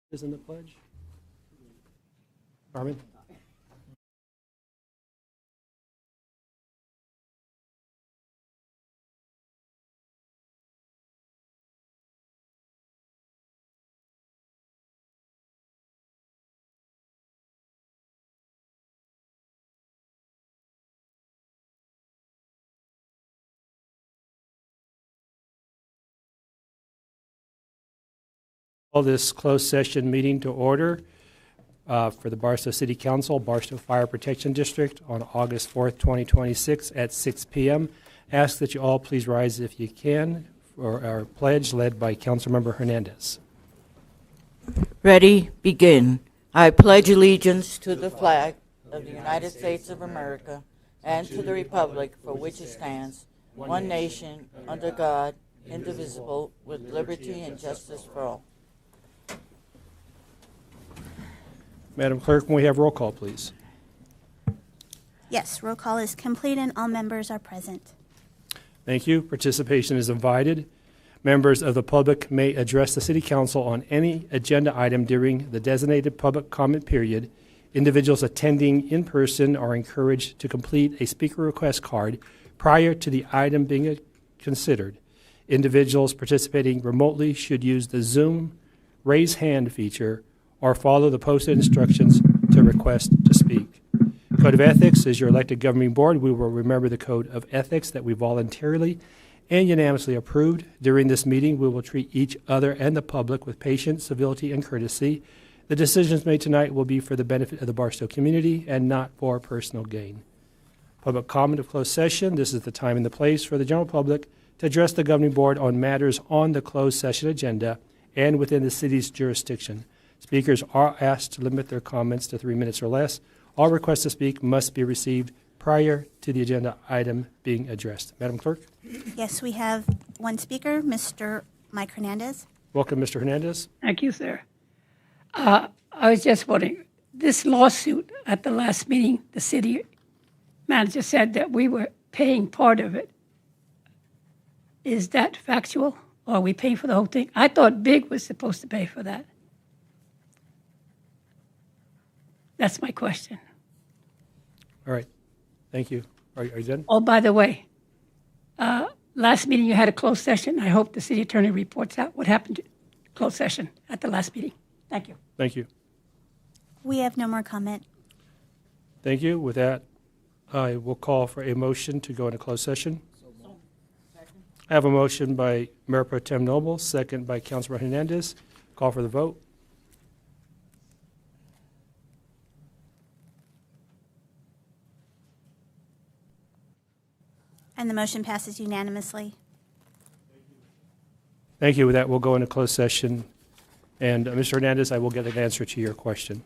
Is in the pledge? Carmen? Call this closed session meeting to order for the Barstow City Council, Barstow Fire Protection District on August 4th, 2026 at 6 p.m. Ask that you all please rise if you can for our pledge led by Councilmember Hernandez. Ready, begin. I pledge allegiance to the flag of the United States of America and to the republic for which it stands, one nation, under God, indivisible, with liberty and justice for all. Madam Clerk, can we have roll call, please? Yes, roll call is complete and all members are present. Thank you. Participation is invited. Members of the public may address the City Council on any agenda item during the designated public comment period. Individuals attending in person are encouraged to complete a speaker request card prior to the item being considered. Individuals participating remotely should use the Zoom raise hand feature or follow the posted instructions to request to speak. Code of Ethics is your elected governing board. We will remember the Code of Ethics that we voluntarily and unanimously approved. During this meeting, we will treat each other and the public with patience, civility, and courtesy. The decisions made tonight will be for the benefit of the Barstow community and not for personal gain. Public comment of closed session. This is the time and the place for the general public to address the governing board on matters on the closed session agenda and within the city's jurisdiction. Speakers are asked to limit their comments to 3 minutes or less. All requests to speak must be received prior to the agenda item being addressed. Madam Clerk? Yes, we have one speaker, Mr. Mike Hernandez. Welcome, Mr. Hernandez. Thank you, sir. I was just wondering, this lawsuit at the last meeting, the city manager said that we were paying part of it. Is that factual, or are we paying for the whole thing? I thought Big was supposed to pay for that. That's my question. All right. Thank you. Are you done? Oh, by the way, last meeting you had a closed session. I hope the city attorney reports out what happened to closed session at the last meeting. Thank you. Thank you. We have no more comment. Thank you. With that, I will call for a motion to go into closed session. I have a motion by Mayor Pro Tem Noble, second by Councilor Hernandez. Call for the vote. And the motion passes unanimously. Thank you. With that, we'll go into closed session. And Mr. Hernandez, I will get an answer to your question.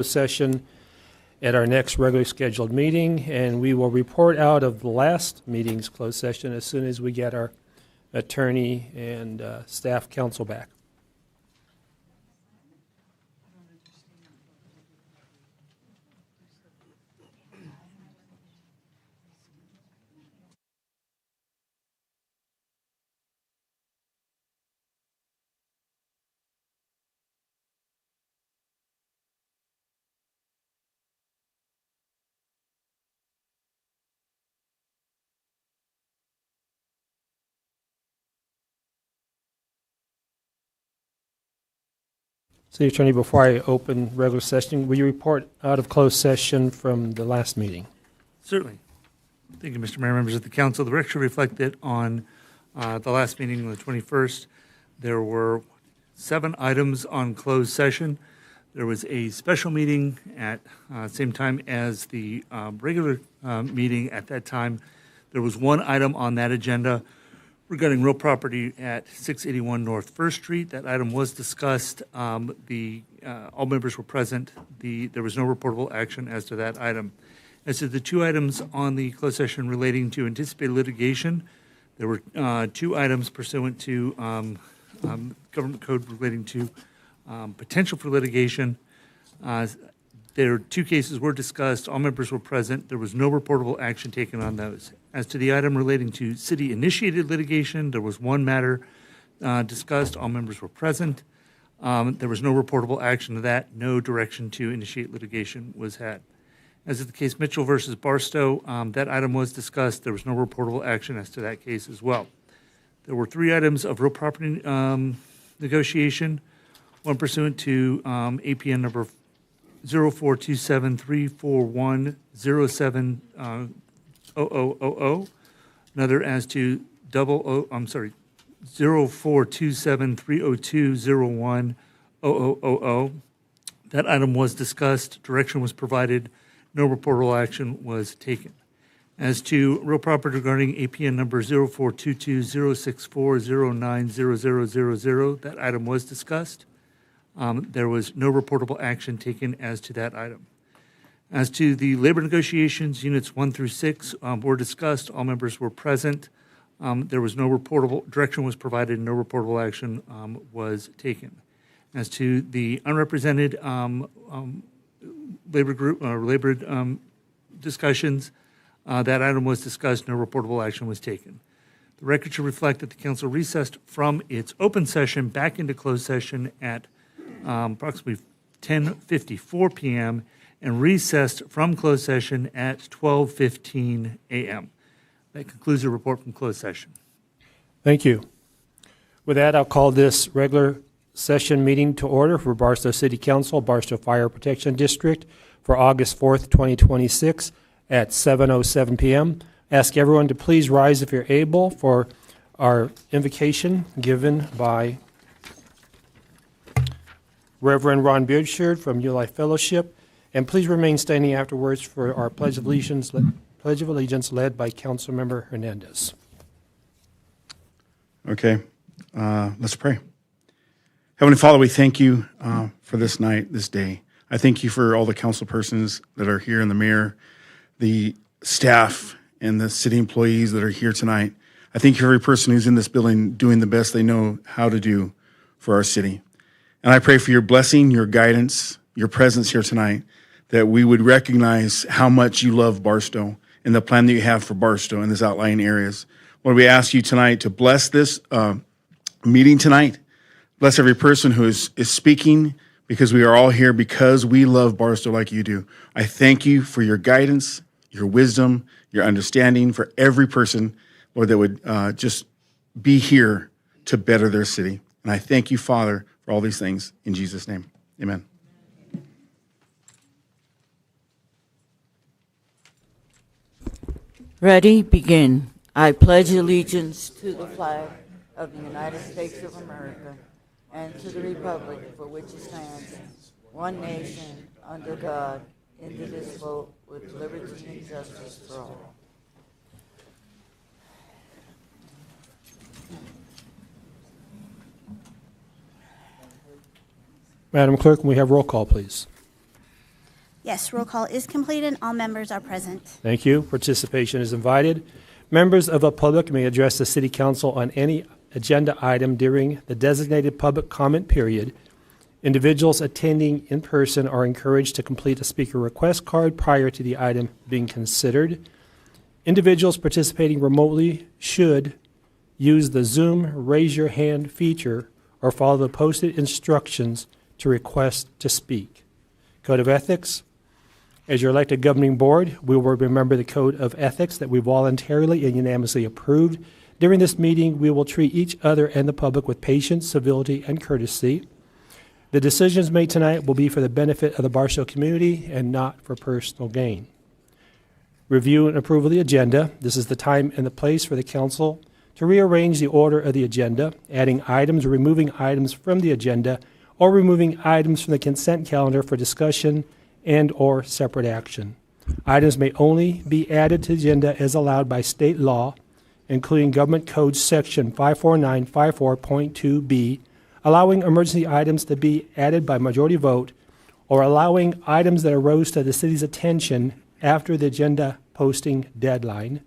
session at our next regularly scheduled meeting, and we will report out of the last meeting's closed session as soon as we get our attorney and staff counsel back. City Attorney, before I open regular session, will you report out of closed session from the last meeting? Certainly. Thank you, Mr. Mayor, members of the council. The record reflect that on the last meeting on the 21st, there were 7 items on closed session. There was a special meeting at same time as the regular meeting at that time. There was 1 item on that agenda regarding real property at 681 North First Street. That item was discussed. All members were present. There was no reportable action as to that item. As to the 2 items on the closed session relating to anticipated litigation, there were 2 items pursuant to government code relating to potential for litigation. There were 2 cases were discussed. All members were present. There was no reportable action taken on those. As to the item relating to city-initiated litigation, there was 1 matter discussed. All members were present. There was no reportable action to that. No direction to initiate litigation was had. As is the case Mitchell versus Barstow, that item was discussed. There was no reportable action as to that case as well. There were 3 items of real property negotiation, 1 pursuant to APN number 042734107000, another as to 042730201000. That item was discussed. Direction was provided. No reportable action was taken. As to real property regarding APN number 04220640900000, that item was discussed. There was no reportable action taken as to that item. As to the labor negotiations, units 1 through 6 were discussed. All members were present. There was no reportable, direction was provided, and no reportable action was taken. As to the unrepresented labor group, labor discussions, that item was discussed, no reportable action was taken. The record should reflect that the council recessed from its open session back into closed session at approximately 10:54 p.m. and recessed from closed session at 12:15 a.m. That concludes the report from closed session. Thank you. With that, I'll call this regular session meeting to order for Barstow City Council, Barstow Fire Protection District for August 4th, 2026 at 7:07 p.m. Ask everyone to please rise if you're able for our invocation given by Reverend Ron Beardshire from New Life Fellowship, and please remain standing afterwards for our Pledge of Allegiance led by Councilmember Hernandez. Okay, let's pray. Heavenly Father, we thank you for this night, this day. I thank you for all the council persons that are here, and the mayor, the staff, and the city employees that are here tonight. I thank you for every person who's in this building doing the best they know how to do for our city. And I pray for your blessing, your guidance, your presence here tonight, that we would recognize how much you love Barstow and the plan that you have for Barstow and these outlying areas. Lord, we ask you tonight to bless this meeting tonight. Bless every person who is speaking, because we are all here because we love Barstow like you do. I thank you for your guidance, your wisdom, your understanding for every person, Lord, that would just be here to better their city. And I thank you, Father, for all these things. In Jesus' name, amen. Ready, begin. I pledge allegiance to the flag of the United States of America and to the republic for which it stands, one nation, under God, indivisible, with liberty and justice for all. Madam Clerk, can we have roll call, please? Yes, roll call is completed. All members are present. Thank you. Participation is invited. Members of the public may address the City Council on any agenda item during the designated public comment period. Individuals attending in person are encouraged to complete a speaker request card prior to the item being considered. Individuals participating remotely should use the Zoom raise your hand feature or follow the posted instructions to request to speak. Code of Ethics. As your elected governing board, we will remember the code of ethics that we voluntarily and unanimously approved. During this meeting, we will treat each other and the public with patience, civility, and courtesy. The decisions made tonight will be for the benefit of the Barstow community and not for personal gain. Review and approval of the agenda. This is the time and the place for the council to rearrange the order of the agenda, adding items or removing items from the agenda, or removing items from the consent calendar for discussion and or separate action. Items may only be added to the agenda as allowed by state law, including Government Code Section 54954.2b, allowing emergency items to be added by majority vote, or allowing items that arose to the city's attention after the agenda posting deadline,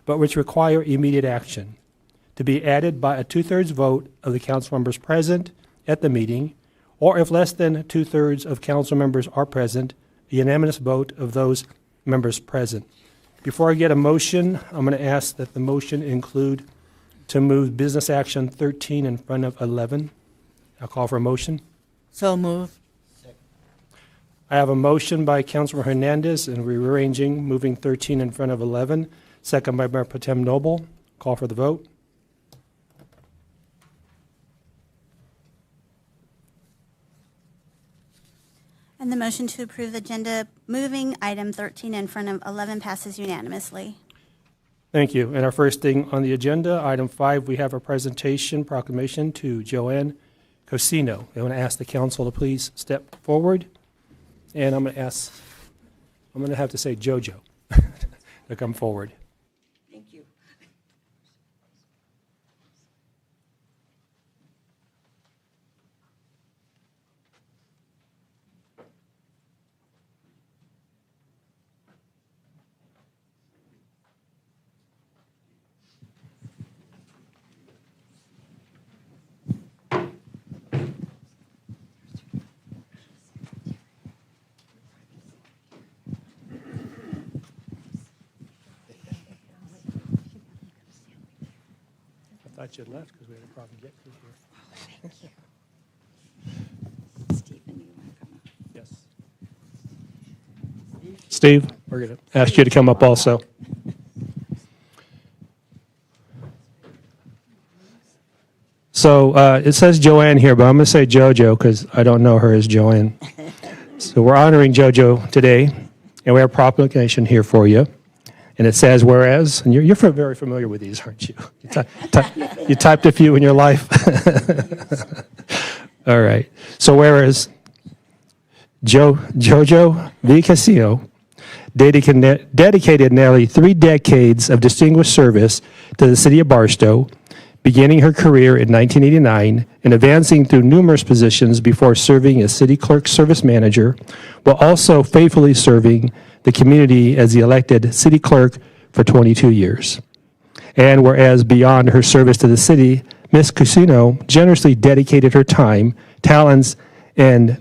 but which require immediate action, to be added by a 2/3 vote of the council members present at the meeting, or if less than 2/3 of council members are present, a unanimous vote of those members present. Before I get a motion, I'm going to ask that the motion include to move business action 13 in front of 11. I'll call for a motion. So move. I have a motion by Councilor Hernandez and rearranging, moving 13 in front of 11. Second by Mayor Pro Tem Noble. Call for the vote. And the motion to approve the agenda moving item 13 in front of 11 passes unanimously. Thank you. And our first thing on the agenda, item 5, we have a presentation proclamation to Joanne Cosino. I want to ask the council to please step forward. And I'm going to have to say JoJo to come forward. Thank you. I thought you had left because we had a problem getting through here. Stephen, you want to come up? Yes. Steve, we're going to ask you to come up also. So it says Joanne here, but I'm going to say JoJo because I don't know her as Joanne. So we're honoring JoJo today, and we have a proclamation here for you. And it says, whereas, and you're very familiar with these, aren't you? You typed a few in your life. All right. So whereas JoJo V. Casino dedicated nearly 3 decades of distinguished service to the city of Barstow, beginning her career in 1989 and advancing through numerous positions before serving as city clerk service manager, while also faithfully serving the community as the elected city clerk for 22 years. And whereas beyond her service to the city, Ms. Cusino generously dedicated her time, talents, and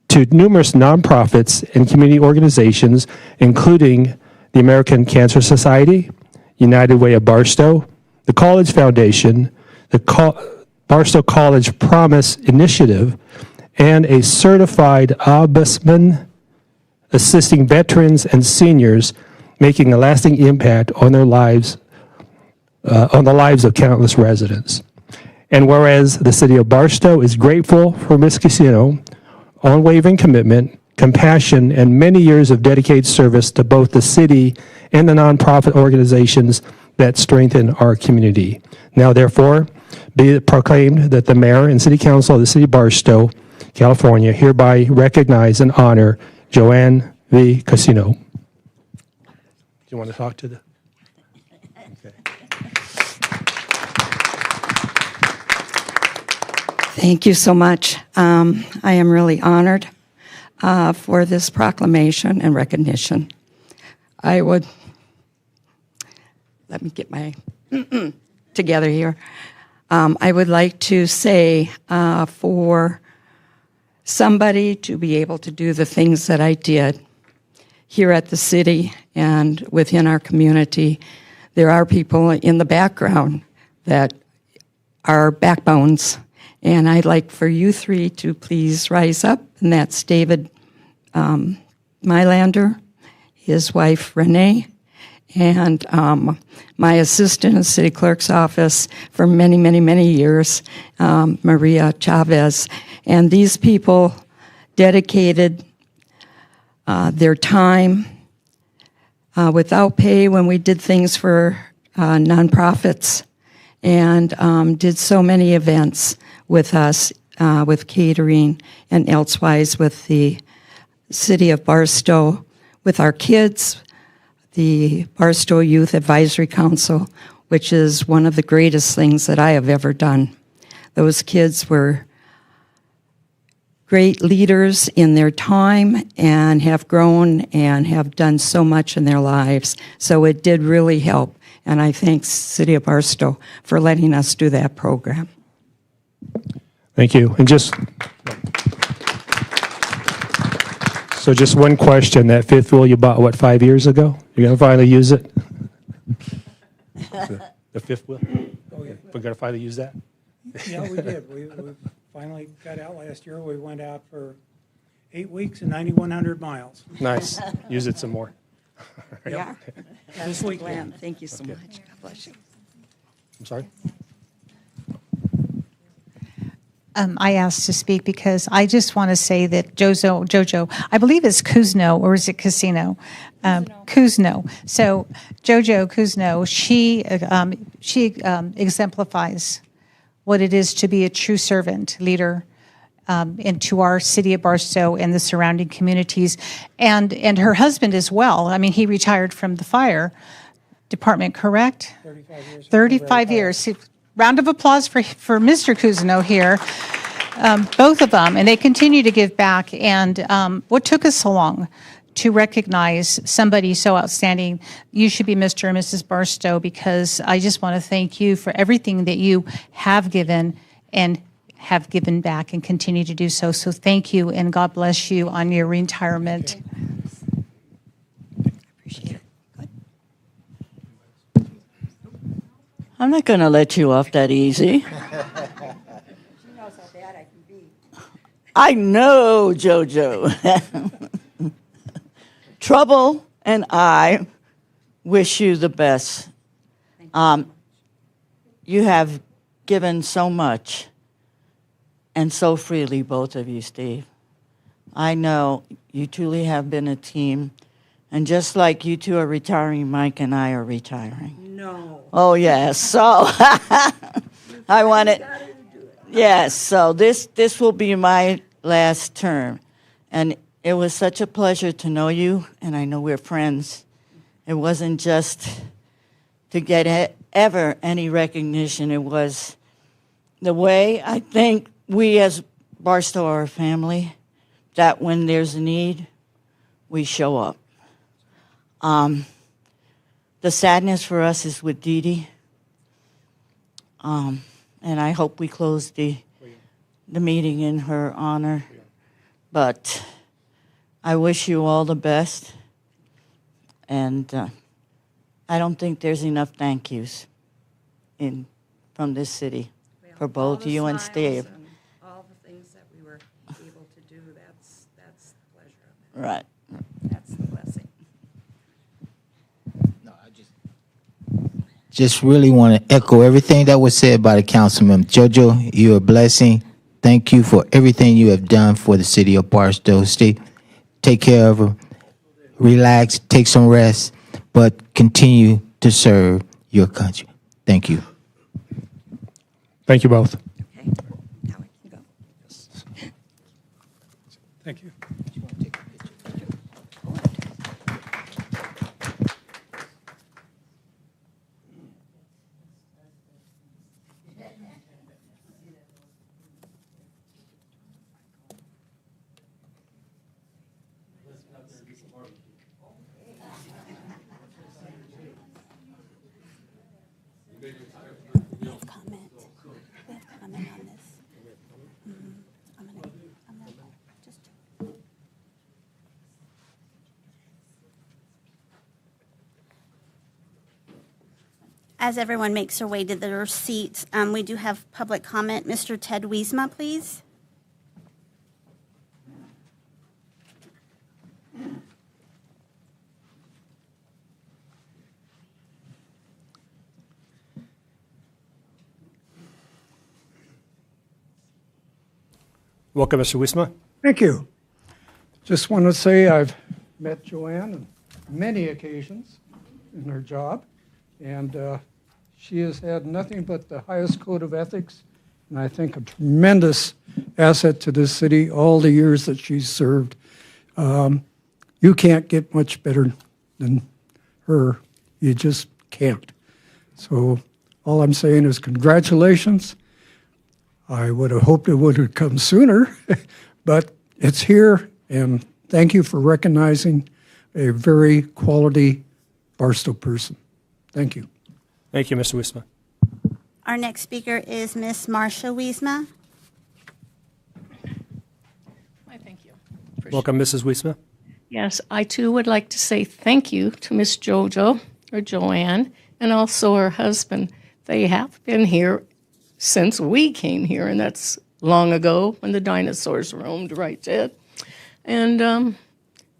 to numerous nonprofits and community organizations, including the American Cancer Society, United Way of Barstow, the College Foundation, the Barstow College Promise Initiative, and a certified ombudsman assisting veterans and seniors, making a lasting impact on their lives, on the lives of countless residents. And whereas the city of Barstow is grateful for Ms. Casino, unwavering commitment, compassion, and many years of dedicated service to both the city and the nonprofit organizations that strengthen our community. Now, therefore, be it proclaimed that the mayor and city council of the city of Barstow, California, hereby recognize and honor Joanne V. Casino. Do you want to talk to the? Okay. Thank you so much. I am really honored. for this proclamation and recognition. I would, let me get my together here. I would like to say for somebody to be able to do the things that I did here at the city and within our community, there are people in the background that are backbones. And I'd like for you three to please rise up, and that's David Mylander, his wife Renee, and my assistant in the city clerk's office for many, many, many years, Maria Chavez. And these people dedicated their time without pay when we did things for nonprofits, and did so many events with us, with catering and elsewise with the city of Barstow, with our kids, the Barstow Youth Advisory Council, which is one of the greatest things that I have ever done. Those kids were great leaders in their time and have grown and have done so much in their lives. So it did really help. And I thank City of Barstow for letting us do that program. Thank you. And just one question. That fifth wheel you bought, what, 5 years ago? You're going to finally use it? The fifth wheel? Oh, yeah. We're going to finally use that? Yeah, we did. We finally got out last year. We went out for 8 weeks and 9,100 miles. Nice. Use it some more. Yeah. This weekend. Thank you so much. God bless you. I'm sorry? I asked to speak because I just want to say that Jojo, I believe it's Kuzno, or is it Casino? Kuzno. So Jojo Kuzno, she exemplifies what it is to be a true servant leader into our city of Barstow and the surrounding communities, and her husband as well. I mean, he retired from the fire department, correct? 35 years. 35 years. Round of applause for Mr. Kuzno here. Both of them, and they continue to give back. And what took us so long to recognize somebody so outstanding? You should be Mr. and Mrs. Barstow, because I just want to thank you for everything that you have given and have given back and continue to do so. So thank you, and God bless you on your retirement. Appreciate it. I'm not going to let you off that easy. She knows how bad I can be. I know, Jojo. Trouble and I wish you the best. You have given so much and so freely, both of you, Steve. I know you truly have been a team. And just like you two are retiring, Mike and I are retiring. No. Oh, yes. So I wanted, yes, so this will be my last term. And it was such a pleasure to know you, and I know we're friends. It wasn't just to get ever any recognition. It was the way I think we as Barstow are a family, that when there's a need, we show up. The sadness for us is with Dee Dee. And I hope we close the meeting in her honor. But I wish you all the best. And I don't think there's enough thank yous from this city for both you and Steve. And all the things that we were able to do, that's the pleasure of it. Right. That's the blessing. Just really want to echo everything that was said by the councilman. Jojo, you're a blessing. Thank you for everything you have done for the city of Barstow. Stay, take care of her, relax, take some rest, but continue to serve your country. Thank you. Thank you both. Okay, now we can go. Thank you. As everyone makes their way to their seats, we do have public comment. Mr. Ted Wiesma, please. Welcome, Mr. Wiesma. Thank you. Just want to say I've met Joanne on many occasions in her job, and she has had nothing but the highest code of ethics, and I think a tremendous asset to this city all the years that she's served. You can't get much better than her. You just can't. So all I'm saying is congratulations. I would have hoped it would have come sooner, but it's here, and thank you for recognizing a very quality Barstow person. Thank you. Thank you, Mr. Wiesma. Our next speaker is Miss Marcia Wiesma. Thank you. Welcome, Mrs. Wiesma. Yes, I too would like to say thank you to Miss Jojo, or Joanne, and also her husband. They have been here since we came here, and that's long ago when the dinosaurs roamed, right, Ted? And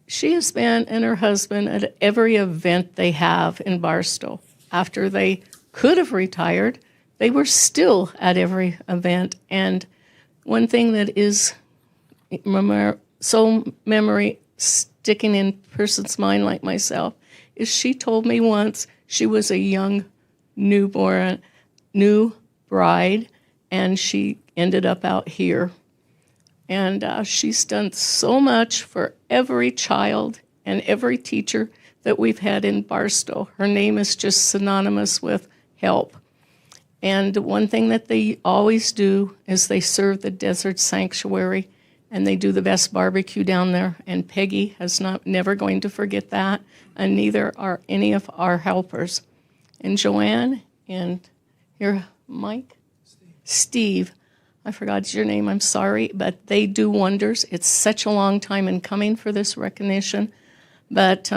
she has been, and her husband, at every event they have in Barstow. After they could have retired, they were still at every event. And one thing that is memory sticking in a person's mind like myself is she told me once she was a young new bride, and she ended up out here. And she's done so much for every child and every teacher that we've had in Barstow. Her name is just synonymous with help. And one thing that they always do is they serve the Desert Sanctuary, and they do the best barbecue down there. And Peggy is never going to forget that, and neither are any of our helpers. And Joanne and here, Mike? Steve. I forgot your name, I'm sorry, but they do wonders. It's such a long time in coming for this recognition, but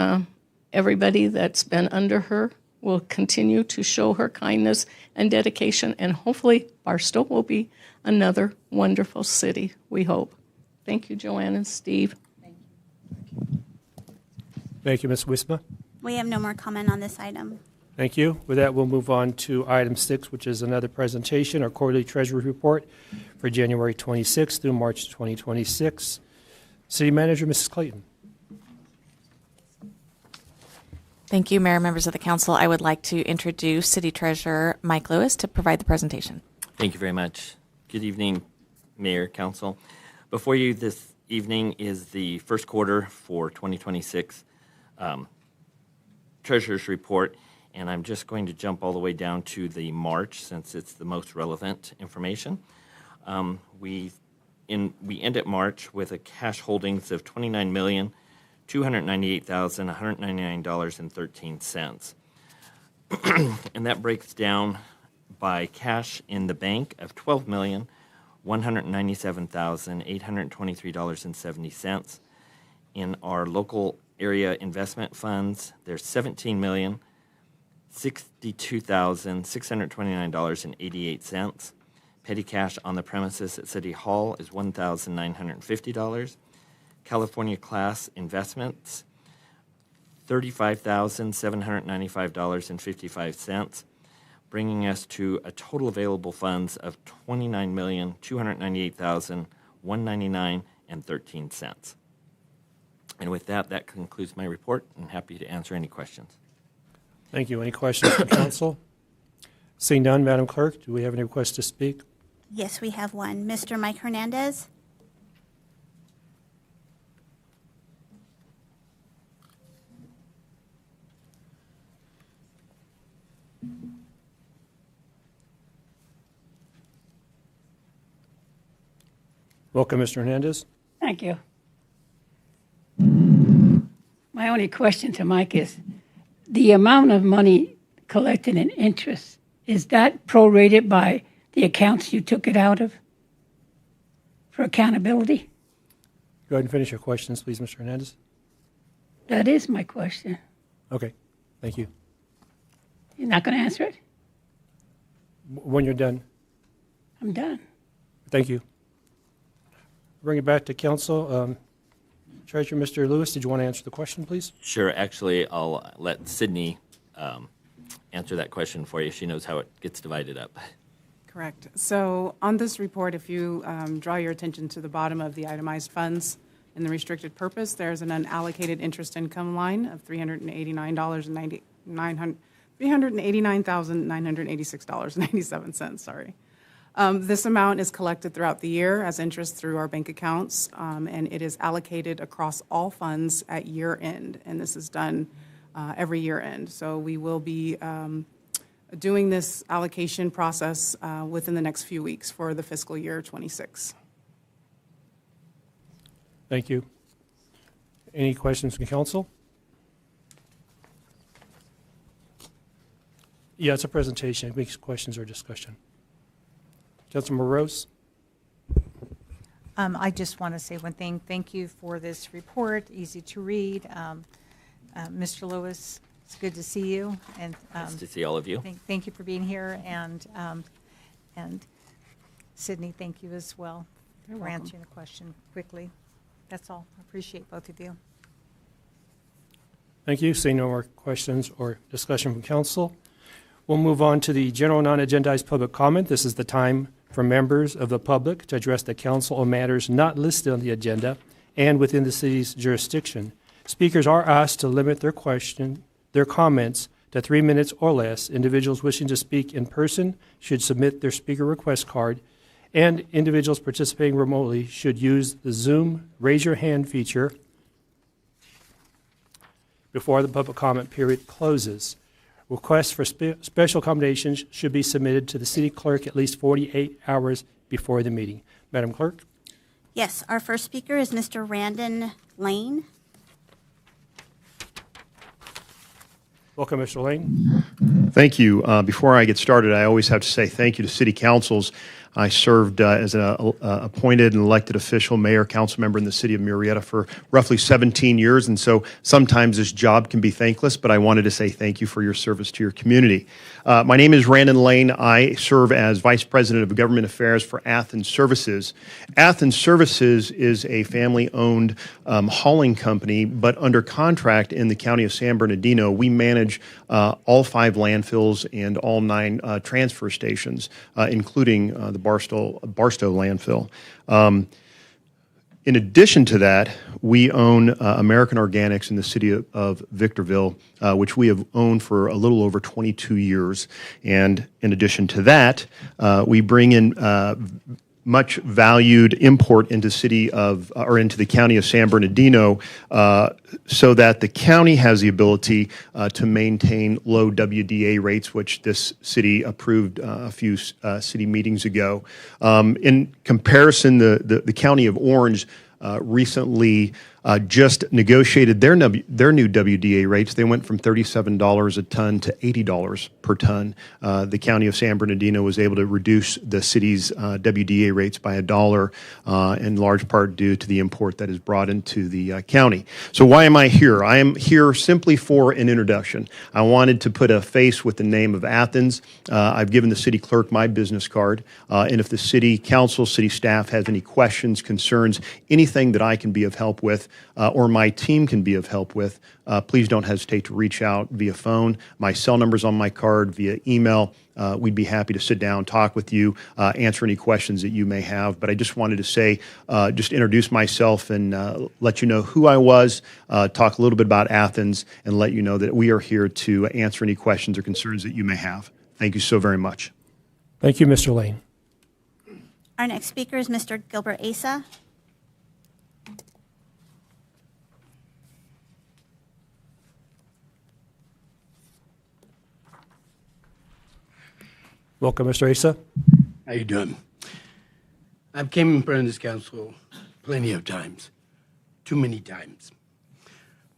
everybody that's been under her will continue to show her kindness and dedication, and hopefully Barstow will be another wonderful city, we hope. Thank you, Joanne and Steve. Thank you, Ms. Wiesma. We have no more comment on this item. Thank you. With that, we'll move on to item 6, which is another presentation, our quarterly treasury report for January 26th through March 2026. City Manager, Mrs. Clayton. Thank you, Mayor, members of the council. I would like to introduce City Treasurer Mike Lewis to provide the presentation. Thank you very much. Good evening, Mayor, Council. Before you this evening is the first quarter for 2026 Treasurer's Report. And I'm just going to jump all the way down to the March since it's the most relevant information. We end at March with a cash holdings of $29,298,199.13. And that breaks down by cash in the bank of $12,197,823.70. In our local area investment funds, there's $62,629.88. Petty cash on the premises at City Hall is $1,950. California class investments, $35,795.55, bringing us to a total available funds of $29,298,199.13. And with that, that concludes my report. I'm happy to answer any questions. Thank you. Any questions from council? Seeing none, Madam Clerk, do we have any requests to speak? Yes, we have one. Mr. Mike Hernandez. Welcome, Mr. Hernandez. Thank you. My only question to Mike is, the amount of money collected in interest, is that prorated by the accounts you took it out of for accountability? Go ahead and finish your questions, please, Mr. Hernandez. That is my question. Okay, thank you. You're not going to answer it? When you're done. I'm done. Thank you. Bring it back to council. Treasurer, Mr. Lewis, did you want to answer the question, please? Sure. Actually, I'll let Sydney answer that question for you. She knows how it gets divided up. Correct. So on this report, if you draw your attention to the bottom of the itemized funds in the restricted purpose, there's an unallocated interest income line of $389,986.97. Sorry. This amount is collected throughout the year as interest through our bank accounts, and it is allocated across all funds at year end, and this is done every year end. So we will be doing this allocation process within the next few weeks for the fiscal year 26. Thank you. Any questions from council? Yeah, it's a presentation. It makes questions or discussion. Councilmember Rose? I just want to say one thing. Thank you for this report, easy to read. Mr. Lewis, it's good to see you. And Nice to see all of you. Thank you for being here. And Sydney, thank you as well for answering the question quickly. That's all. I appreciate both of you. Thank you. Seeing no more questions or discussion from council, we'll move on to the general non-agendized public comment. This is the time for members of the public to address the council on matters not listed on the agenda and within the city's jurisdiction. Speakers are asked to limit their comments to 3 minutes or less. Individuals wishing to speak in person should submit their speaker request card, and individuals participating remotely should use the Zoom raise your hand feature before the public comment period closes. Requests for special accommodations should be submitted to the city clerk at least 48 hours before the meeting. Madam Clerk? Yes, our first speaker is Mr. Randon Lane. Welcome, Mr. Lane. Thank you. Before I get started, I always have to say thank you to city councils. I served as an appointed and elected official, mayor, council member in the city of Murrieta for roughly 17 years, and so sometimes this job can be thankless, but I wanted to say thank you for your service to your community. My name is Randon Lane. I serve as Vice President of Government Affairs for Athens Services. Athens Services is a family-owned hauling company, but under contract in the county of San Bernardino, we manage all 5 landfills and all 9 transfer stations, including the Barstow landfill. In addition to that, we own American Organics in the city of Victorville, which we have owned for a little over 22 years. And in addition to that, we bring in much valued import into into the county of San Bernardino, so that the county has the ability to maintain low WDA rates, which this city approved a few city meetings ago. In comparison, the county of Orange recently just negotiated their new WDA rates. They went from $37 a ton to $80 per ton. The county of San Bernardino was able to reduce the city's WDA rates by $1, in large part due to the import that is brought into the county. So why am I here? I am here simply for an introduction. I wanted to put a face with the name of Athens. I've given the city clerk my business card, and if the city council, city staff has any questions, concerns, anything that I can be of help with, or my team can be of help with, please don't hesitate to reach out via phone. My cell number's on my card, via email. We'd be happy to sit down, talk with you, answer any questions that you may have. But I just wanted to say, just introduce myself and let you know who I was, talk a little bit about Athens, and let you know that we are here to answer any questions or concerns that you may have. Thank you so very much. Thank you, Mr. Lane. Our next speaker is Mr. Gilbert Asa. Welcome, Mr. Asa. How you doing? I've came in front of this council plenty of times. Too many times.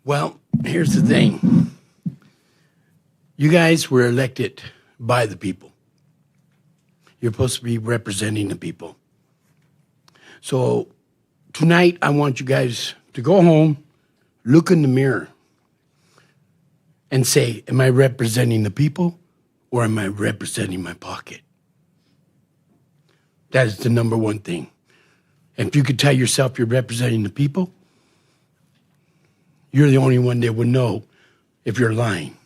Well, here's the thing. You guys were elected by the people. You're supposed to be representing the people. So tonight, I want you guys to go home, look in the mirror, and say, am I representing the people? Or am I representing my pocket? That is the number one thing. And if you could tell yourself you're representing the people, you're the only one that would know if you're lying.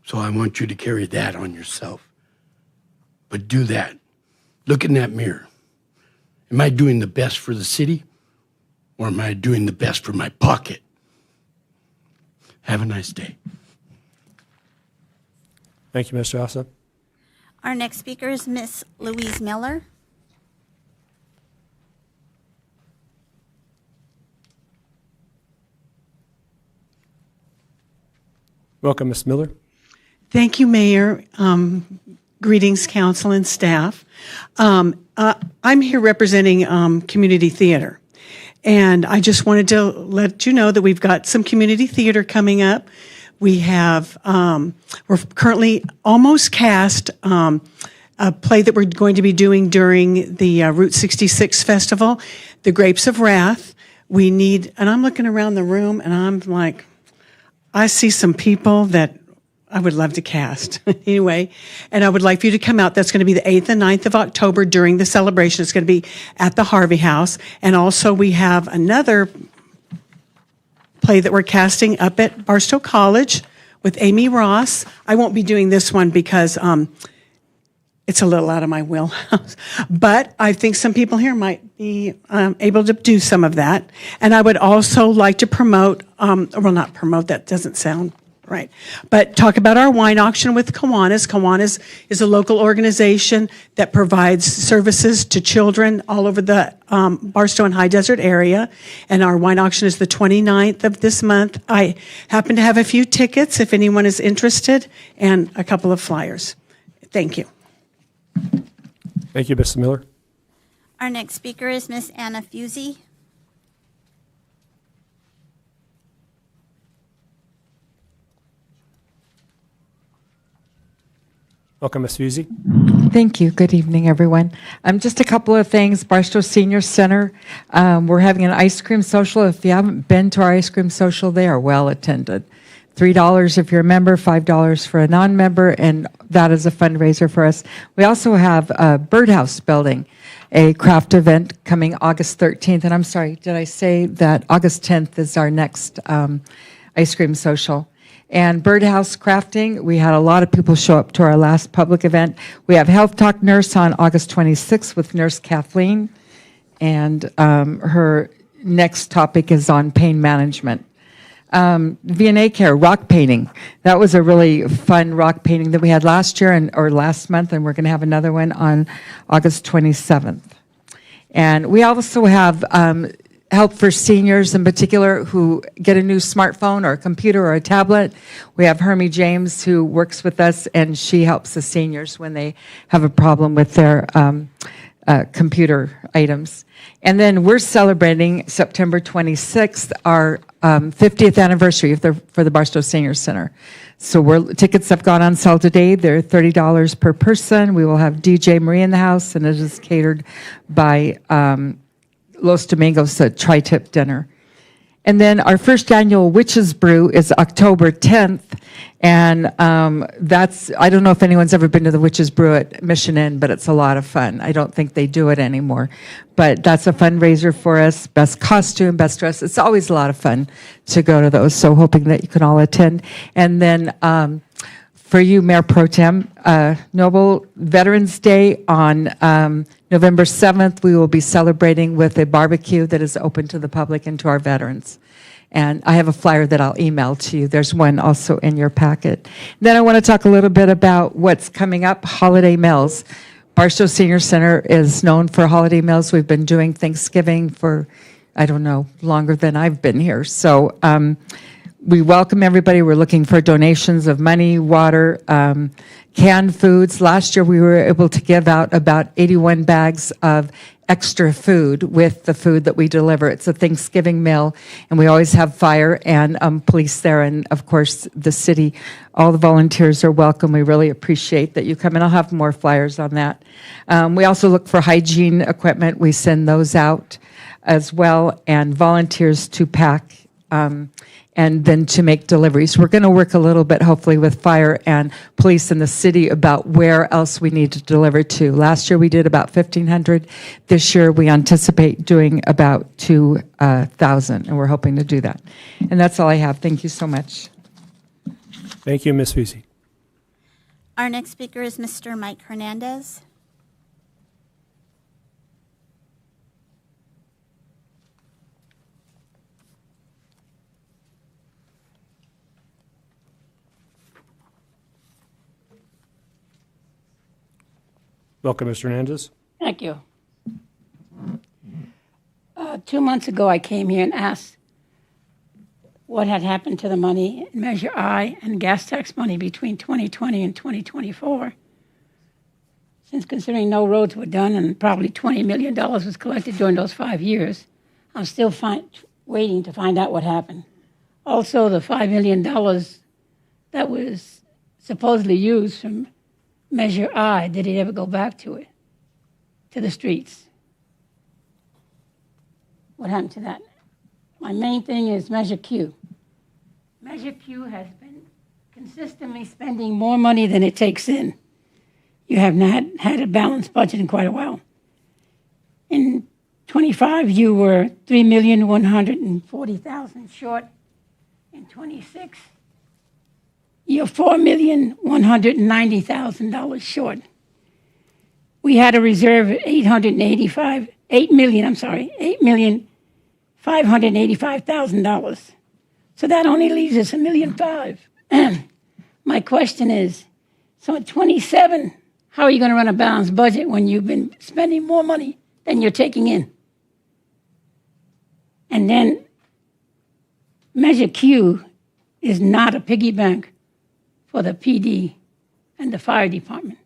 So I want you to carry that on yourself. But do that. Look in that mirror. Am I doing the best for the city, or am I doing the best for my pocket? Have a nice day. Thank you, Mr. Assa. Our next speaker is Miss Louise Miller. Welcome, Ms. Miller. Thank you, Mayor. Greetings, council and staff. I'm here representing community theater. And I just wanted to let you know that we've got some community theater coming up. We have, we're currently almost cast a play that we're going to be doing during the Route 66 Festival, The Grapes of Wrath. We need, and I'm looking around the room and I'm like, I see some people that I would love to cast anyway. And I would like for you to come out. That's going to be the 8th and 9th of October during the celebration. It's going to be at the Harvey House. And also we have another play that we're casting up at Barstow College with Amy Ross. I won't be doing this one because it's a little out of my wheelhouse. But I think some people here might be able to do some of that. And I would also like to promote, well, not promote, that doesn't sound right, but talk about our wine auction with Kiwanis. Kiwanis is a local organization that provides services to children all over the Barstow and High Desert area. And our wine auction is the 29th of this month. I happen to have a few tickets if anyone is interested and a couple of flyers. Thank you. Thank you, Ms. Miller. Our next speaker is Miss Anna Fusey. Welcome, Ms. Fusey. Thank you. Good evening, everyone. Just a couple of things. Barstow Senior Center, we're having an ice cream social. If you haven't been to our ice cream social, they are well attended. $3 if you're a member, $5 for a non-member, and that is a fundraiser for us. We also have a Birdhouse building, a craft event coming August 13th. And I'm sorry, did I say that August 10th is our next ice cream social? And Birdhouse Crafting, we had a lot of people show up to our last public event. We have Health Talk Nurse on August 26th with Nurse Kathleen, and her next topic is on pain management. V&A Care, rock painting. That was a really fun rock painting that we had last year or last month, and we're going to have another one on August 27th. And we also have help for seniors in particular who get a new smartphone or a computer or a tablet. We have Hermie James who works with us, and she helps the seniors when they have a problem with their computer items. And then we're celebrating September 26th, our 50th anniversary for the Barstow Senior Center. So tickets have gone on sale today. They're $30 per person. We will have DJ Marie in the house, and it is catered by Los Domingos, a tri-tip dinner. And then our first annual Witches Brew is October 10th. And I don't know if anyone's ever been to the Witches Brew at Mission Inn, but it's a lot of fun. I don't think they do it anymore. But that's a fundraiser for us. Best costume, best dress. It's always a lot of fun to go to those. So hoping that you can all attend. And then for you, Mayor Pro Tem, Noble Veterans Day on November 7th, we will be celebrating with a barbecue that is open to the public and to our veterans. And I have a flyer that I'll email to you. There's one also in your packet. Then I want to talk a little bit about what's coming up, holiday meals. Barstow Senior Center is known for holiday meals. We've been doing Thanksgiving for, I don't know, longer than I've been here. So we welcome everybody. We're looking for donations of money, water, canned foods. Last year we were able to give out about 81 bags of extra food with the food that we deliver. It's a Thanksgiving meal, and we always have fire and police there, and of course the city. All the volunteers are welcome. We really appreciate that you come, and I'll have more flyers on that. We also look for hygiene equipment. We send those out as well, and volunteers to pack and then to make deliveries. We're going to work a little bit, hopefully, with fire and police in the city about where else we need to deliver to. Last year we did about 1,500. This year we anticipate doing about 2,000, and we're hoping to do that. And that's all I have. Thank you so much. Thank you, Ms. Fusi. Our next speaker is Mr. Mike Hernandez. Welcome, Mr. Hernandez. Thank you. 2 months ago, I came here and asked what had happened to the money in Measure I and gas tax money between 2020 and 2024. Since considering no roads were done and probably $20 million was collected during those 5 years, I'm still waiting to find out what happened. Also, the $5 million that was supposedly used from Measure I, did it ever go back to it, to the streets? What happened to that? My main thing is Measure Q. Measure Q has been consistently spending more money than it takes in. You have not had a balanced budget in quite a while. In 25, you were $3,140,000 short. In 26, you're $4,190,000 short. We had a reserve of $8,585,000. So that only leaves us $1,500,000. My question is, so at 27, how are you going to run a balanced budget when you've been spending more money than you're taking in? And then Measure Q is not a piggy bank for the PD and the fire department.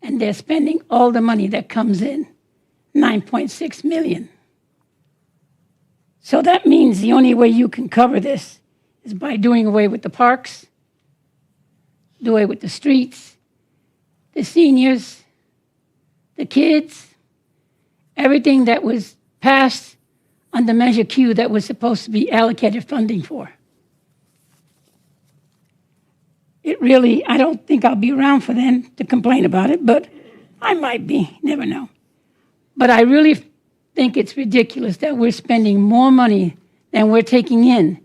And they're spending all the money that comes in, $9.6 million. So that means the only way you can cover this is by doing away with the parks, do away with the streets, the seniors, the kids, everything that was passed under Measure Q that was supposed to be allocated funding for. It really, I don't think I'll be around for then to complain about it, but I might be, never know. But I really think it's ridiculous that we're spending more money than we're taking in,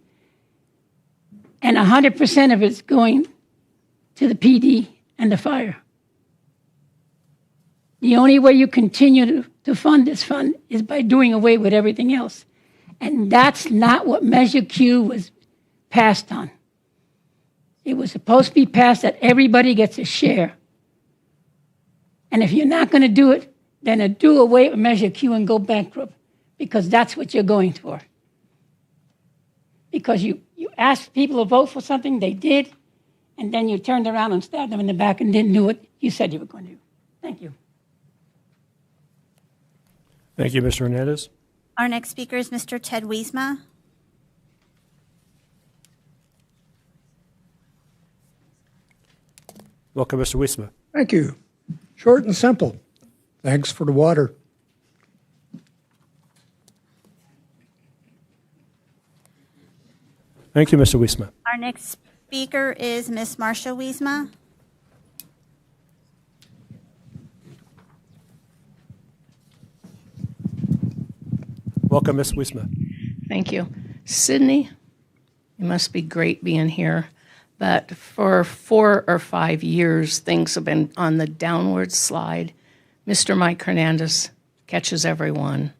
and 100% of it's going to the PD and the fire. The only way you continue to fund this fund is by doing away with everything else. And that's not what Measure Q was passed on. It was supposed to be passed that everybody gets a share. And if you're not going to do it, then do away with Measure Q and go bankrupt, because that's what you're going for. Because you asked people to vote for something, they did, and then you turned around and stabbed them in the back and didn't do what you said you were going to do. Thank you. Thank you, Mr. Hernandez. Our next speaker is Mr. Ted Wiesma. Welcome, Mr. Wiesma. Thank you. Short and simple. Thanks for the water. Thank you, Mr. Wiesma. Our next speaker is Ms. Marcia Wiesma. Welcome, Ms. Wiesma. Thank you. Sydney, it must be great being here. But for 4 or 5 years, things have been on the downward slide. Mr. Mike Hernandez catches everyone.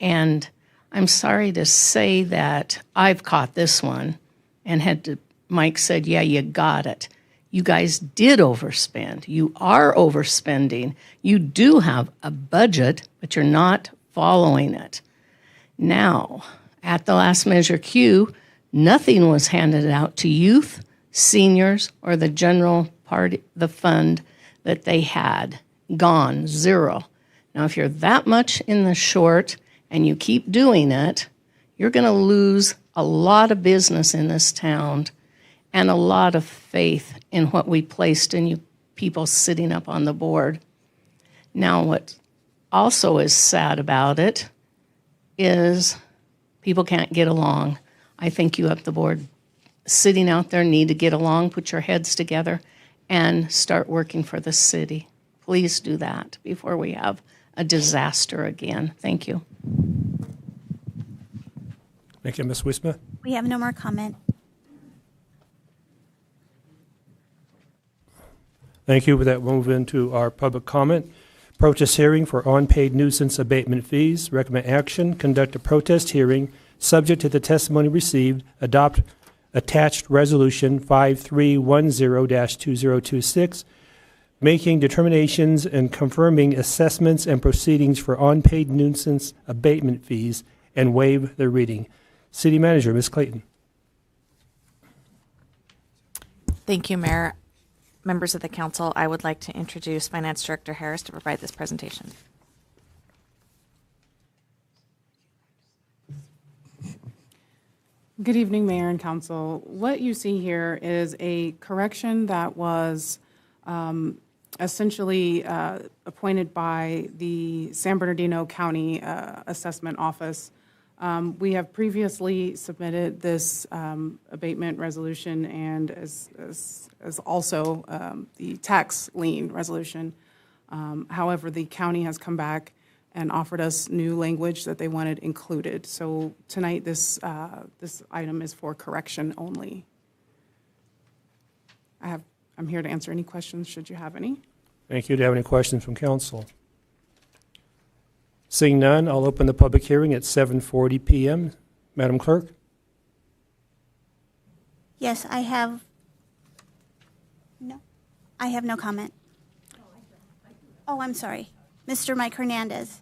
And I'm sorry to say that I've caught this one and Mike said, yeah, you got it. You guys did overspend. You are overspending. You do have a budget, but you're not following it. Now, at the last Measure Q, nothing was handed out to youth, seniors, or the general party, the fund that they had. Gone, zero. Now, if you're that much in the short and you keep doing it, you're going to lose a lot of business in this town and a lot of faith in what we placed in you people sitting up on the board. Now, what also is sad about it is people can't get along. I think you have the board sitting out there need to get along, put your heads together, and start working for the city. Please do that before we have a disaster again. Thank you. Thank you, Ms. Wisma. We have no more comment. Thank you. With that, we'll move into our public comment. Protest hearing for unpaid nuisance abatement fees. Recommend action, conduct a protest hearing, subject to the testimony received, adopt attached resolution 5310-2026, making determinations and confirming assessments and proceedings for unpaid nuisance abatement fees, and waive the reading. City Manager, Ms. Clayton. Thank you, Mayor. Members of the council, I would like to introduce Finance Director Harris to provide this presentation. Good evening, Mayor and Council. What you see here is a correction that was essentially appointed by the San Bernardino County Assessment Office. We have previously submitted this abatement resolution and as also the tax lien resolution. However, the county has come back and offered us new language that they wanted included. So tonight, this item is for correction only. I'm here to answer any questions, should you have any. Thank you. Do you have any questions from council? Seeing none, I'll open the public hearing at 7:40 p.m. Madam Clerk? Yes, I have no comment. Oh, I'm sorry. Mr. Mike Hernandez.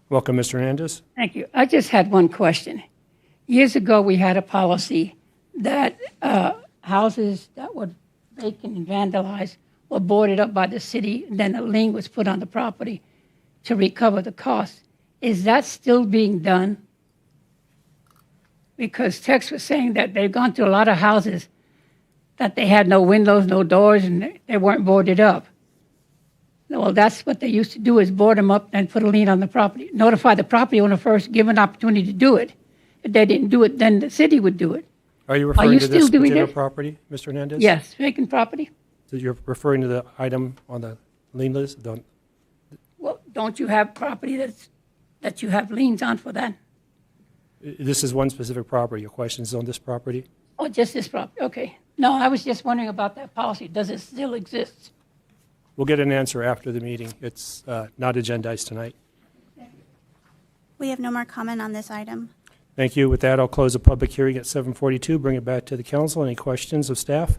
Welcome, Mr. Hernandez. Thank you. I just had one question. Years ago, we had a policy that houses that were vacant and vandalized were boarded up by the city, and then a lien was put on the property to recover the cost. Is that still being done? Because Tex was saying that they've gone to a lot of houses that they had no windows, no doors, and they weren't boarded up. Well, that's what they used to do, is board them up and put a lien on the property. Notify the property owner first, give an opportunity to do it. If they didn't do it, then the city would do it. Are you referring to this still doing particular it? property, Mr. Hernandez? Yes, vacant property. So you're referring to the item on the lien list? Well, don't you have property that you have liens on for that? This is one specific property. Your question is on this property? Oh, just this property, okay. No, I was just wondering about that policy. Does it still exist? We'll get an answer after the meeting. It's not agendized tonight. We have no more comment on this item. Thank you. With that, I'll close the public hearing at 7:42. Bring it back to the council. Any questions of staff?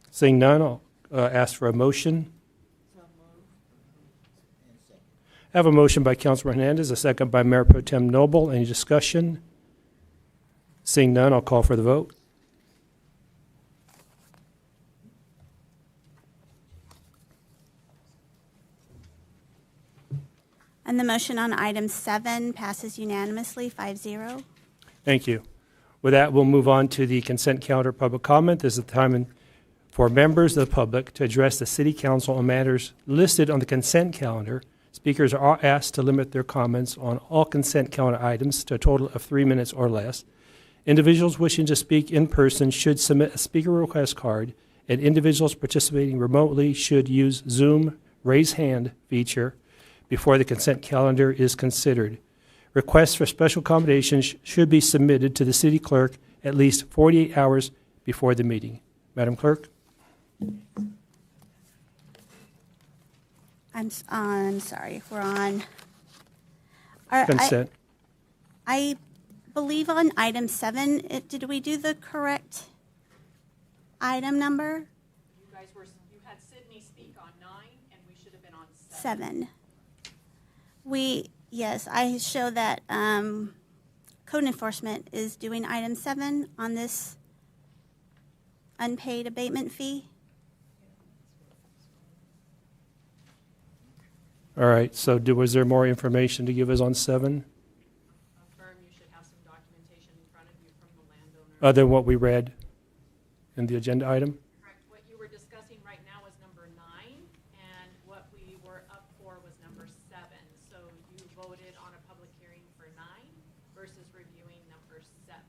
Seeing none, I'll ask for a motion. I have a motion by Councilman Hernandez, a second by Mayor Pro Tem Noble. Any discussion? Seeing none, I'll call for the vote. And the motion on item 7 passes unanimously, 5-0. Thank you. With that, we'll move on to the consent calendar public comment. This is the time for members of the public to address the City Council on matters listed on the consent calendar. Speakers are asked to limit their comments on all consent calendar items to a total of 3 minutes or less. Individuals wishing to speak in person should submit a speaker request card, and individuals participating remotely should use Zoom raise hand feature before the consent calendar is considered. Requests for special accommodations should be submitted to the city clerk at least 48 hours before the meeting. Madam Clerk? I'm sorry, we're on. Consent. I believe on item 7, did we do the correct item number? You had Sydney speak on 9, and we should have been on 7. Yes, I show that code enforcement is doing item 7 on this unpaid abatement fee. All right, so was there more information to give us on 7? Confirm you should have some documentation in front of you from the landowner other than what we read in the agenda item? Correct. What you were discussing right now was number 9, and what we were up for was number 7. So you voted on a public hearing for 9 versus reviewing number 7.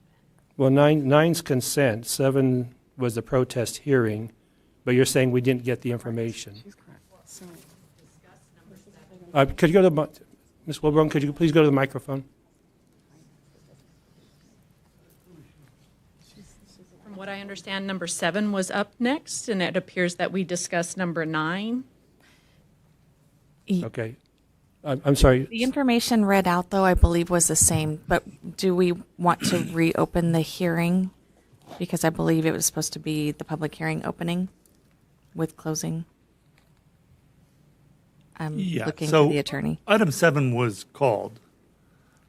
Well, nine's consent, 7 was the protest hearing, but you're saying we didn't get the information. She's correct. So, Could you go to the, Ms. Wilburn, could you please go to the microphone? From what I understand, number 7 was up next, and it appears that we discussed number 9. Okay. I'm sorry. The information read out, though, I believe was the same, but do we want to reopen the hearing? Because I believe it was supposed to be the public hearing opening with closing. I'm looking so to the attorney. Item 7 was called.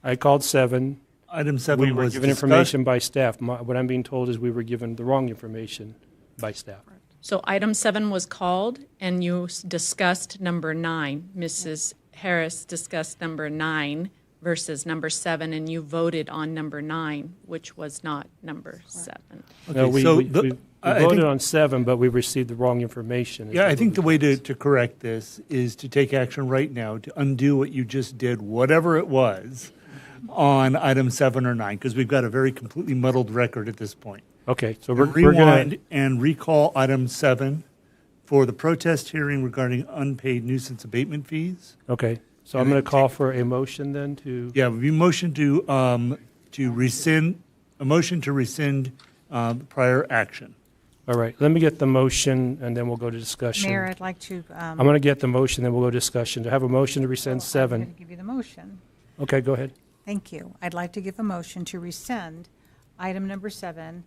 I called 7. Item 7 We were was given discussed. information by staff. What I'm being told is we were given the wrong information by staff. So item 7 was called, and you discussed number 9. Mrs. Harris discussed number 9 versus number 7, and you voted on number 9, which was not number 7. No, we I voted think- on 7, but we received the wrong information. Yeah, I think the way to correct this is to take action right now to undo what you just did, whatever it was, on item 7 or 9, because we've got a very completely muddled record at this point. Okay, so we're Rewind going and recall item 7 for the protest hearing regarding unpaid nuisance abatement fees. to, okay, so I'm going to call for a motion then to, Yeah, we motion to rescind, a motion to rescind prior action. all right, let me get the motion, and then we'll go to discussion. Mayor, I'd like to. I'm going to get the motion, then we'll go to discussion. To have a motion to rescind I'm 7. going to give you the motion. Okay, go ahead. Thank you. I'd like to give a motion to rescind item number 7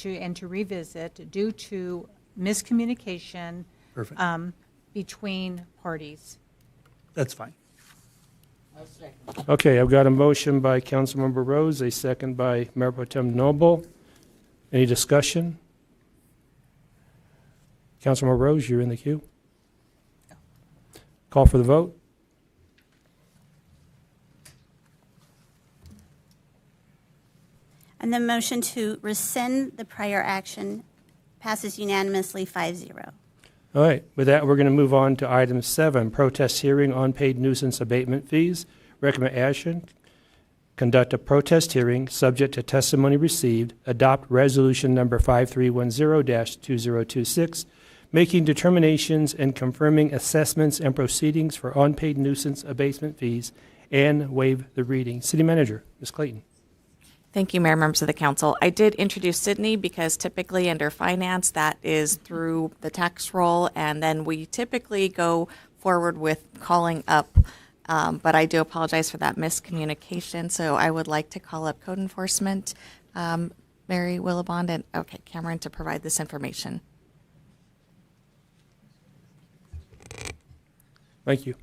and to revisit due to miscommunication Perfect. between parties. That's fine. Okay, I've got a motion by Councilmember Rose, a second by Mayor Pro Tem Noble. Any discussion? Councilmember Rose, you're in the queue. Call for the vote. And the motion to rescind the prior action passes unanimously 5-0. All right, with that, we're going to move on to item 7, protest hearing on paid nuisance abatement fees. Recommend action, conduct a protest hearing subject to testimony received, adopt resolution number 5310-2026, making determinations and confirming assessments and proceedings for unpaid nuisance abatement fees, and waive the reading. City Manager, Ms. Clayton. Thank you, Mayor, members of the council. I did introduce Sydney because typically under finance, that is through the tax roll, and then we typically go forward with calling up. But I do apologize for that miscommunication, so I would like to call up code enforcement, Mary Willibond, and Cameron to provide this information. Thank you.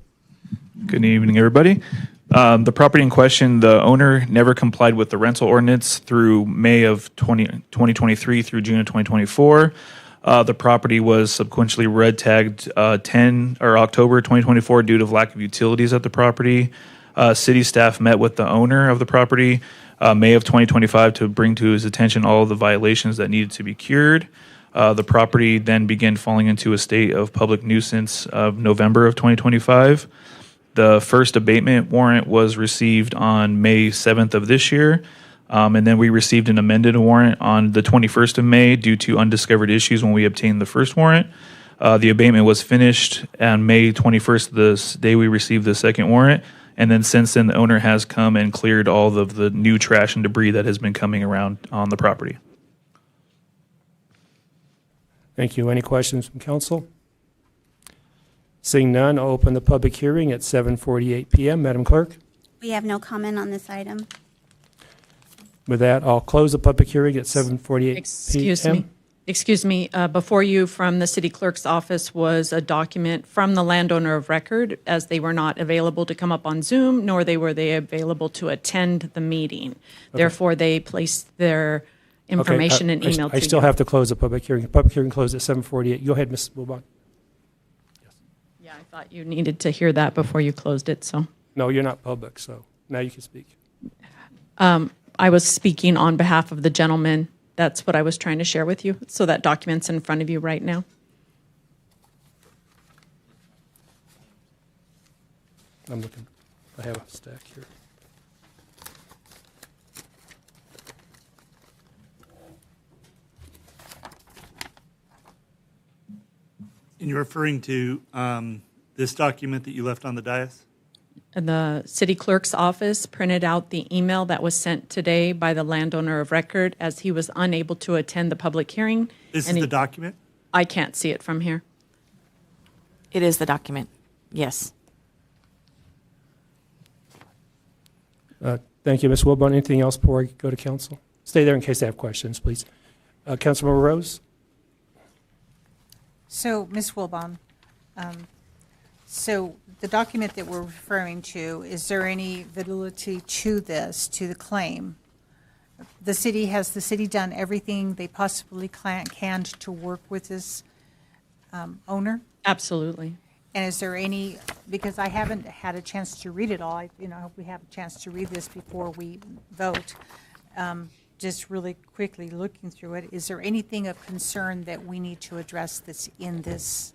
Good evening, everybody. The property in question, the owner never complied with the rental ordinance through May of 2023 through June of 2024. The property was subsequently red tagged October 2024 due to lack of utilities at the property. City staff met with the owner of the property May of 2025 to bring to his attention all of the violations that needed to be cured. The property then began falling into a state of public nuisance of November of 2025. The first abatement warrant was received on May 7th of this year, and then we received an amended warrant on the 21st of May due to undiscovered issues when we obtained the first warrant. The abatement was finished on May 21st, the day we received the second warrant, and then since then the owner has come and cleared all of the new trash and debris that has been coming around on the property. Thank you. Any questions from council? Seeing none, I'll open the public hearing at 7:48 p.m. Madam Clerk? We have no comment on this item. With that, I'll close the public hearing at 7:48 p.m. Excuse me, before you from the city clerk's office was a document from the landowner of record, as they were not available to come up on Zoom, nor were they available to attend the meeting. Therefore, they placed their information and email to you. I still have to close the public hearing. The public hearing closed at 7:48. Go ahead, Ms. Wilbon. Yeah, I thought you needed to hear that before you closed it, so. No, you're not public, so now you can speak. I was speaking on behalf of the gentleman that's what I was trying to share with you. So that document's in front of you right now. I'm looking. I have a stack here. And you're referring to this document that you left on the dais? And the city clerk's office printed out the email that was sent today by the landowner of record as he was unable to attend the public hearing. This is the document? I can't see it from here. It is the document. Yes. Thank you, Ms. Wilbon. Anything else before I go to council? Stay there in case they have questions, please. Councilmember Rose? So, Ms. Wilbon, so the document that we're referring to, is there any validity to this, to the claim? Has the city done everything they possibly can to work with this owner? Absolutely. And is there any, because I haven't had a chance to read it all, I hope we have a chance to read this before we vote. Just really quickly looking through it, is there anything of concern that we need to address that's in this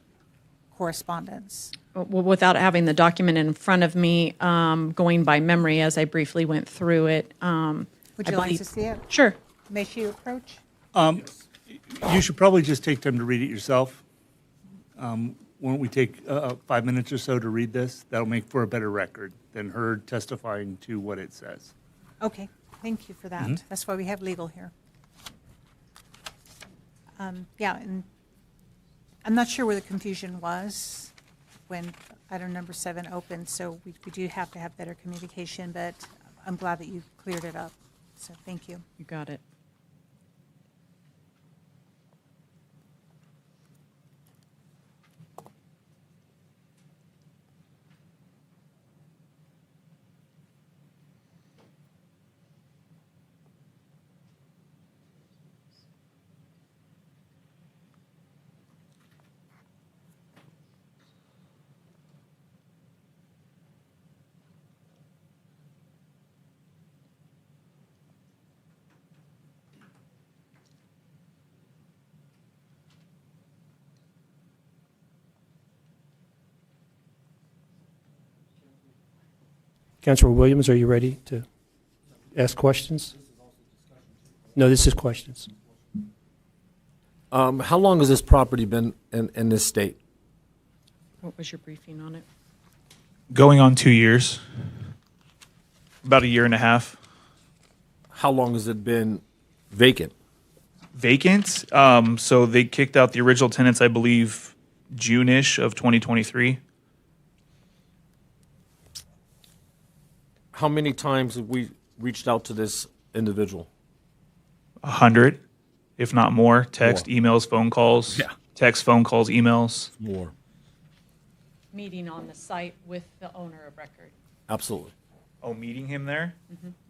correspondence? Well, without having the document in front of me, going by memory as I briefly went through it. Would you like to see it? Sure. May she approach? You should probably just take time to read it yourself. Why don't we take 5 minutes or so to read this? That'll make for a better record than her testifying to what it says. Okay, thank you for that. Mhm. That's why we have legal here. Yeah, and I'm not sure where the confusion was when item number 7 opened, so we do have to have better communication, but I'm glad that you cleared it up. So thank you. You got it. Councilor Williams, are you ready to ask questions? No, this is questions. How long has this property been in this state? What was your briefing on it? Going on 2 years. About a year and a half. How long has it been vacant? Vacant. So they kicked out the original tenants, I believe, June-ish of 2023. How many times have we reached out to this individual? 100, if not more. Text, More. emails, phone calls. Yeah. Text, phone calls, emails. More. Meeting on the site with the owner of record. Absolutely. Oh, meeting him there?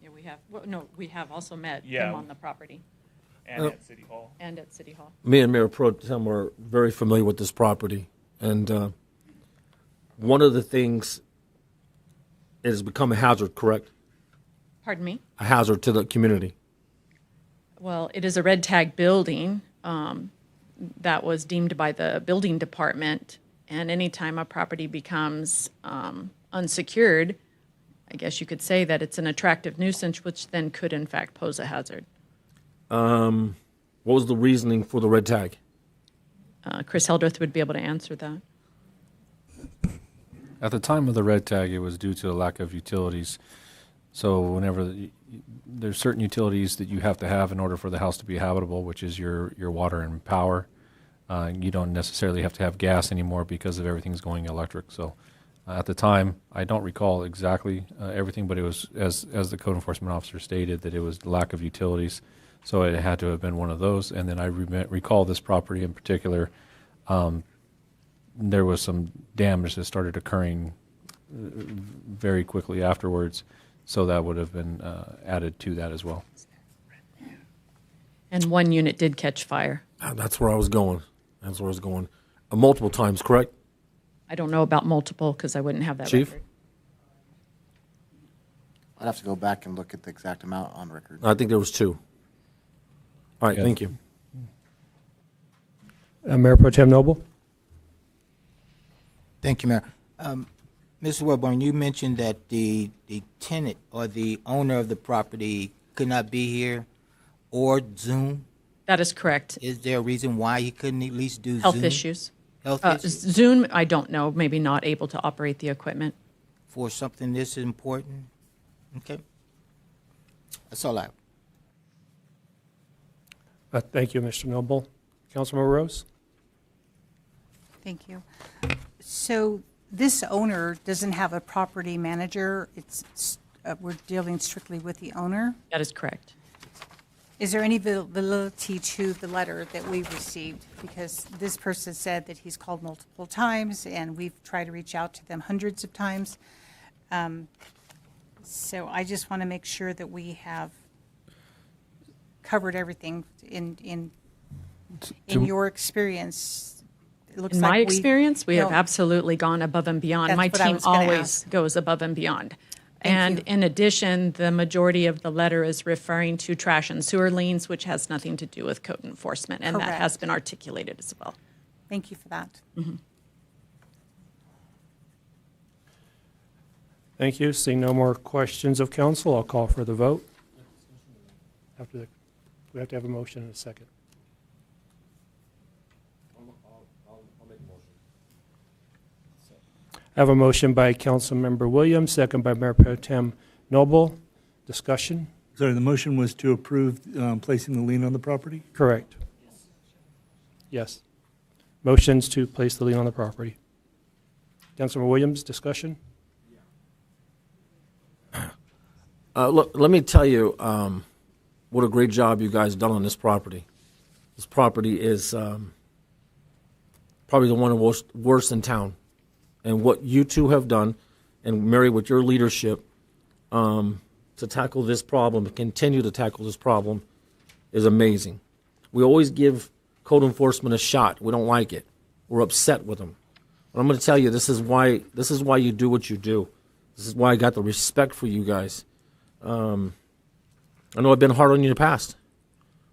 Yeah, we have. Well, no, we have also met Yeah. him on the property. And at City Hall. And at City Hall. Me and Mayor Pro Tem are very familiar with this property. And one of the things, it has become a hazard, correct? Pardon me? A hazard to the community. Well, it is a red tag building that was deemed by the building department. And anytime a property becomes unsecured, I guess you could say that it's an attractive nuisance, which then could in fact pose a hazard. What was the reasoning for the red tag? Chris Heldreth would be able to answer that. At the time of the red tag, it was due to a lack of utilities. So whenever there's certain utilities that you have to have in order for the house to be habitable, which is your water and power. You don't necessarily have to have gas anymore because of everything's going electric. So at the time, I don't recall exactly everything, but it was, as the code enforcement officer stated, that it was the lack of utilities. So it had to have been one of those. And then I recall this property in particular, there was some damage that started occurring very quickly afterwards. So that would have been added to that as well. And one unit did catch fire. That's where I was going. That's where I was going. Multiple times, correct? I don't know about multiple because I wouldn't have that Chief? record. I'd have to go back and look at the exact amount on record. I think there was 2. All right, Yes. thank you. Mayor Pro Tem Noble? Thank you, Mayor. Mr. Webburn, you mentioned that the tenant or the owner of the property could not be here or Zoom. That is correct. Is there a reason why he couldn't at least do Health Zoom? issues. Health issues? Zoom, I don't know, maybe not able to operate the equipment. For something this important? Okay. That's all I have. Thank you, Mr. Noble. Councilmember Rose? Thank you. So this owner doesn't have a property manager. We're dealing strictly with the owner. That is correct. Is there any validity to the letter that we received? Because this person said that he's called multiple times, and we've tried to reach out to them hundreds of times. So I just want to make sure that we have covered everything in your experience. It looks In like my experience, we have no. absolutely gone above and beyond. That's My what I team was gonna always ask. goes above and beyond. Thank And you. in addition, the majority of the letter is referring to trash and sewer liens, which has nothing to do with code enforcement, and that has Correct. been articulated as well. Thank you for that. Thank you. Seeing no more questions of council, I'll call for the vote. We have to have a motion in a second. I have a motion by Councilmember Williams, second by Mayor Pro Tem Noble. Discussion? Sorry, the motion was to approve placing the lien on the property? Correct. Yes. Motions to place the lien on the property. Councilmember Williams, discussion? Look, let me tell you what a great job you guys done on this property. This property is probably the one of the worst in town. And what you two have done, and Mary, with your leadership, to tackle this problem, continue to tackle this problem, is amazing. We always give code enforcement a shot. We don't like it. We're upset with them. But I'm going to tell you, this is why you do what you do. This is why I got the respect for you guys. I know I've been hard on you in the past,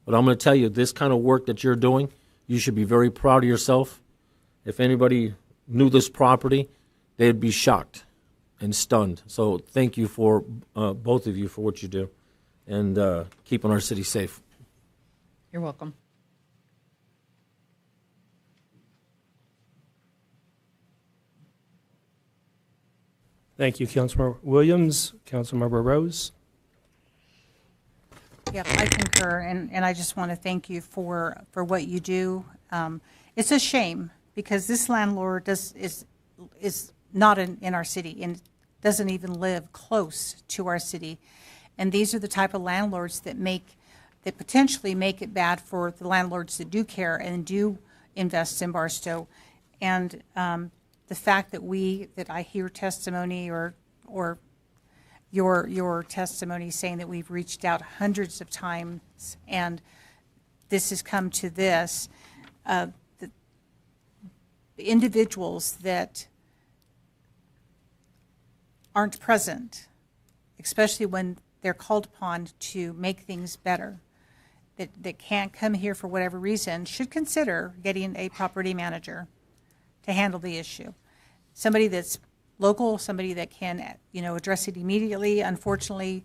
but I'm going to tell you, this kind of work that you're doing, you should be very proud of yourself. If anybody knew this property, they'd be shocked and stunned. So thank you for both of you for what you do and keeping our city safe. You're welcome. Thank you, Councilmember Williams. Councilmember Rose? Yeah, I concur, and I just want to thank you for what you do. It's a shame because this landlord is not in our city and doesn't even live close to our city. And these are the type of landlords that potentially make it bad for the landlords that do care and do invest in Barstow. And the fact that I hear testimony or your testimony saying that we've reached out hundreds of times and this has come to this, the individuals that aren't present, especially when they're called upon to make things better, that can't come here for whatever reason, should consider getting a property manager to handle the issue. Somebody that's local, somebody that can, address it immediately. Unfortunately,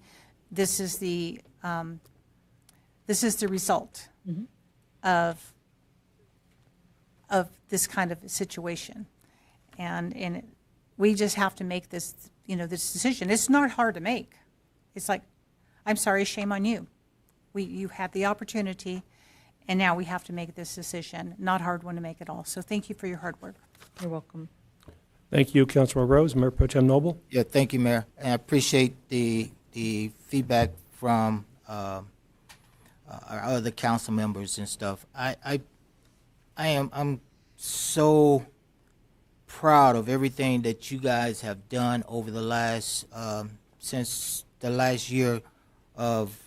this is the result of this kind of situation, and we just have to make this this decision. It's not hard to make. It's like, I'm sorry, shame on you. You had the opportunity, and now we have to make this decision. Not hard one to make at all. So thank you for your hard work. You're welcome. Thank you, Councilmember Rose. Mayor Pro Tem Noble? Yeah, thank you, Mayor. And I appreciate the feedback from our other council members and stuff. I'm so proud of everything that you guys have done over the last since the last year of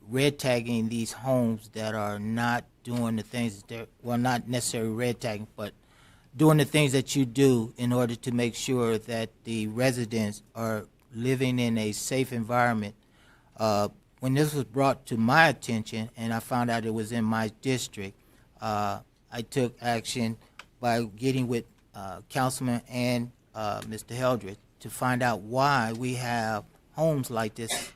red tagging these homes that are not doing the things that not necessarily red tagging, but doing the things that you do in order to make sure that the residents are living in a safe environment. when this was brought to my attention and I found out it was in my district, I took action by getting with Councilman and Mr. Heldred to find out why we have homes like this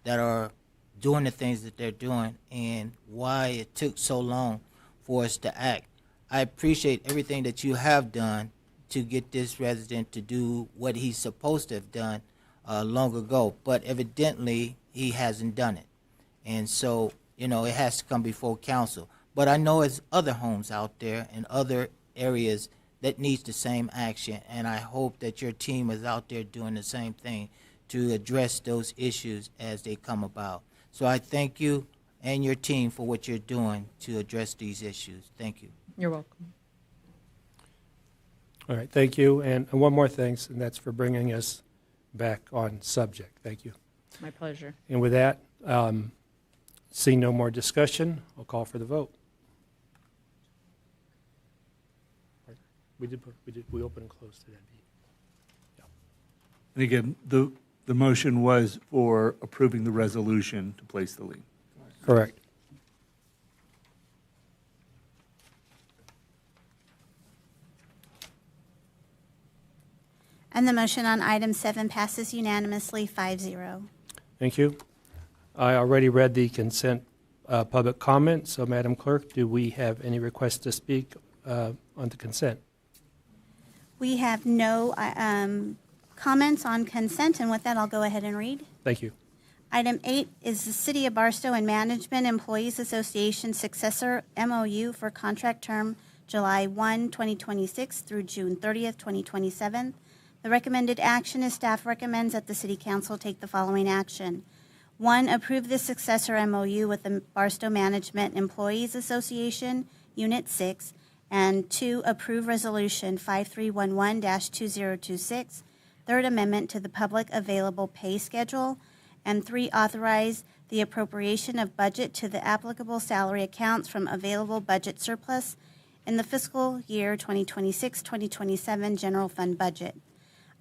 that are doing the things that they're doing and why it took so long for us to act. I appreciate everything that you have done to get this resident to do what he's supposed to have done long ago, but evidently he hasn't done it. And so, you know, it has to come before council. But I know there's other homes out there in other areas that needs the same action, and I hope that your team is out there doing the same thing to address those issues as they come about. So I thank you and your team for what you're doing to address these issues. Thank you. You're welcome. All right, thank you. And one more thing, and that's for bringing us back on subject. Thank you. My pleasure. And with that, seeing no more discussion, I'll call for the vote. We opened and closed today. Yeah. And again, the motion was for approving the resolution to place the lien. Correct. And the motion on item 7 passes unanimously 5-0. Thank you. I already read the consent public comment, so Madam Clerk, do we have any requests to speak on the consent? We have no comments on consent, and with that, I'll go ahead and read. Thank you. Item 8 is the City of Barstow and Management Employees Association successor MOU for contract term July 1, 2026 through June 30th, 2027. The recommended action is staff recommends that the City Council take the following action. 1, approve the successor MOU with the Barstow Management Employees Association, Unit 6, and 2, approve Resolution 5311-2026, Third Amendment to the Public Available Pay Schedule, and 3, authorize the appropriation of budget to the applicable salary accounts from available budget surplus in the fiscal year 2026-2027 general fund budget.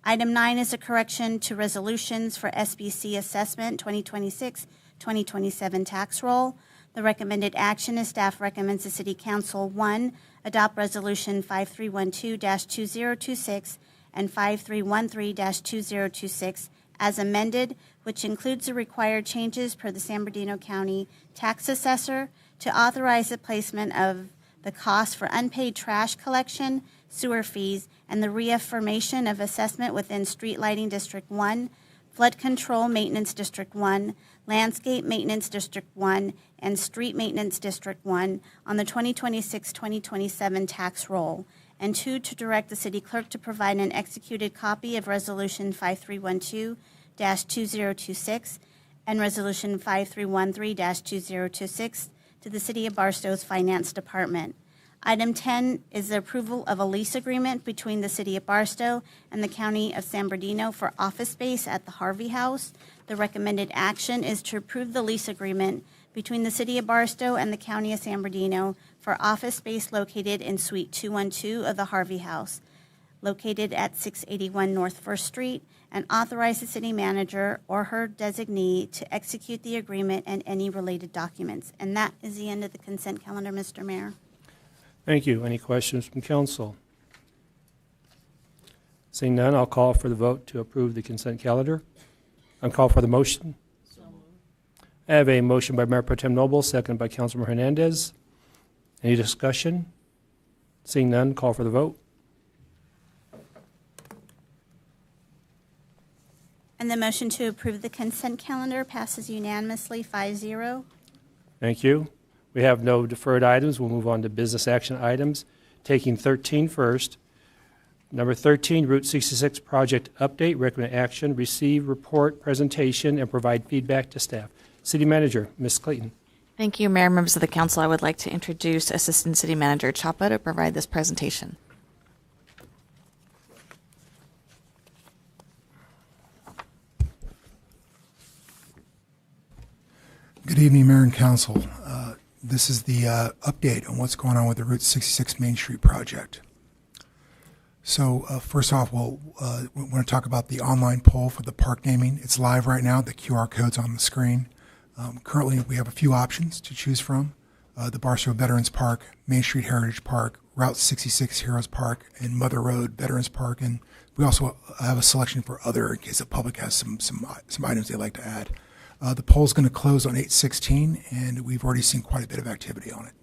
Item 9 is a correction to resolutions for SBC assessment 2026-2027 tax roll. The recommended action is staff recommends the City Council 1, adopt Resolution 5312-2026 and 5313-2026 as amended, which includes the required changes per the San Bernardino County Tax Assessor to authorize the placement of the cost for unpaid trash collection, sewer fees, and the reaffirmation of assessment within Street Lighting District 1, Flood Control Maintenance District 1, Landscape Maintenance District 1, and Street Maintenance District 1 on the 2026-2027 tax roll, and 2, to direct the City Clerk to provide an executed copy of Resolution 5312-2026 and Resolution 5313-2026 to the City of Barstow's Finance Department. Item 10 is the approval of a lease agreement between the City of Barstow and the County of San Bernardino for office space at the Harvey House. The recommended action is to approve the lease agreement between the City of Barstow and the County of San Bernardino for office space located in Suite 212 of the Harvey House, located at 681 North 1st Street, and authorize the city manager or her designee to execute the agreement and any related documents. And that is the end of the consent calendar, Mr. Mayor. Thank you. Any questions from council? Seeing none, I'll call for the vote to approve the consent calendar. I'll call for the motion. I have a motion by Mayor Pro Tem Noble, seconded by Councilman Hernandez. Any discussion? Seeing none, call for the vote. And the motion to approve the consent calendar passes unanimously 5-0. Thank you. We have no deferred items. We'll move on to business action items. Taking 13 first. Number 13, Route 66 project update, recommend action, receive report, presentation, and provide feedback to staff. City Manager, Ms. Clayton. Thank you, Mayor, members of the council. I would like to introduce Assistant City Manager Chapa to provide this presentation. Good evening, Mayor and Council. This is the update on what's going on with the Route 66 Main Street project. So first off, we want to talk about the online poll for the park naming. It's live right now. The QR code's on the screen. Currently, we have a few options to choose from. The Barstow Veterans Park, Main Street Heritage Park, Route 66 Heroes Park, and Mother Road Veterans Park. And we also have a selection for other in case the public has some items they'd like to add. The poll's going to close on 8/16, and we've already seen quite a bit of activity on it.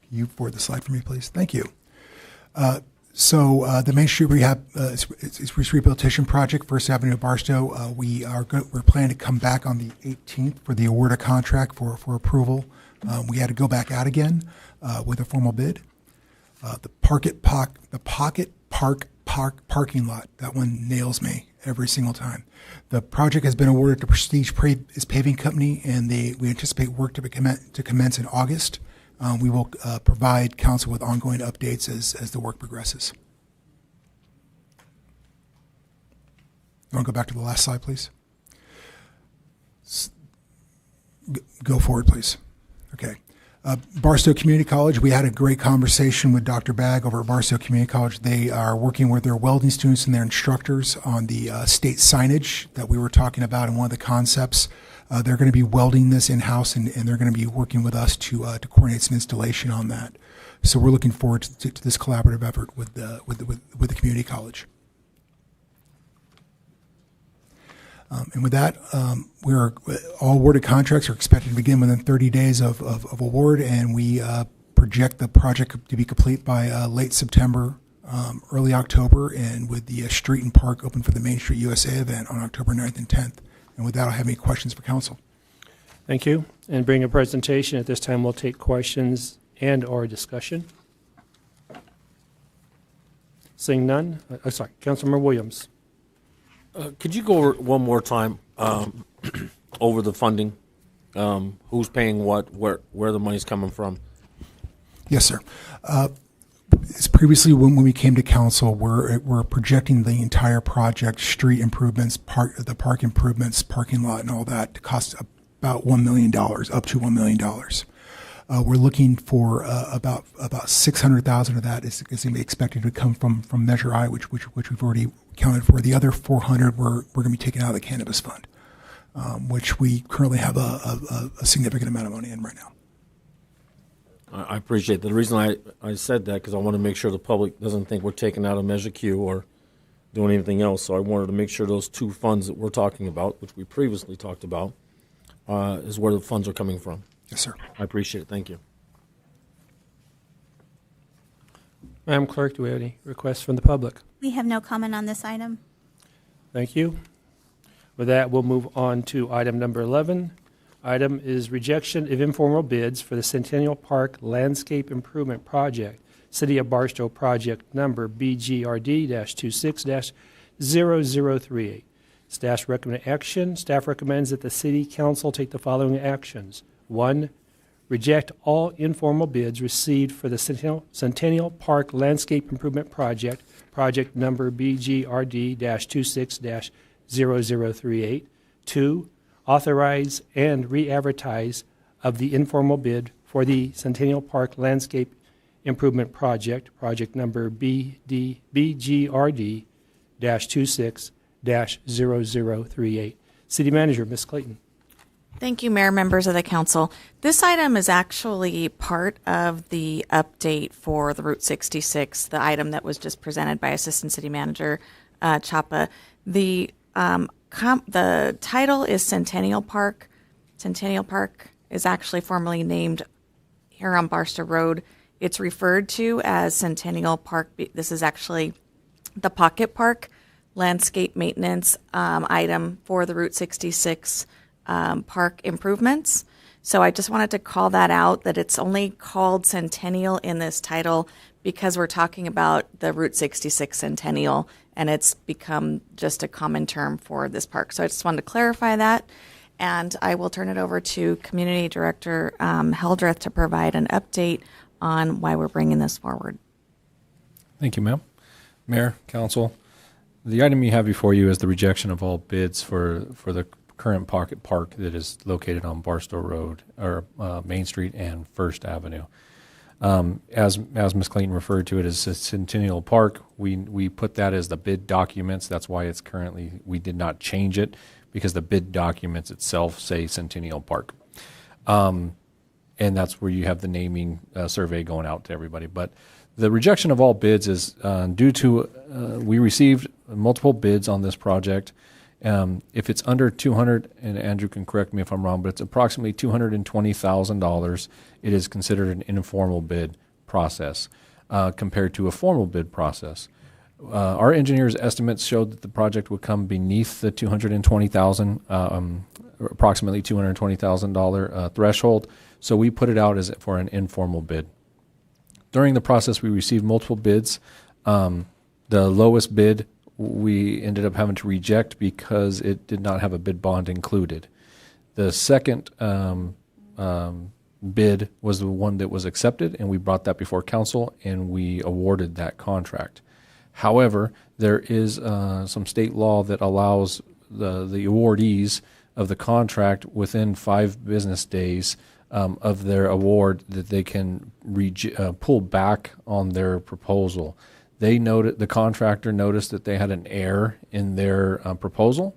Can you forward the slide for me, please? Thank you. The Main Street Rehab Rehabilitation Project, First Avenue of Barstow. We're planning to come back on the 18th for the award of contract for approval. We had to go back out again with a formal bid. The Pocket Park parking lot, that one nails me every single time. The project has been awarded to Prestige Paving Company, and we anticipate work to commence in August. We will provide council with ongoing updates as the work progresses. You want to go back to the last slide, please? Go forward, please. Okay. Barstow Community College, we had a great conversation with Dr. Bagg over at Barstow Community College. They are working with their welding students and their instructors on the state signage that we were talking about in one of the concepts. They're going to be welding this in-house, and they're going to be working with us to coordinate some installation on that. So we're looking forward to this collaborative effort with the community college. And with that, all awarded contracts are expected to begin within 30 days of award, and we project the project to be complete by late September, early October, and with the street and park open for the Main Street USA event on October 9th and 10th. And with that, I'll have any questions for council. Thank you. And bring a presentation. At this time, we'll take questions and or discussion. Seeing none. Sorry, Councilmember Williams. Could you go over one more time over the funding? Who's paying what, where the money's coming from? Yes, sir. As previously, when we came to council, we're projecting the entire project, street improvements, the park improvements, parking lot, and all that to cost about $1 million, up to $1 million. We're looking for about $600,000 of that is going to be expected to come from Measure I, which we've already accounted for. The other $400 we're going to be taking out of the cannabis fund, which we currently have a significant amount of money in right now. I appreciate that. The reason I said that because I want to make sure the public doesn't think we're taking out a Measure Q or doing anything else. So I wanted to make sure those two funds that we're talking about, which we previously talked about, is where the funds are coming from. Yes, sir. I appreciate it. Thank you. Madam Clerk, do we have any requests from the public? We have no comment on this item. Thank you. With that, we'll move on to item number 11. Item is rejection of informal bids for the Centennial Park Landscape Improvement Project, City of Barstow project number BGRD-26-0038. Staff recommend action. Staff recommends that the City Council take the following actions. 1, reject all informal bids received for the Centennial Park Landscape Improvement Project, project number BGRD-26-0038. 2, authorize and re-advertise of the informal bid for the Centennial Park Landscape Improvement Project, project number BGRD-26-0038. City Manager, Ms. Clayton. Thank you, Mayor, members of the council. This item is actually part of the update for the Route 66, the item that was just presented by Assistant City Manager Chapa. The title is Centennial Park. Centennial Park is actually formerly named here on Barstow Road. It's referred to as Centennial Park. This is actually the Pocket Park landscape maintenance item for the Route 66 park improvements. So I just wanted to call that out, that it's only called Centennial in this title because we're talking about the Route 66 Centennial, and it's become just a common term for this park. So I just wanted to clarify that, and I will turn it over to Community Director Heldreth to provide an update on why we're bringing this forward. Thank you, ma'am. Mayor, Council, the item you have before you is the rejection of all bids for the current Pocket Park that is located on Barstow Road, or Main Street and First Avenue. As Ms. Clayton referred to it as a Centennial Park, we put that as the bid documents. That's why it's currently, we did not change it, because the bid documents itself say Centennial Park. And that's where you have the naming survey going out to everybody. But the rejection of all bids is due to, we received multiple bids on this project. If it's under 200, and Andrew can correct me if I'm wrong, but it's approximately $220,000, it is considered an informal bid process compared to a formal bid process. Our engineers' estimates showed that the project would come beneath the $220,000, approximately $220,000 threshold, so we put it out as for an informal bid. During the process, we received multiple bids. The lowest bid we ended up having to reject because it did not have a bid bond included. The second bid was the one that was accepted, and we brought that before council, and we awarded that contract. However, there is some state law that allows the awardees of the contract within 5 business days of their award that they can pull back on their proposal. The contractor noticed that they had an error in their proposal,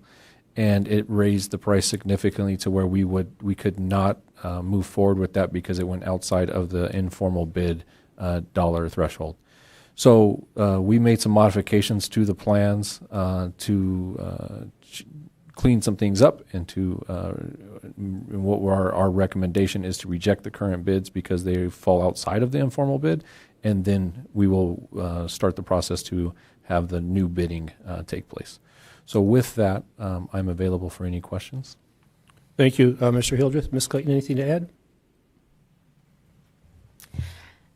and it raised the price significantly to where we could not move forward with that because it went outside of the informal bid dollar threshold. So we made some modifications to the plans to clean some things up, and what our recommendation is to reject the current bids because they fall outside of the informal bid, and then we will start the process to have the new bidding take place. So with that, I'm available for any questions. Thank you, Mr. Hildreth. Ms. Clayton, anything to add?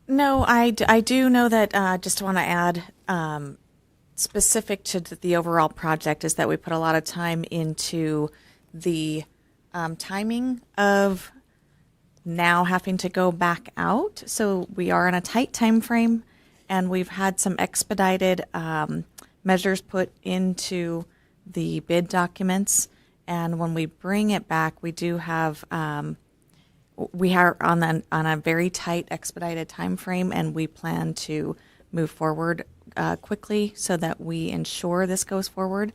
No, I do know that, just want to add, specific to the overall project is that we put a lot of time into the timing of now having to go back out. So we are in a tight time frame, and we've had some expedited measures put into the bid documents. And when we bring it back, we do have we are on a very tight expedited time frame, and we plan to move forward quickly so that we ensure this goes forward.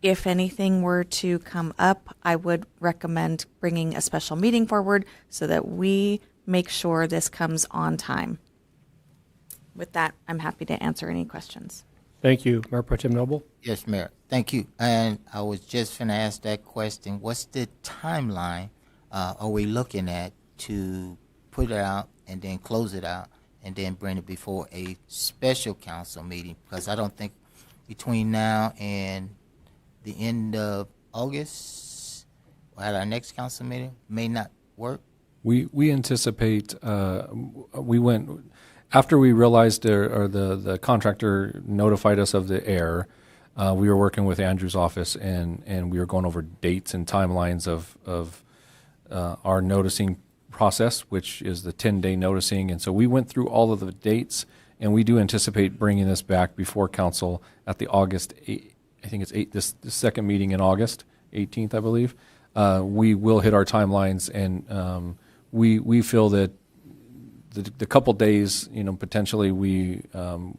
If anything were to come up, I would recommend bringing a special meeting forward so that we make sure this comes on time. With that, I'm happy to answer any questions. Thank you. Mayor Pro Tem Noble? Yes, Mayor. Thank you. And I was just going to ask that question. What's the timeline are we looking at to put it out and then close it out and then bring it before a special council meeting? Because I don't think between now and the end of August, or at our next council meeting, may not work. We anticipate, we went, after we realized the contractor notified us of the error, we were working with Andrew's office, and we were going over dates and timelines of our noticing process, which is the 10-day noticing. And so we went through all of the dates, and we do anticipate bringing this back before council at the August 8th, I think it's this second meeting in August, 18th, I believe. We will hit our timelines, and we feel that the couple days, potentially we, on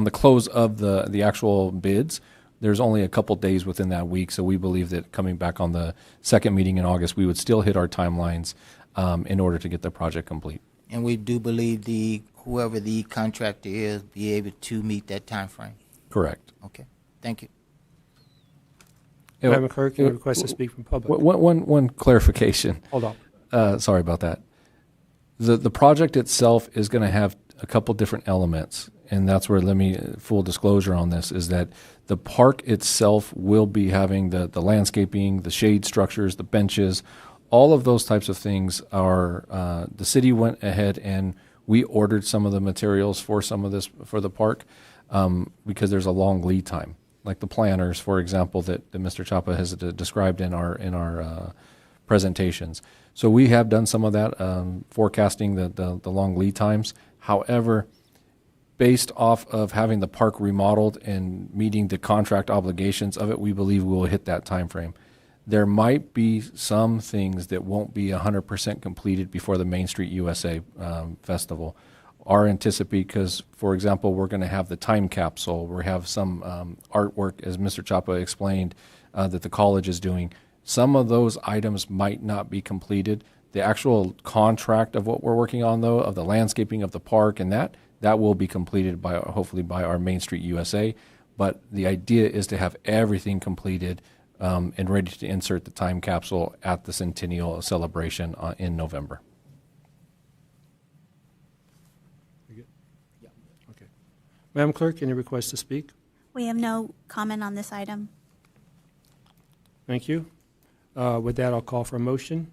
the close of the actual bids, there's only a couple days within that week, so we believe that coming back on the second meeting in August, we would still hit our timelines in order to get the project complete. And we do believe whoever the contractor is be able to meet that time frame. Correct. Okay. Thank you. Madam Clerk, you request to speak from public. One clarification. Hold on. Sorry about that. The project itself is going to have a couple different elements, and that's where, full disclosure on this, is that the park itself will be having the landscaping, the shade structures, the benches, all of those types of things are, the city went ahead and we ordered some of the materials for some of this for the park because there's a long lead time. Like the planners, for example, that Mr. Chapa has described in our presentations. So we have done some of that, forecasting the long lead times. However, based off of having the park remodeled and meeting the contract obligations of it, we believe we will hit that time frame. There might be some things that won't be 100% completed before the Main Street USA Festival. Our anticipate, because, for example, we're going to have the time capsule. We have some artwork, as Mr. Chapa explained, that the college is doing. Some of those items might not be completed. The actual contract of what we're working on, though, of the landscaping of the park and that will be completed by hopefully by our Main Street USA. But the idea is to have everything completed and ready to insert the time capsule at the Centennial celebration in November. Okay. Madam Clerk, any requests to speak? We have no comment on this item. Thank you. With that, I'll call for a motion.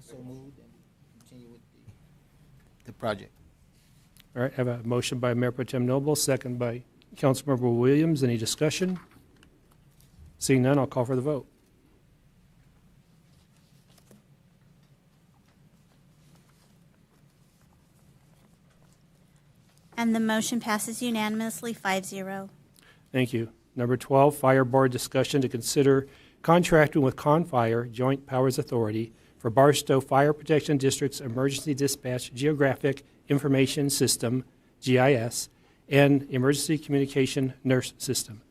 So moved and continue with the project. All right, I have a motion by Mayor Pro Tem Noble, second by Councilmember Williams. Any discussion? Seeing none, I'll call for the vote. And the motion passes unanimously, 5-0. Thank you. Number 12, Fire Board discussion to consider contracting with ConFire Joint Powers Authority for Barstow Fire Protection District's Emergency Dispatch Geographic Information System, GIS, and Emergency Communication Nurse System.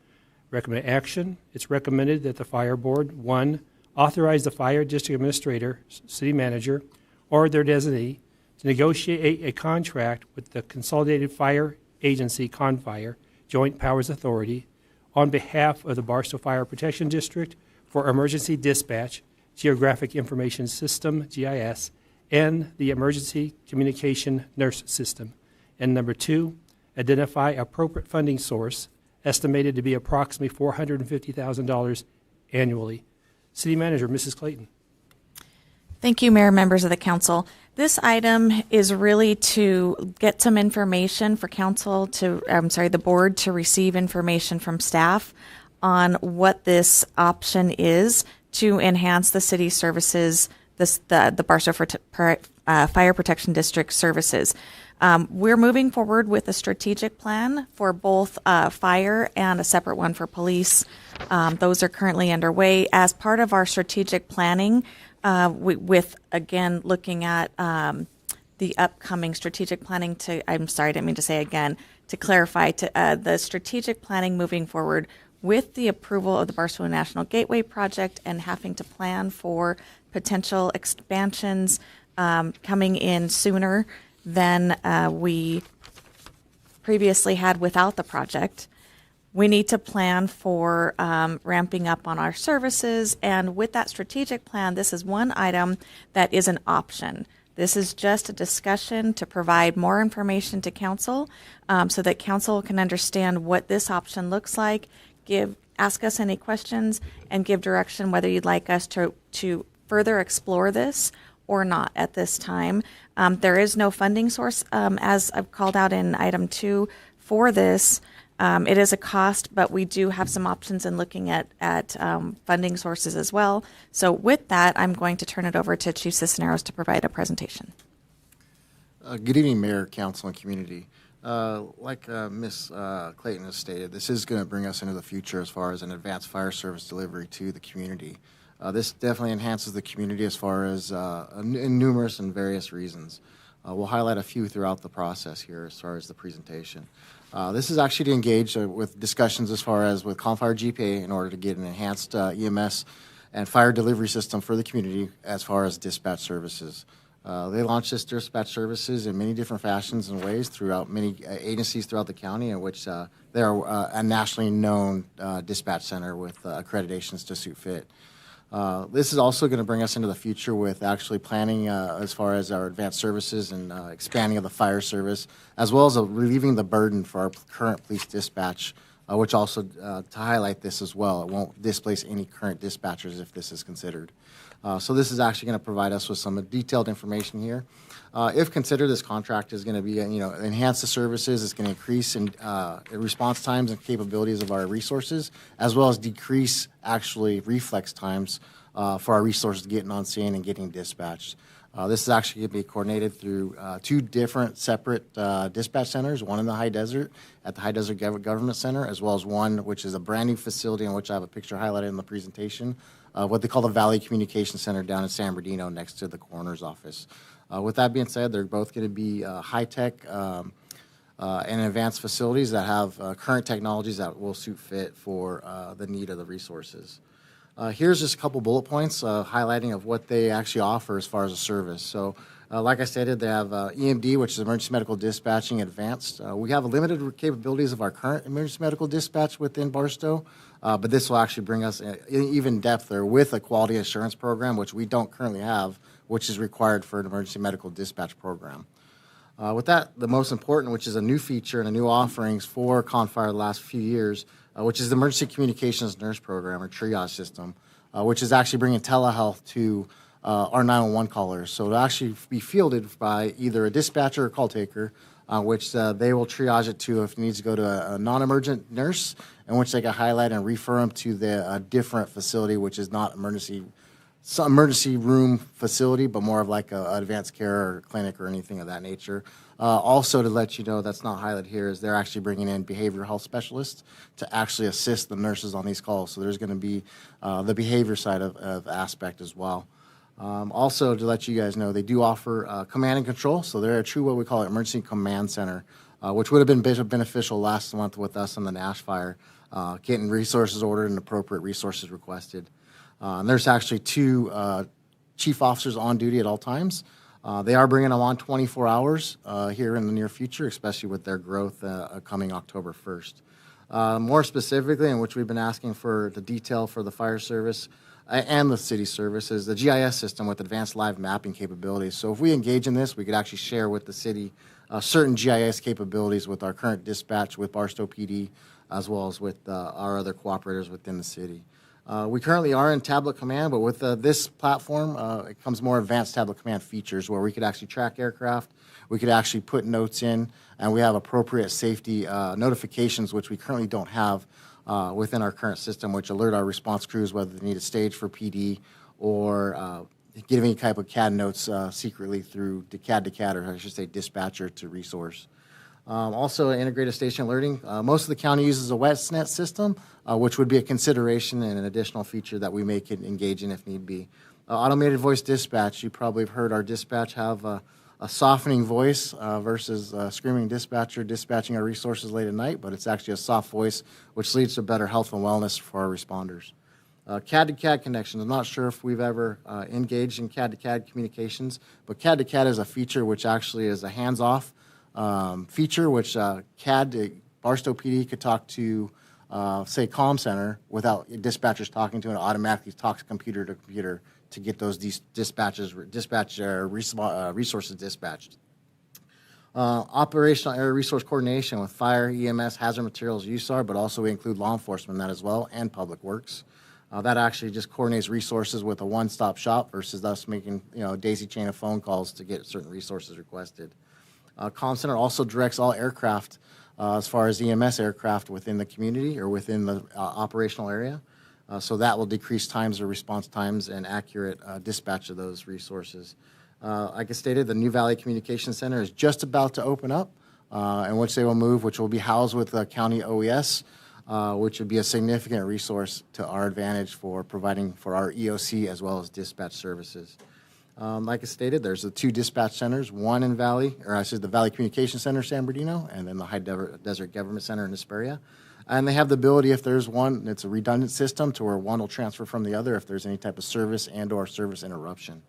Recommended action, it's recommended that the Fire Board, 1, authorize the Fire District Administrator, City Manager, or their designee to negotiate a contract with the Consolidated Fire Agency, ConFire, Joint Powers Authority, on behalf of the Barstow Fire Protection District for Emergency Dispatch, Geographic Information System, GIS, and the Emergency Communication Nurse System. And number 2, identify appropriate funding source, estimated to be approximately $450,000 annually. City Manager, Mrs. Clayton. Thank you, Mayor, members of the council. This item is really to get some information for council to, the board to receive information from staff on what this option is to enhance the city services, the Barstow Fire Protection District services. We're moving forward with a strategic plan for both fire and a separate one for police. Those are currently underway. As part of our strategic planning, with, again, looking at the upcoming strategic planning to clarify, the strategic planning moving forward with the approval of the Barstow National Gateway Project and having to plan for potential expansions coming in sooner than we previously had without the project. We need to plan for ramping up on our services, and with that strategic plan, this is one item that is an option. This is just a discussion to provide more information to council so that council can understand what this option looks like, ask us any questions, and give direction whether you'd like us to further explore this or not at this time. There is no funding source, as I've called out in item 2 for this. It is a cost, but we do have some options in looking at funding sources as well. So with that, I'm going to turn it over to Chief Cisneros to provide a presentation. Good evening, Mayor, Council, and community. Like Ms. Clayton has stated, this is going to bring us into the future as far as an advanced fire service delivery to the community. This definitely enhances the community as far as in numerous and various reasons. We'll highlight a few throughout the process here as far as the presentation. This is actually to engage with discussions as far as with ConFire GPA in order to get an enhanced EMS and fire delivery system for the community as far as dispatch services. They launched this dispatch services in many different fashions and ways throughout many agencies throughout the county, in which they are a nationally known dispatch center with accreditations to suit fit. This is also going to bring us into the future with actually planning as far as our advanced services and expanding of the fire service, as well as relieving the burden for our current police dispatch, which also, to highlight this as well, it won't displace any current dispatchers if this is considered. So this is actually going to provide us with some detailed information here. If considered, this contract is going to be, enhance the services. It's going to increase in response times and capabilities of our resources, as well as decrease actually reflex times for our resources getting on scene and getting dispatched. This is actually going to be coordinated through 2 different separate dispatch centers, one in the High Desert at the High Desert Government Center, as well as one which is a brand new facility in which I have a picture highlighted in the presentation, what they call the Valley Communication Center down in San Bernardino next to the coroner's office. With that being said, they're both going to be high-tech and advanced facilities that have current technologies that will suit fit for the need of the resources. Here's just a couple bullet points highlighting of what they actually offer as far as a service. So, like I stated, they have EMD, which is Emergency Medical Dispatching Advanced. We have limited capabilities of our current emergency medical dispatch within Barstow, but this will actually bring us even depth there with a quality assurance program, which we don't currently have, which is required for an emergency medical dispatch program. With that, the most important, which is a new feature and a new offerings for Confire the last few years, which is the Emergency Communications Nurse Program or triage system, which is actually bringing telehealth to our 911 callers. So it'll actually be fielded by either a dispatcher or call taker, which they will triage it to if it needs to go to a non-emergent nurse, in which they can highlight and refer them to the different facility, which is not emergency room facility, but more of like a advanced care or clinic or anything of that nature. Also, to let you know, that's not highlighted here, is they're actually bringing in behavioral health specialists to actually assist the nurses on these calls. So there's going to be the behavior side of aspect as well. Also, to let you guys know, they do offer command and control. So they're a true what we call an emergency command center, which would have been beneficial last month with us on the Nash fire, getting resources ordered and appropriate resources requested. And there's actually 2 chief officers on duty at all times. They are bringing them on 24 hours here in the near future, especially with their growth coming October 1st. More specifically, in which we've been asking for the detail for the fire service and the city service, is the GIS system with advanced live mapping capabilities. So if we engage in this, we could actually share with the city certain GIS capabilities with our current dispatch with Barstow PD, as well as with our other cooperators within the city. We currently are in tablet command, but with this platform, it comes more advanced tablet command features where we could actually track aircraft, we could actually put notes in, and we have appropriate safety notifications, which we currently don't have within our current system, which alert our response crews whether they need a stage for PD or give any type of CAD notes secretly through CAD to CAD, or I should say dispatcher to resource. Also, integrated station alerting. Most of the county uses a WetNet system, which would be a consideration and an additional feature that we may could engage in if need be. Automated voice dispatch. You probably have heard our dispatch have a softening voice versus a screaming dispatcher dispatching our resources late at night, but it's actually a soft voice, which leads to better health and wellness for our responders. CAD to CAD connections. I'm not sure if we've ever engaged in CAD to CAD communications, but CAD to CAD is a feature which actually is a hands-off feature, which Barstow PD could talk to, say, comm center without dispatchers talking to it. It automatically talks computer to computer to get those resources dispatched. Operational area resource coordination with fire, EMS, hazard materials, USAR, but also we include law enforcement in that as well, and public works. That actually just coordinates resources with a one-stop shop versus us making a daisy chain of phone calls to get certain resources requested. Comm Center also directs all aircraft as far as EMS aircraft within the community or within the operational area. So that will decrease times or response times and accurate dispatch of those resources. Like I stated, the New Valley Communication Center is just about to open up, in which they will move, which will be housed with the county OES, which would be a significant resource to our advantage for providing for our EOC as well as dispatch services. Like I stated, there's the 2 dispatch centers, one in Valley, or I said the Valley Communication Center, San Bernardino, and then the High Desert Government Center in Hesperia. And they have the ability, if there's one, it's a redundant system to where one will transfer from the other if there's any type of service and or service interruption.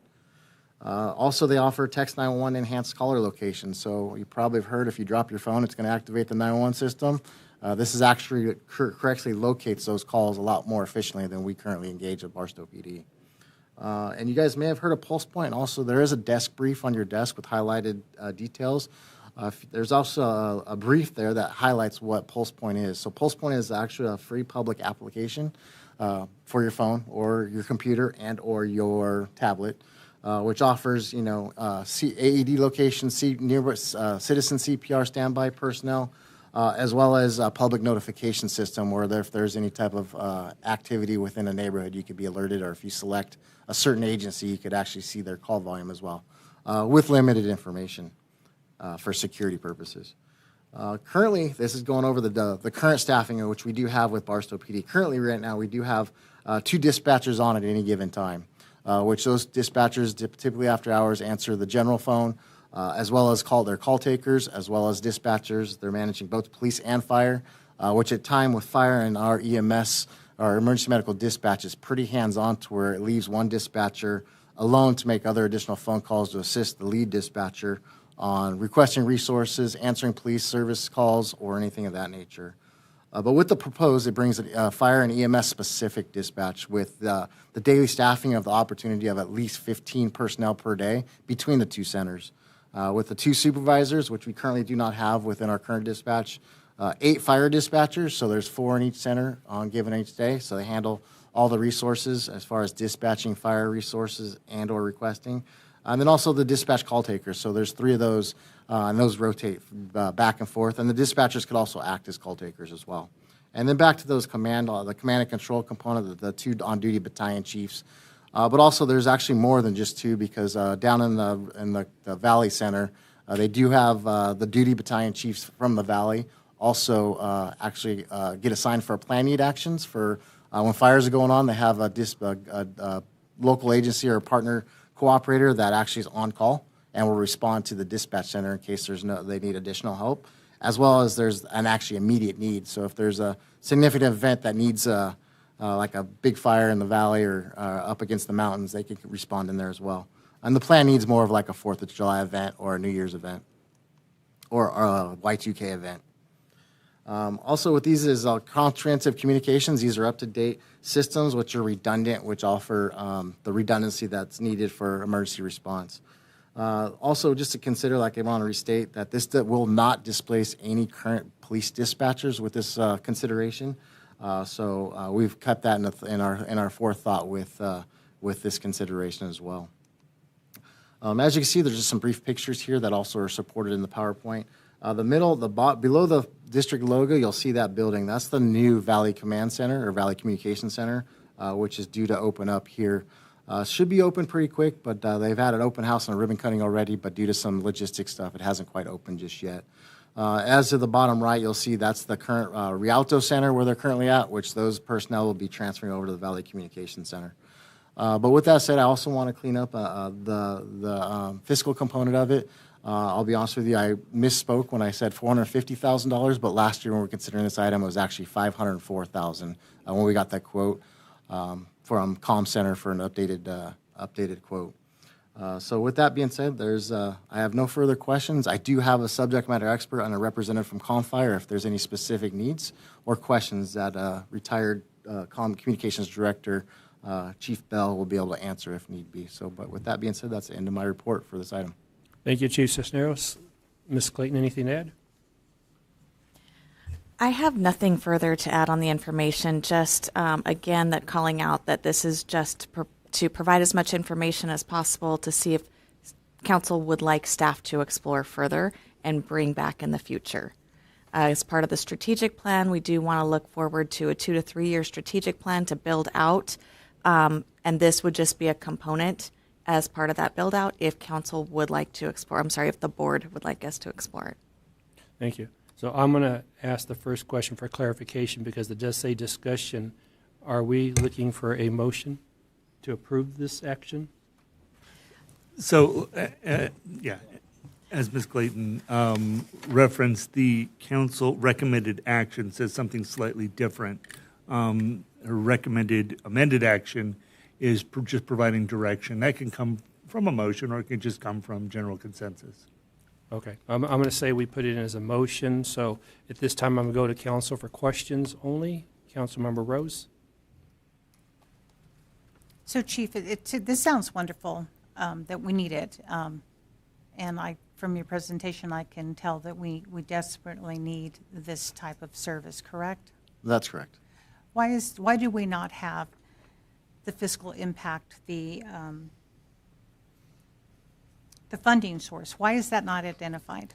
Also, they offer Text 911 enhanced caller location. So you probably have heard if you drop your phone, it's going to activate the 911 system. This is actually correctly locates those calls a lot more efficiently than we currently engage at Barstow PD. And you guys may have heard of Pulse Point. Also, there is a desk brief on your desk with highlighted details. There's also a brief there that highlights what Pulse Point is. So Pulse Point is actually a free public application for your phone or your computer and or your tablet, which offers, AED locations, citizen CPR standby personnel, as well as a public notification system where if there's any type of activity within a neighborhood, you could be alerted, or if you select a certain agency, you could actually see their call volume as well, with limited information for security purposes. Currently, this is going over the current staffing, which we do have with Barstow PD. Currently, right now, we do have 2 dispatchers on at any given time, which those dispatchers typically after hours answer the general phone, as well as their call takers, as well as dispatchers. They're managing both police and fire, which at time with fire and our EMS, our emergency medical dispatch, is pretty hands-on to where it leaves one dispatcher alone to make other additional phone calls to assist the lead dispatcher on requesting resources, answering police service calls, or anything of that nature. But with the proposed, it brings a fire and EMS-specific dispatch with the daily staffing of the opportunity of at least 15 personnel per day between the 2 centers. With the 2 supervisors, which we currently do not have within our current dispatch, 8 fire dispatchers, so there's 4 in each center given each day, so they handle all the resources as far as dispatching fire resources and or requesting. And then also the dispatch call takers. So there's 3 of those, and those rotate back and forth. And the dispatchers could also act as call takers as well. And then back to those the command and control component, the 2 on-duty battalion chiefs. But also there's actually more than just 2, because down in the Valley Center, they do have the duty battalion chiefs from the Valley also actually get assigned for plan need actions for when fires are going on. They have a local agency or partner cooperator that actually is on call and will respond to the dispatch center in case they need additional help, as well as there's an actually immediate need. So if there's a significant event that needs like a big fire in the valley or up against the mountains, they can respond in there as well. And the plan needs more of like a 4th of July event or a New Year's event or a Y2K event. Also with these is comprehensive communications. These are up-to-date systems which are redundant, which offer the redundancy that's needed for emergency response. Also, just to consider, like I want to restate, that this will not displace any current police dispatchers with this consideration. So we've kept that in our forethought with this consideration as well. As you can see, there's just some brief pictures here that also are supported in the PowerPoint. Below the district logo, you'll see that building. That's the new Valley Command Center or Valley Communication Center, which is due to open up here. Should be open pretty quick, but they've had an open house and a ribbon cutting already, but due to some logistics stuff, it hasn't quite opened just yet. As to the bottom right, you'll see that's the current Rialto Center where they're currently at, which those personnel will be transferring over to the Valley Communication Center. But with that said, I also want to clean up the fiscal component of it. I'll be honest with you, I misspoke when I said $450,000, but last year when we were considering this item, it was actually $504,000 when we got that quote from Com Center for an updated quote. So with that being said, I have no further questions. I do have a subject matter expert and a representative from ComFire if there's any specific needs or questions that retired communications director Chief Bell will be able to answer if need be. So, but with that being said, that's the end of my report for this item. Thank you, Chief Cisneros. Ms. Clayton, anything to add? I have nothing further to add on the information, just again, that calling out that this is just to provide as much information as possible to see if council would like staff to explore further and bring back in the future. As part of the strategic plan, we do want to look forward to a 2 to 3 year strategic plan to build out, and this would just be a component as part of that build out if council would like to explore, if the board would like us to explore it. Thank you. So I'm going to ask the first question for clarification because it does say discussion. Are we looking for a motion to approve this action? So, yeah, as Ms. Clayton referenced, the council recommended action says something slightly different. Her recommended amended action is just providing direction. That can come from a motion or it can just come from general consensus. Okay. I'm going to say we put it in as a motion. So at this time, I'm going to go to council for questions only. Councilmember Rose. So, Chief, this sounds wonderful that we need it. And from your presentation, I can tell that we desperately need this type of service, correct? That's correct. Why do we not have the fiscal impact, the funding source? Why is that not identified?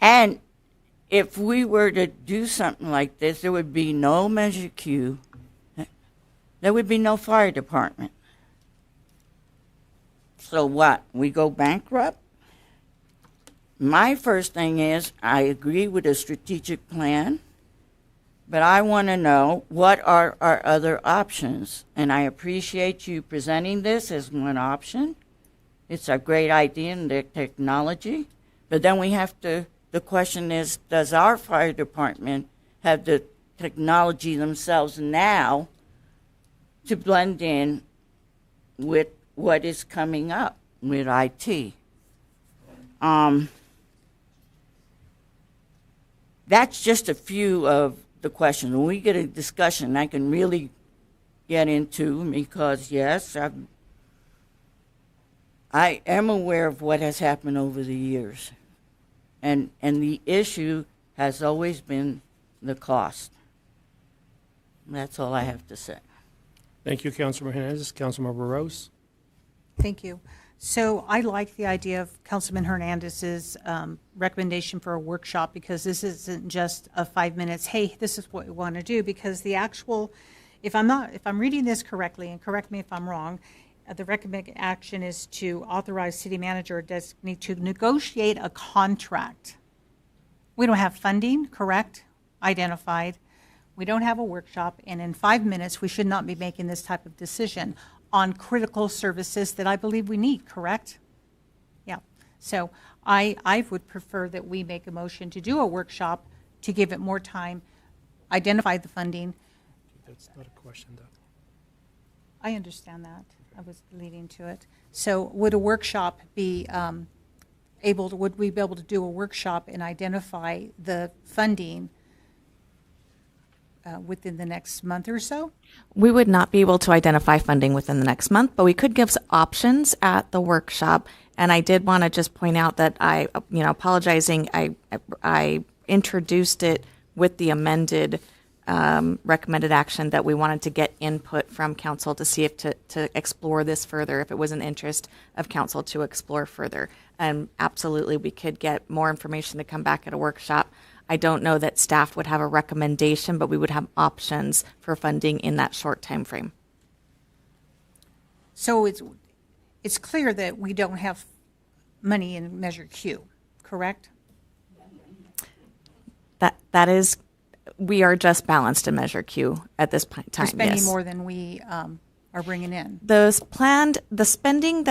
And if we were to do something like this, there would be no Measure Q. There would be no fire department. So what? We go bankrupt? My first thing is, I agree with a strategic plan, but I want to know what are our other options. And I appreciate you presenting this as one option. It's a great idea in the technology. But then we have to, the question is, does our fire department have the technology themselves now to blend in with what is coming up with IT? That's just a few of the questions. When we get a discussion, I can really get into, because yes, I am aware of what has happened over the years. And the issue has always been the cost. That's all I have to say. Thank you, Councilmember Hernandez. Councilmember Rose. Thank you. So I like the idea of Councilman Hernandez's recommendation for a workshop, because this isn't just a 5 minutes, hey, this is what we want to do, because the actual, if I'm reading this correctly, and correct me if I'm wrong, the recommended action is to authorize city manager or designate to negotiate a contract. We don't have funding, correct, identified. We don't have a workshop, and in 5 minutes, we should not be making this type of decision on critical services that I believe we need, correct? Yeah. So I would prefer that we make a motion to do a workshop to give it more time, identify the funding. That's not a question, though. I understand that. I was leading to it. So would a workshop be would we be able to do a workshop and identify the funding within the next month or so? We would not be able to identify funding within the next month, but we could give options at the workshop. And I did want to just point out that apologizing, I introduced it with the amended recommended action, that we wanted to get input from council to see if to explore this further, if it was an interest of council to explore further. And absolutely, we could get more information to come back at a workshop. I don't know that staff would have a recommendation, but we would have options for funding in that short time frame. So it's clear that we don't have money in Measure Q, correct? That is, we are just balanced in Measure Q at this time. We're spending yes. more than we are bringing in. The spending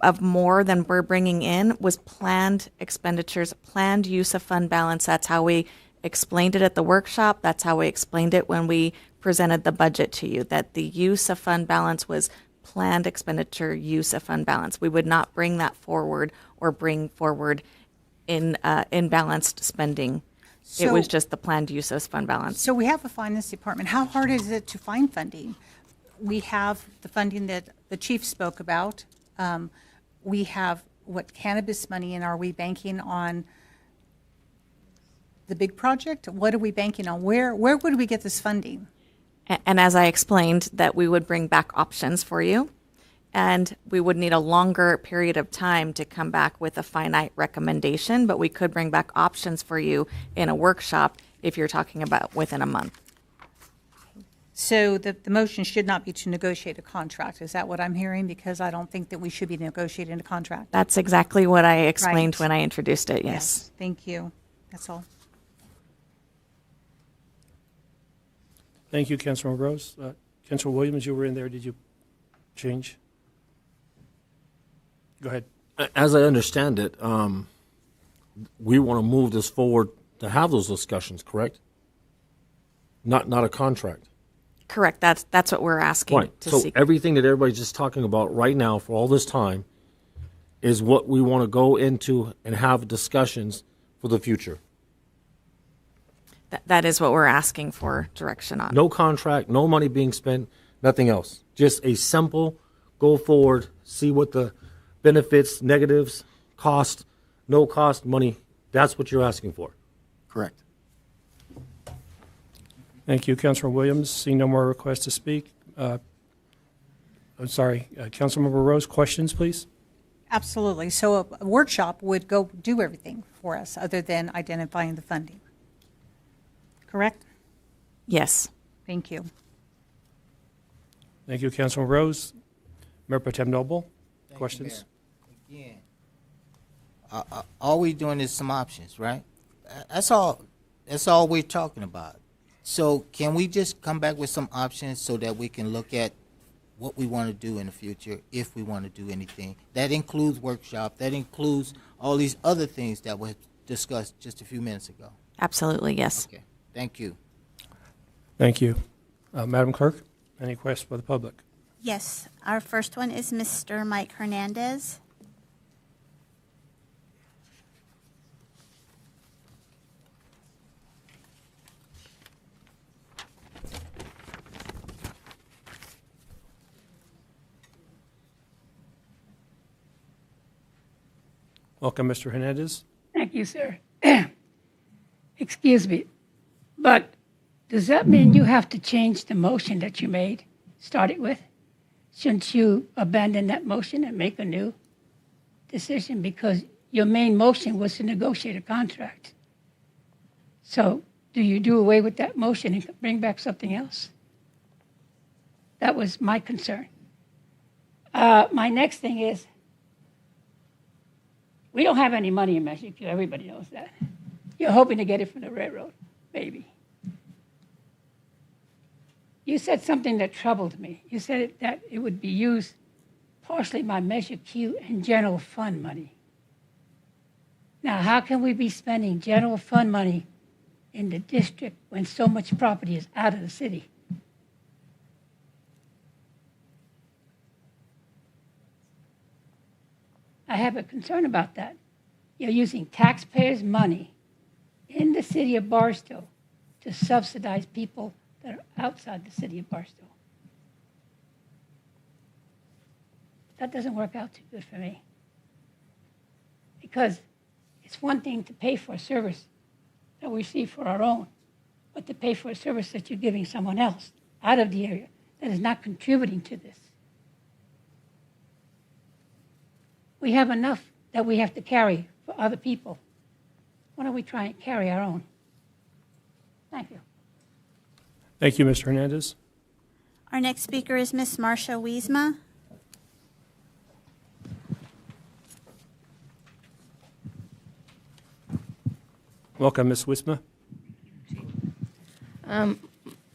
of more than we're bringing in was planned expenditures, planned use of fund balance. That's how we explained it at the workshop. That's how we explained it when we presented the budget to you, that the use of fund balance was planned expenditure use of fund balance. We would not bring that forward or bring forward in imbalanced spending. It was just the planned use of fund balance. So we have a finance department. How hard is it to find funding? We have the funding that the chief spoke about. We have cannabis money, and are we banking on the big project? What are we banking on? Where would we get this funding? And as I explained, that we would bring back options for you, and we would need a longer period of time to come back with a finite recommendation, but we could bring back options for you in a workshop if you're talking about within a month. So the motion should not be to negotiate a contract. Is that what I'm hearing? Because I don't think that we should be negotiating a contract. That's exactly what I explained Right. when I introduced it, yes. Thank you. That's all. Thank you, Councilmember Rose. Councilor Williams, you were in there. Did you change? Go ahead. As I understand it, we want to move this forward to have those discussions, correct? Not a contract. Correct. That's what we're asking Right. to So see. everything that everybody's just talking about right now for all this time is what we want to go into and have discussions for the future. That is what we're asking for direction on. No contract, no money being spent, nothing else. Just a simple go forward, see what the benefits, negatives, cost, no cost, money. That's what you're asking for. Correct. Thank you, Councilor Williams. Seeing no more requests to speak. I'm sorry, Councilmember Rose, questions, please? Absolutely. So a workshop would go do everything for us other than identifying the funding. Correct? Yes. Thank you. Thank you, Councilman Rose. Mayor Pro Tem Noble, questions? Again, all we're doing is some options, right? That's all. That's all we're talking about. So can we just come back with some options so that we can look at what we want to do in the future, if we want to do anything? That includes workshop. That includes all these other things that were discussed just a few minutes ago. Absolutely, yes. Okay. Thank you. Thank you. Madam Clerk, any questions by the public? Yes, our first one is Mr. Mike Hernandez. Welcome, Mr. Hernandez. Thank you, sir. Excuse me, but does that mean you have to change the motion that you made, started with? Shouldn't you abandon that motion and make a new decision? Because your main motion was to negotiate a contract. So do you do away with that motion and bring back something else? That was my concern. My next thing is, we don't have any money in Measure Q. Everybody knows that. You're hoping to get it from the railroad, maybe. You said something that troubled me. You said that it would be used partially by Measure Q and general fund money. Now, how can we be spending general fund money in the district when so much property is out of the city? I have a concern about that. You're using taxpayers' money in the city of Barstow to subsidize people that are outside the city of Barstow. That doesn't work out too good for me. Because it's one thing to pay for a service that we receive for our own, but to pay for a service that you're giving someone else out of the area that is not contributing to this. We have enough that we have to carry for other people. Why don't we try and carry our own? Thank you. Thank you, Mr. Hernandez. Our next speaker is Miss Marcia Wiesma. Welcome, Ms. Wisma.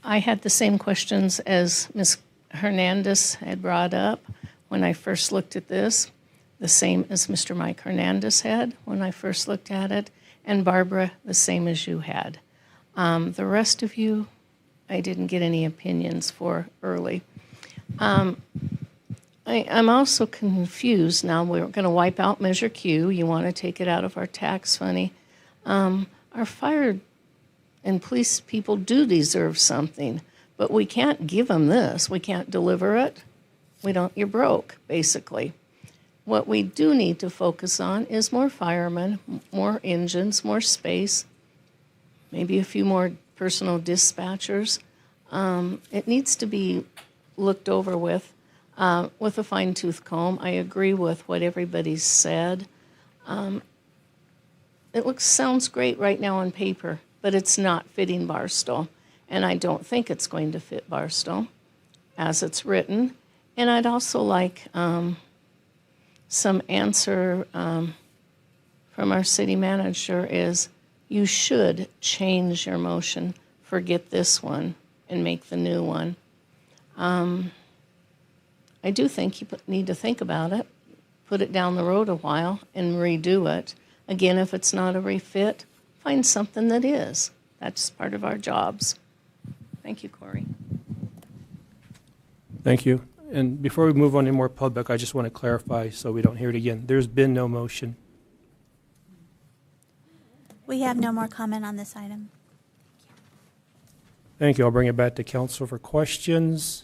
I had the same questions as Ms. Hernandez had brought up when I first looked at this, the same as Mr. Mike Hernandez had when I first looked at it, and Barbara, the same as you had. The rest of you, I didn't get any opinions for early. I'm also confused. Now we're going to wipe out Measure Q. You want to take it out of our tax money. Our fire and police people do deserve something, but we can't give them this. We can't deliver it. You're broke, basically. What we do need to focus on is more firemen, more engines, more space, maybe a few more personal dispatchers. It needs to be looked over with a fine-tooth comb. I agree with what everybody's said. It sounds great right now on paper, but it's not fitting Barstow, and I don't think it's going to fit Barstow as it's written. And I'd also like some answer from our city manager is you should change your motion, forget this one, and make the new one. I do think you need to think about it, put it down the road a while, and redo it. Again, if it's not a refit, find something that is. That's part of our jobs. Thank you, Corey. Thank you. And before we move on to more public, I just want to clarify so we don't hear it again. There's been no motion. We have no more comment on this item. Thank you. I'll bring it back to council for questions.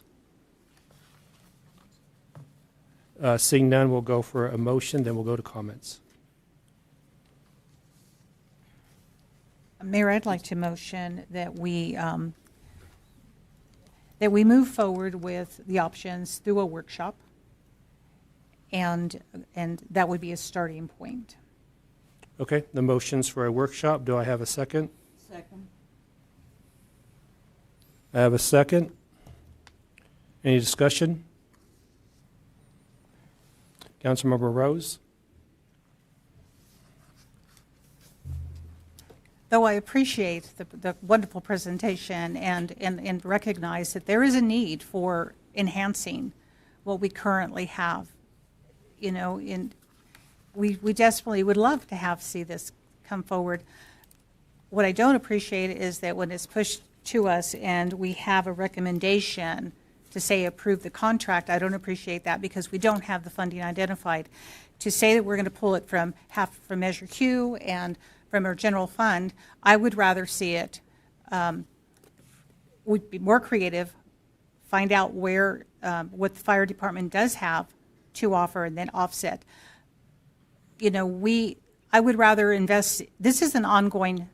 Seeing none, we'll go for a motion, then we'll go to comments. Mayor, I'd like to motion that we move forward with the options through a workshop and that would be a starting point. Okay, the motion's for a workshop. Do I have a second? Second. I have a second. Any discussion? Councilmember Rose? Though I appreciate the wonderful presentation and recognize that there is a need for enhancing what we currently have, you know, we desperately would love to see this come forward. What I don't appreciate is that when it's pushed to us and we have a recommendation to say approve the contract, I don't appreciate that because we don't have the funding identified. To say that we're going to pull it from half from Measure Q and from our general fund, I would rather see it, would be more creative, find out where, what the fire department does have to offer and then offset. You know, I would rather invest, this is an ongoing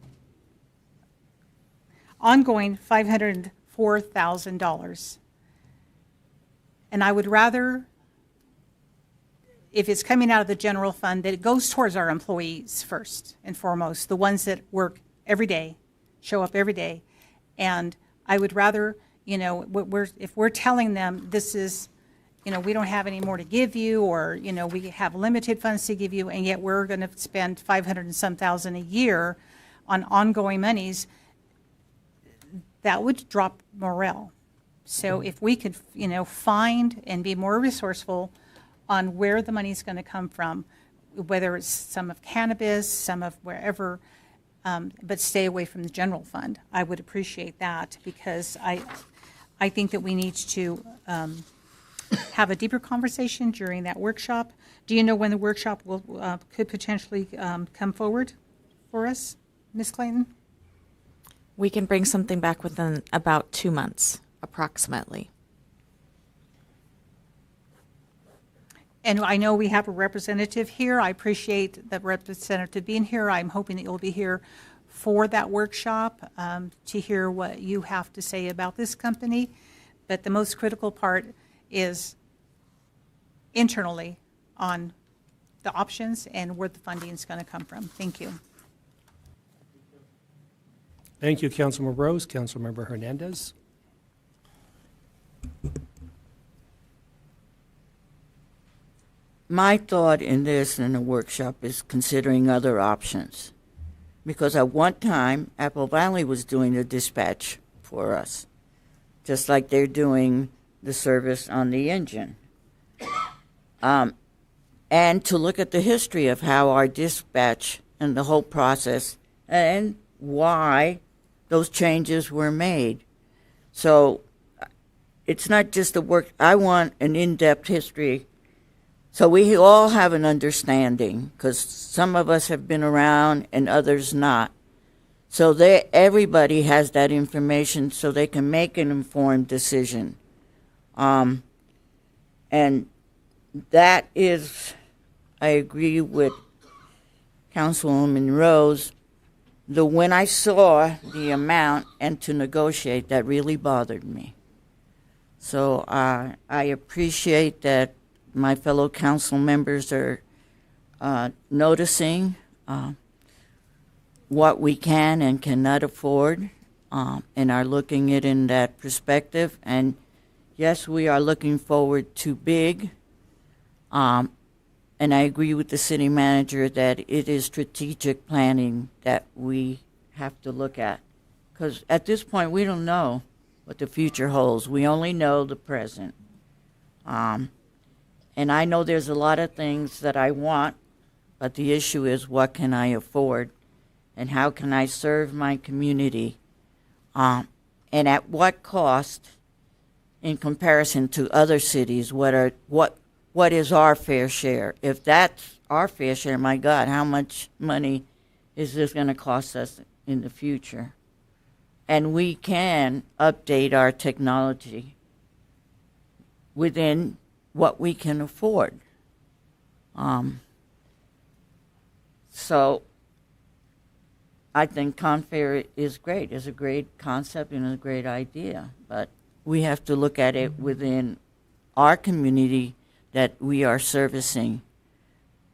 $504,000. And I would rather, if it's coming out of the general fund, that it goes towards our employees first and foremost, the ones that work every day, show up every day. And I would rather, you know, if we're telling them this is, you know, we don't have any more to give you, or, you know, we have limited funds to give you, and yet we're going to spend 500 and some thousand a year on ongoing monies, that would drop morale. So if we could, you know, find and be more resourceful on where the money is going to come from, whether it's some of cannabis, some of wherever, but stay away from the general fund. I would appreciate that because I think that we need to have a deeper conversation during that workshop. Do you know when the workshop will could potentially come forward for us, Ms. Clayton? We can bring something back within about 2 months, approximately. And I know we have a representative here. I appreciate the representative being here. I'm hoping that you'll be here for that workshop to hear what you have to say about this company. But the most critical part is internally on the options and where the funding is going to come from. Thank you. Thank you, Councilmember Rose. Councilmember Hernandez? My thought in this in the workshop is considering other options. Because at one time, Apple Valley was doing the dispatch for us, just like they're doing the service on the engine. And to look at the history of how our dispatch and the whole process and why those changes were made. So it's not just a work, I want an in-depth history so we all have an understanding, because some of us have been around and others not. So everybody has that information so they can make an informed decision. And that is, I agree with Councilwoman Rose, when I saw the amount and to negotiate, that really bothered me. So I appreciate that my fellow council members are noticing what we can and cannot afford and are looking at it in that perspective. And yes, we are looking forward to big. And I agree with the city manager that it is strategic planning that we have to look at. Because at this point, we don't know what the future holds. We only know the present. And I know there's a lot of things that I want, but the issue is what can I afford and how can I serve my community and at what cost in comparison to other cities. What is our fair share? If that's our fair share, my God, how much money is this going to cost us in the future? And we can update our technology within what we can afford. So I think Confair is great. It's a great concept and a great idea, but we have to look at it within our community that we are servicing,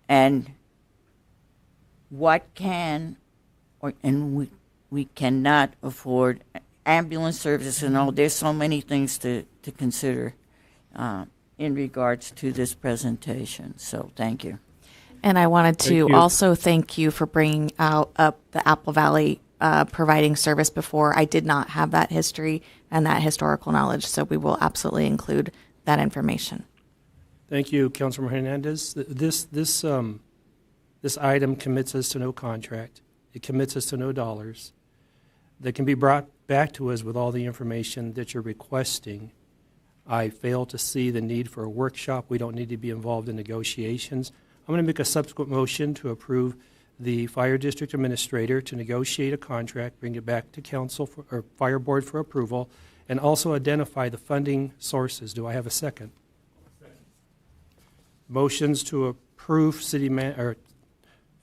and what can and we cannot afford ambulance services and all. There's so many things to consider in regards to this presentation. So thank you. And I wanted Thank to you. also thank you for bringing up the Apple Valley providing service before. I did not have that history and that historical knowledge, so we will absolutely include that information. Thank you, Councilmember Hernandez. This item commits us to no contract. It commits us to no dollars. That can be brought back to us with all the information that you're requesting. I fail to see the need for a workshop. We don't need to be involved in negotiations. I'm going to make a subsequent motion to approve the Fire District Administrator to negotiate a contract, bring it back to Council or Fire Board for approval, and also identify the funding sources. Do I have a second? Motions to approve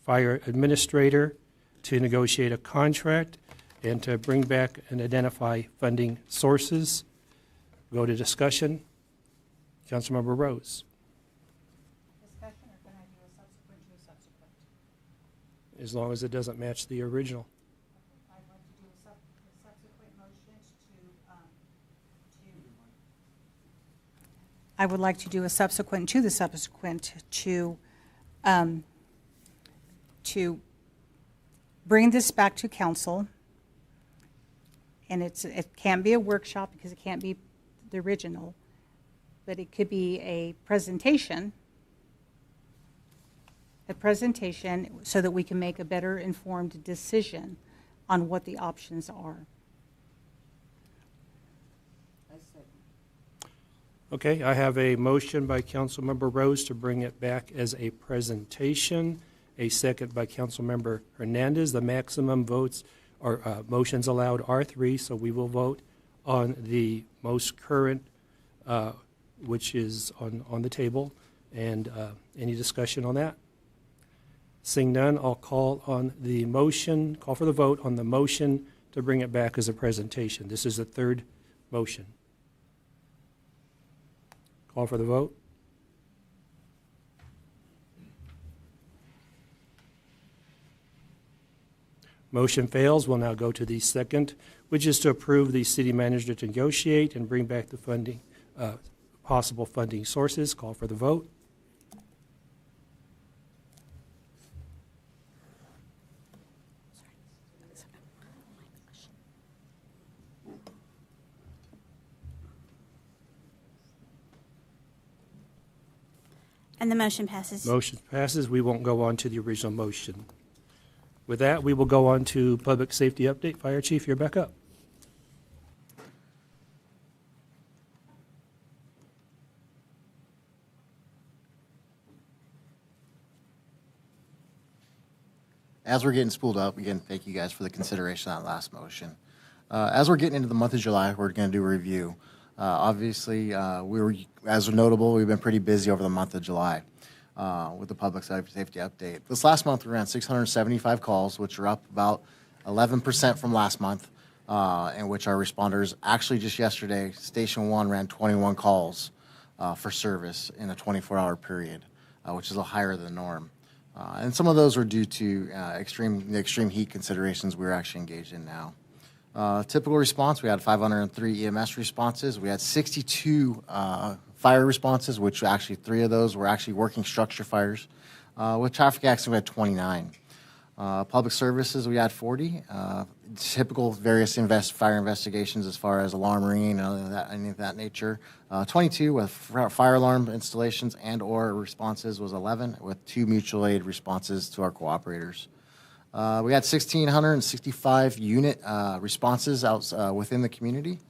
Fire Administrator to negotiate a contract and to bring back and identify funding sources. Go to discussion. Councilmember Rose. Discussion, or can I do a subsequent to a subsequent? As long as it doesn't match the original. I'd like to do a subsequent motion I would like to do a subsequent to the subsequent to bring this back to council. And it can't be a workshop because it can't be the original, but it could be a presentation so that we can make a better informed decision on what the options are. Okay, I have a motion by Councilmember Rose to bring it back as a presentation, a second by Councilmember Hernandez. The maximum votes or motions allowed are 3, so we will vote on the most current, which is on the table. And any discussion on that? Seeing none, I'll call for the vote on the motion to bring it back as a presentation. This is the third motion. Call for the vote. Motion fails. We'll now go to the second, which is to approve the city manager to negotiate and bring back the funding, possible funding sources. Call for the vote. And the motion passes. Motion passes. We won't go on to the original motion. With that, we will go on to public safety update. Fire Chief, you're back up. As we're getting spooled up, again, thank you guys for the consideration on that last motion. As we're getting into the month of July, we're going to do a review. Obviously, as notable, we've been pretty busy over the month of July with the public safety update. This last month, we ran 675 calls, which are up about 11% from last month, in which our responders, actually just yesterday, Station 1 ran 21 calls for service in a 24-hour period, which is a higher than the norm. And some of those were due to the extreme heat considerations we're actually engaged in now. Typical response, we had 503 EMS responses. We had 62 fire responses, which actually 3 of those were actually working structure fires. With traffic accidents, we had 29. Public services, we had 40. Typical various fire investigations as far as alarm ringing and any of that nature. 22 with fire alarm installations and or responses was 11, with 2 mutual aid responses to our cooperators. We had 1,665 unit responses out within the community.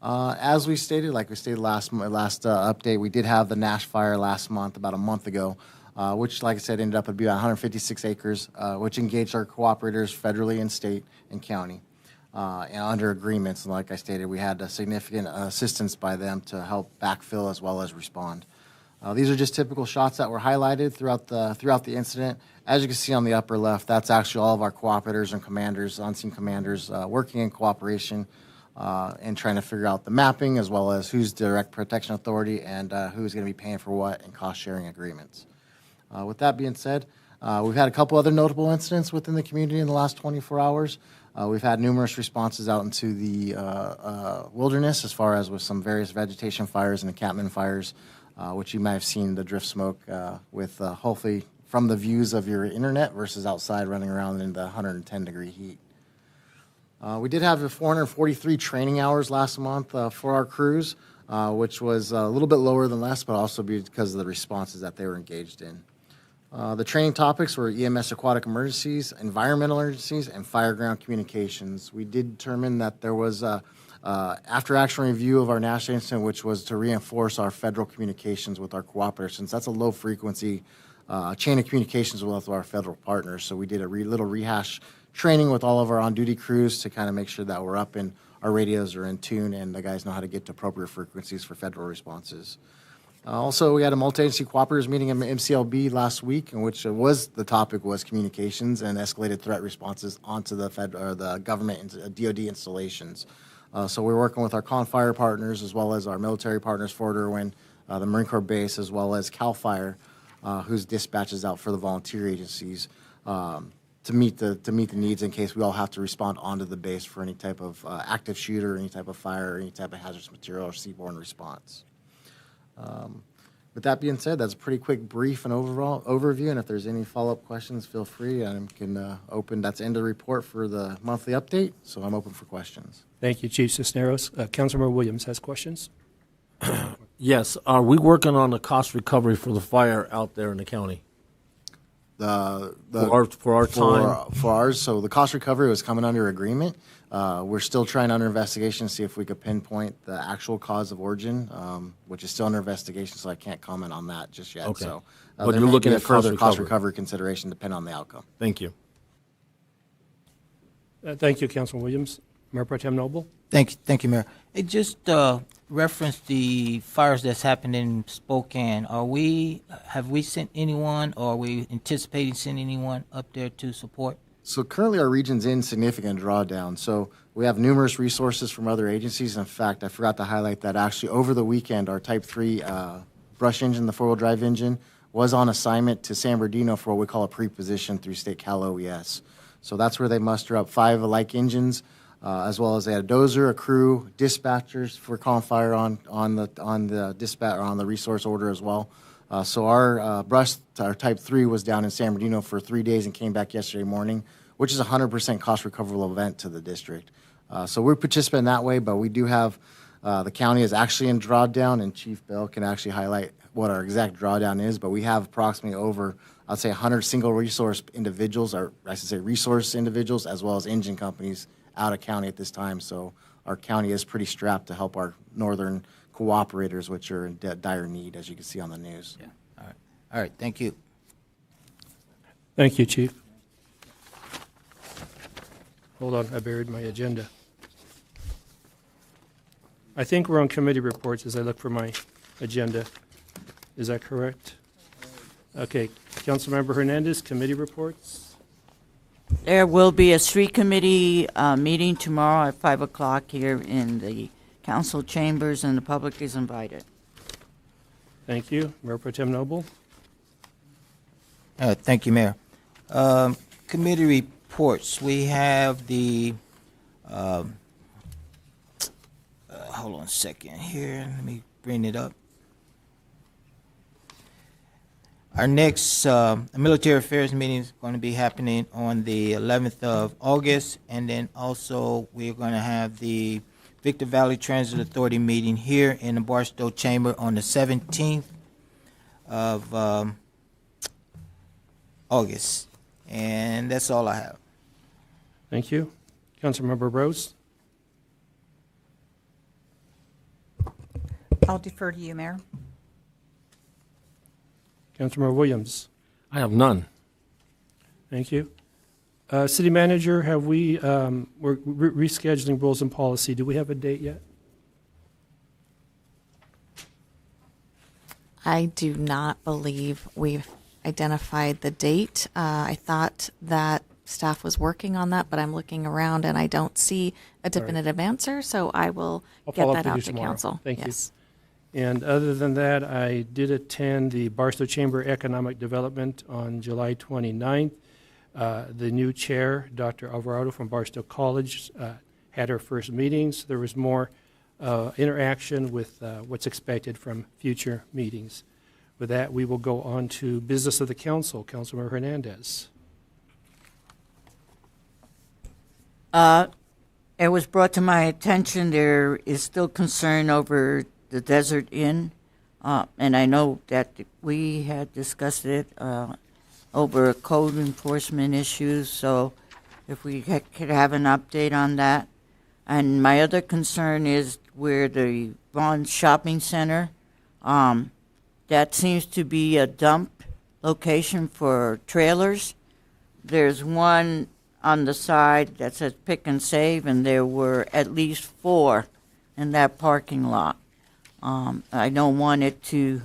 As we stated, like we stated last update, we did have the Nash fire last month, about a month ago, which, like I said, ended up to be about 156 acres, which engaged our cooperators federally and state and county. And under agreements, and like I stated, we had significant assistance by them to help backfill as well as respond. These are just typical shots that were highlighted throughout the incident. As you can see on the upper left, that's actually all of our cooperators and commanders, on-scene commanders, working in cooperation and trying to figure out the mapping as well as who's direct protection authority and who's going to be paying for what and cost sharing agreements. With that being said, we've had a couple other notable incidents within the community in the last 24 hours. We've had numerous responses out into the wilderness as far as with some various vegetation fires and encampment fires, which you might have seen the drift smoke with hopefully from the views of your internet versus outside running around in the 110-degree heat. We did have 443 training hours last month for our crews, which was a little bit lower than last, but also because of the responses that they were engaged in. The training topics were EMS aquatic emergencies, environmental emergencies, and fireground communications. We did determine that there was a after-action review of our national incident, which was to reinforce our federal communications with our cooperators, since that's a low-frequency chain of communications with our federal partners. So we did a little rehash training with all of our on-duty crews to kind of make sure that we're up and our radios are in tune and the guys know how to get to appropriate frequencies for federal responses. Also, we had a multi-agency cooperators meeting in MCLB last week, in which the topic was communications and escalated threat responses onto the government and DoD installations. So we're working with our CONFIRE partners as well as our military partners, Fort Irwin, the Marine Corps base, as well as CAL FIRE, whose dispatches out for the volunteer agencies to meet the needs in case we all have to respond onto the base for any type of active shooter, any type of fire, or any type of hazardous material or seaborne response. With that being said, that's a pretty quick brief and overall overview, and if there's any follow-up questions, feel free. I can open. That's the end of the report for the monthly update, so I'm open for questions. Thank you, Chief Cisneros. Councilmember Williams has questions. Yes. Are we working on the cost recovery for the fire out there in the county? For our time? For ours, so the cost recovery was coming under agreement. We're still trying under investigation to see if we could pinpoint the actual cause of origin, which is still under investigation, so I can't comment on that just yet. Okay. So, But there you're may looking be a at further cost cost recovery consideration depending on the outcome. Thank you. Thank you, Councilman Williams. Mayor Pro Tem Noble. Thank you, Mayor. It just referenced the fires that's happened in Spokane. Have we sent anyone, or are we anticipating sending anyone up there to support? So currently our region's in significant drawdown. So we have numerous resources from other agencies. In fact, I forgot to highlight that actually over the weekend, our Type 3 brush engine, the four-wheel drive engine, was on assignment to San Bernardino for what we call a pre-position through State Cal OES. So that's where they muster up 5 alike engines, as well as they had a dozer, a crew, dispatchers for CONFIRE on the dispatch or on the resource order as well. So our our Type 3 was down in San Bernardino for 3 days and came back yesterday morning, which is a 100% cost recoverable event to the district. So we're participating that way, but we do have the county is actually in drawdown, and Chief Bell can actually highlight what our exact drawdown is. But we have approximately over, I'd say, 100 single resource individuals, or I should say resource individuals, as well as engine companies out of county at this time. So our county is pretty strapped to help our northern cooperators, which are in dire need, as you can see on the news. Yeah. All right. Thank you. Thank you, Chief. Hold on, I buried my agenda. I think we're on committee reports as I look for my agenda. Is that correct? Okay, Councilmember Hernandez, committee reports. There will be a street committee meeting tomorrow at 5 o'clock here in the council chambers, and the public is invited. Thank you. Mayor Pro Tem Noble. Thank you, Mayor. Committee reports. We have the, hold on a second here. Let me bring it up. Our next military affairs meeting is going to be happening on the 11th of August, and then also we're going to have the Victor Valley Transit Authority meeting here in the Barstow Chamber on the 17th of August. And that's all I have. Thank you. Councilmember Rose. I'll defer to you, Mayor. Councilmember Williams. I have none. Thank you. City Manager, have we're rescheduling rules and policy. Do we have a date yet? I do not believe we've identified the date. I thought that staff was working on that, but I'm looking around and I don't see a definitive answer, so I will I'll get follow that up with out you to tomorrow. council. Thank Yes. you. And other than that, I did attend the Barstow Chamber Economic Development on July 29th. The new chair, Dr. Alvarado from Barstow College, had her first meetings. There was more interaction with what's expected from future meetings. With that, we will go on to business of the council. Councilmember Hernandez. It was brought to my attention there is still concern over the Desert Inn, and I know that we had discussed it over code enforcement issues, so if we could have an update on that. And my other concern is where the Vaughn Shopping Center, that seems to be a dump location for trailers. There's one on the side that says pick and save, and there were at least 4 in that parking lot. I don't want it to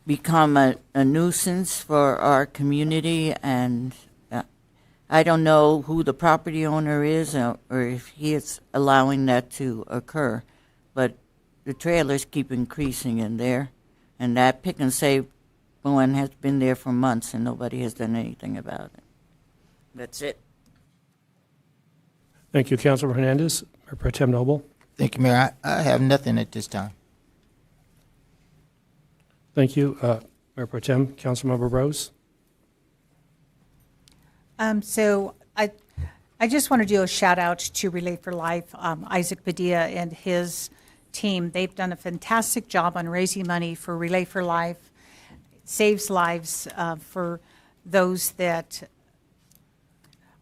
become a nuisance for our community, and I don't know who the property owner is or if he is allowing that to occur, but the trailers keep increasing in there, and that pick and save one has been there for months and nobody has done anything about it. That's it. Thank you, Councilmember Hernandez. Mayor Pro Tem Noble. Thank you, Mayor. I have nothing at this time. Thank you, Mayor Pro Tem. Councilmember Rose. So I just want to do a shout out to Relay for Life, Isaac Padilla and his team. They've done a fantastic job on raising money for Relay for Life. It saves lives for those that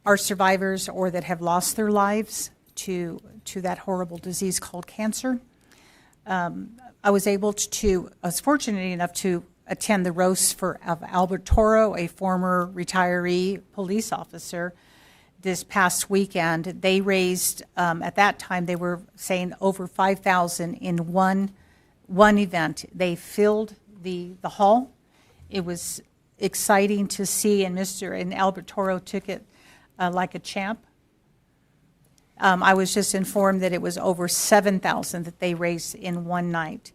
are survivors or that have lost their lives to that horrible disease called cancer. I was fortunate enough to attend the roast of Albert Toro, a former retiree police officer, this past weekend. They raised, at that time, they were saying over $5,000 in one event. They filled the hall. It was exciting to see, and Albert Toro took it like a champ. I was just informed that it was over $7,000 that they raised in one night.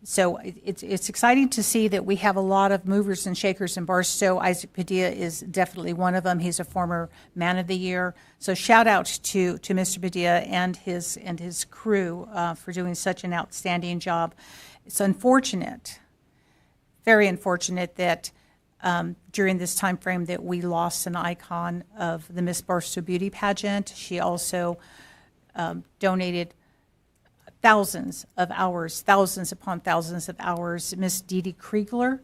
So it's exciting to see that we have a lot of movers and shakers in Barstow. Isaac Padilla is definitely one of them. He's a former Man of the Year. So shout out to Mr. Padilla and his crew for doing such an outstanding job. It's unfortunate, very unfortunate that during this time frame that we lost an icon of the Miss Barstow Beauty Pageant. She also donated thousands of hours, thousands upon thousands of hours. Miss Dee Dee Kriegler,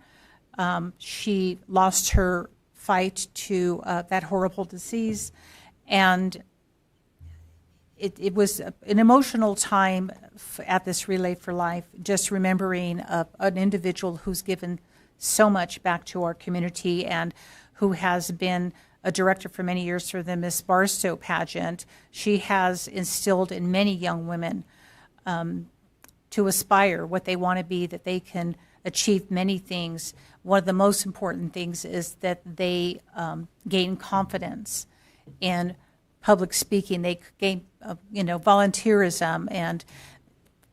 she lost her fight to that horrible disease, and it was an emotional time at this Relay for Life, just remembering an individual who's given so much back to our community and who has been a director for many years for the Miss Barstow pageant. She has instilled in many young women to aspire what they want to be, that they can achieve many things. One of the most important things is that they gain confidence in public speaking. They gain, volunteerism, and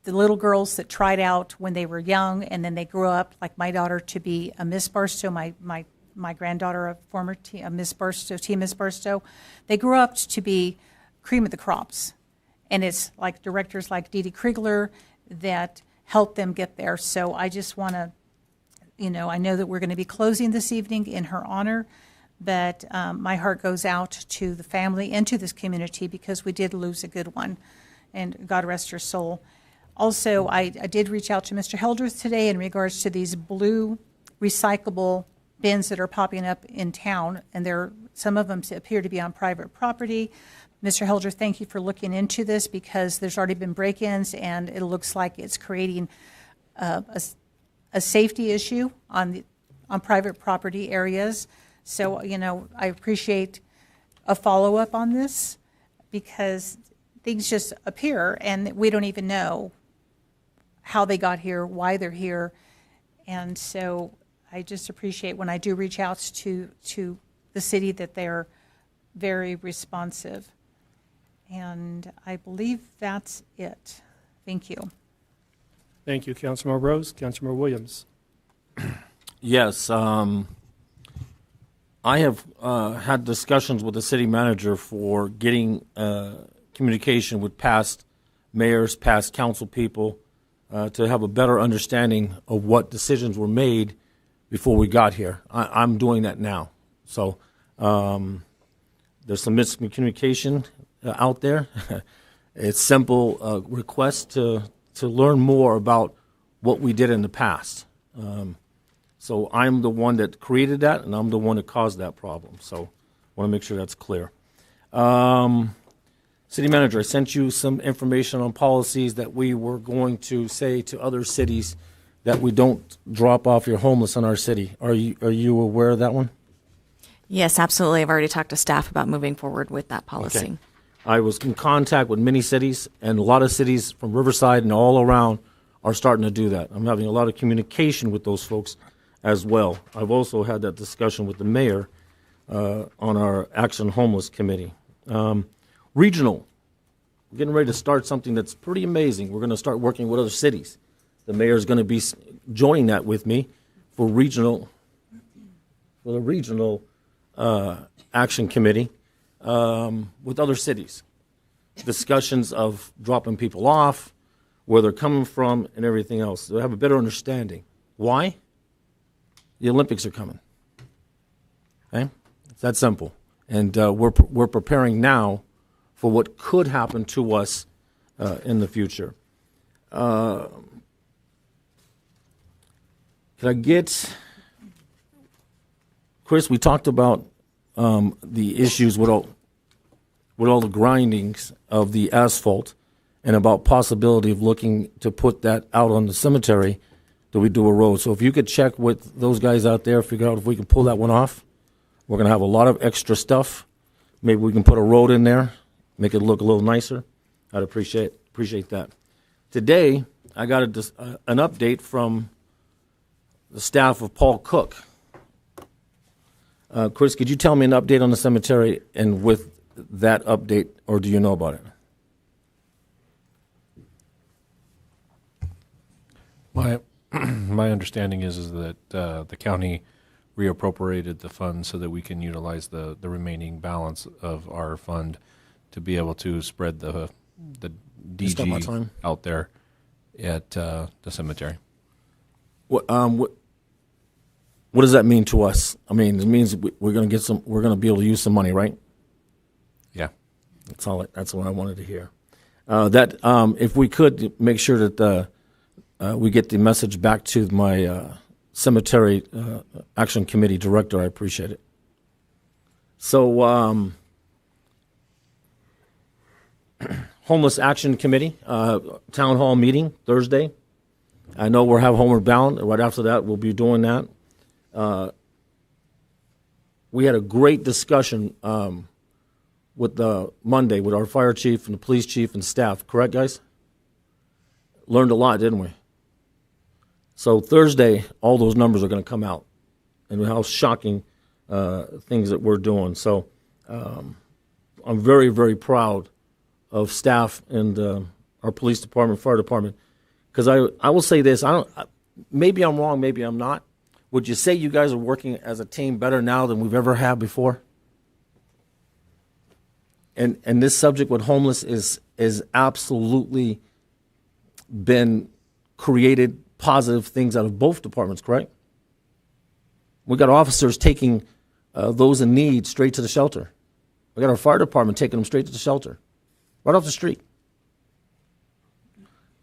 the little girls that tried out when they were young and then they grew up, like my daughter, to be a Miss Barstow, my granddaughter, a former Miss Barstow, Team Miss Barstow, they grew up to be cream of the crops. And it's like directors like Dee Dee Kriegler that helped them get there. So I just want to, I know that we're going to be closing this evening in her honor, but my heart goes out to the family and to this community because we did lose a good one, and God rest her soul. Also, I did reach out to Mr. Heldreth today in regards to these blue recyclable bins that are popping up in town, and some of them appear to be on private property. Mr. Heldreth, thank you for looking into this because there's already been break-ins, and it looks like it's creating a safety issue on private property areas. So, I appreciate a follow-up on this because things just appear, and we don't even know how they got here, why they're here. And so I just appreciate when I do reach out to the city that they're very responsive. And I believe that's it. Thank you. Thank you, Councilmember Rose. Councilmember Williams. Yes, I have had discussions with the city manager for getting communication with past mayors, past council people, to have a better understanding of what decisions were made before we got here. I'm doing that now. So there's some miscommunication out there. It's simple request to learn more about what we did in the past. So I'm the one that created that, and I'm the one that caused that problem. So I want to make sure that's clear. City manager, I sent you some information on policies that we were going to say to other cities that we don't drop off your homeless in our city. Are you aware of that one? Yes, absolutely. I've already talked to staff about moving forward with that policy. Okay. I was in contact with many cities, and a lot of cities from Riverside and all around are starting to do that. I'm having a lot of communication with those folks as well. I've also had that discussion with the mayor on our Action Homeless Committee. Regional, we're getting ready to start something that's pretty amazing. We're going to start working with other cities. The mayor is going to be joining that with me for the regional action committee with other cities. Discussions of dropping people off, where they're coming from, and everything else. So have a better understanding. Why? The Olympics are coming. Okay, it's that simple, and we're preparing now for what could happen to us in the future. Can I get, Chris? We talked about the issues with all the grindings of the asphalt, and about possibility of looking to put that out on the cemetery. Do we do a road? So if you could check with those guys out there, figure out if we can pull that one off. We're going to have a lot of extra stuff. Maybe we can put a road in there, make it look a little nicer. I'd appreciate that. Today, I got an update from the staff of Paul Cook. Chris, could you tell me an update on the cemetery, and with that update, or do you know about it? My understanding is that the county reappropriated the funds so that we can utilize the remaining balance of our fund to be able to spread the DG out there at the cemetery. What does that mean to us? I mean, it means we're going to get some. We're going to be able to use some money, right? Yeah, that's all. That's what I wanted to hear. If we could make sure that we get the message back to my cemetery action committee director, I appreciate it. So, homeless action committee town hall meeting Thursday. I know we're having Homeward Bound. Right after that, we'll be doing that. We had a great discussion with Monday with our fire chief and the police chief and staff. Correct, guys? Learned a lot, didn't we? So Thursday, all those numbers are going to come out, and how shocking things that we're doing. So I'm very, very proud of staff and our police department, fire department, because I will say this. Maybe I'm wrong, maybe I'm not. Would you say you guys are working as a team better now than we've ever had before? And this subject with homeless is absolutely been created positive things out of both departments, correct? We got officers taking those in need straight to the shelter. We got our fire department taking them straight to the shelter, right off the street.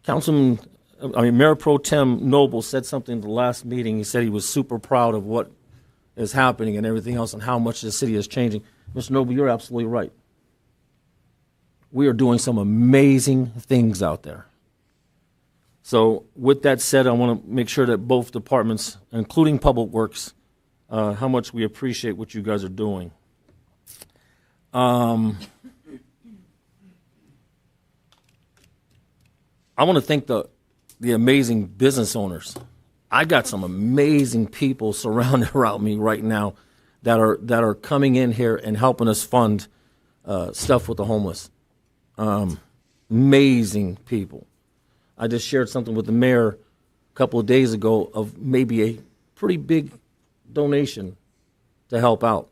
Mayor Pro Tem Noble said something at the last meeting. He said he was super proud of what is happening and everything else and how much the city is changing. Mr. Noble, you're absolutely right. We are doing some amazing things out there. So with that said, I want to make sure that both departments, including Public Works, how much we appreciate what you guys are doing. I want to thank the amazing business owners. I got some amazing people surrounded around me right now that are coming in here and helping us fund stuff with the homeless. Amazing people. I just shared something with the mayor a couple of days ago of maybe a pretty big donation to help out.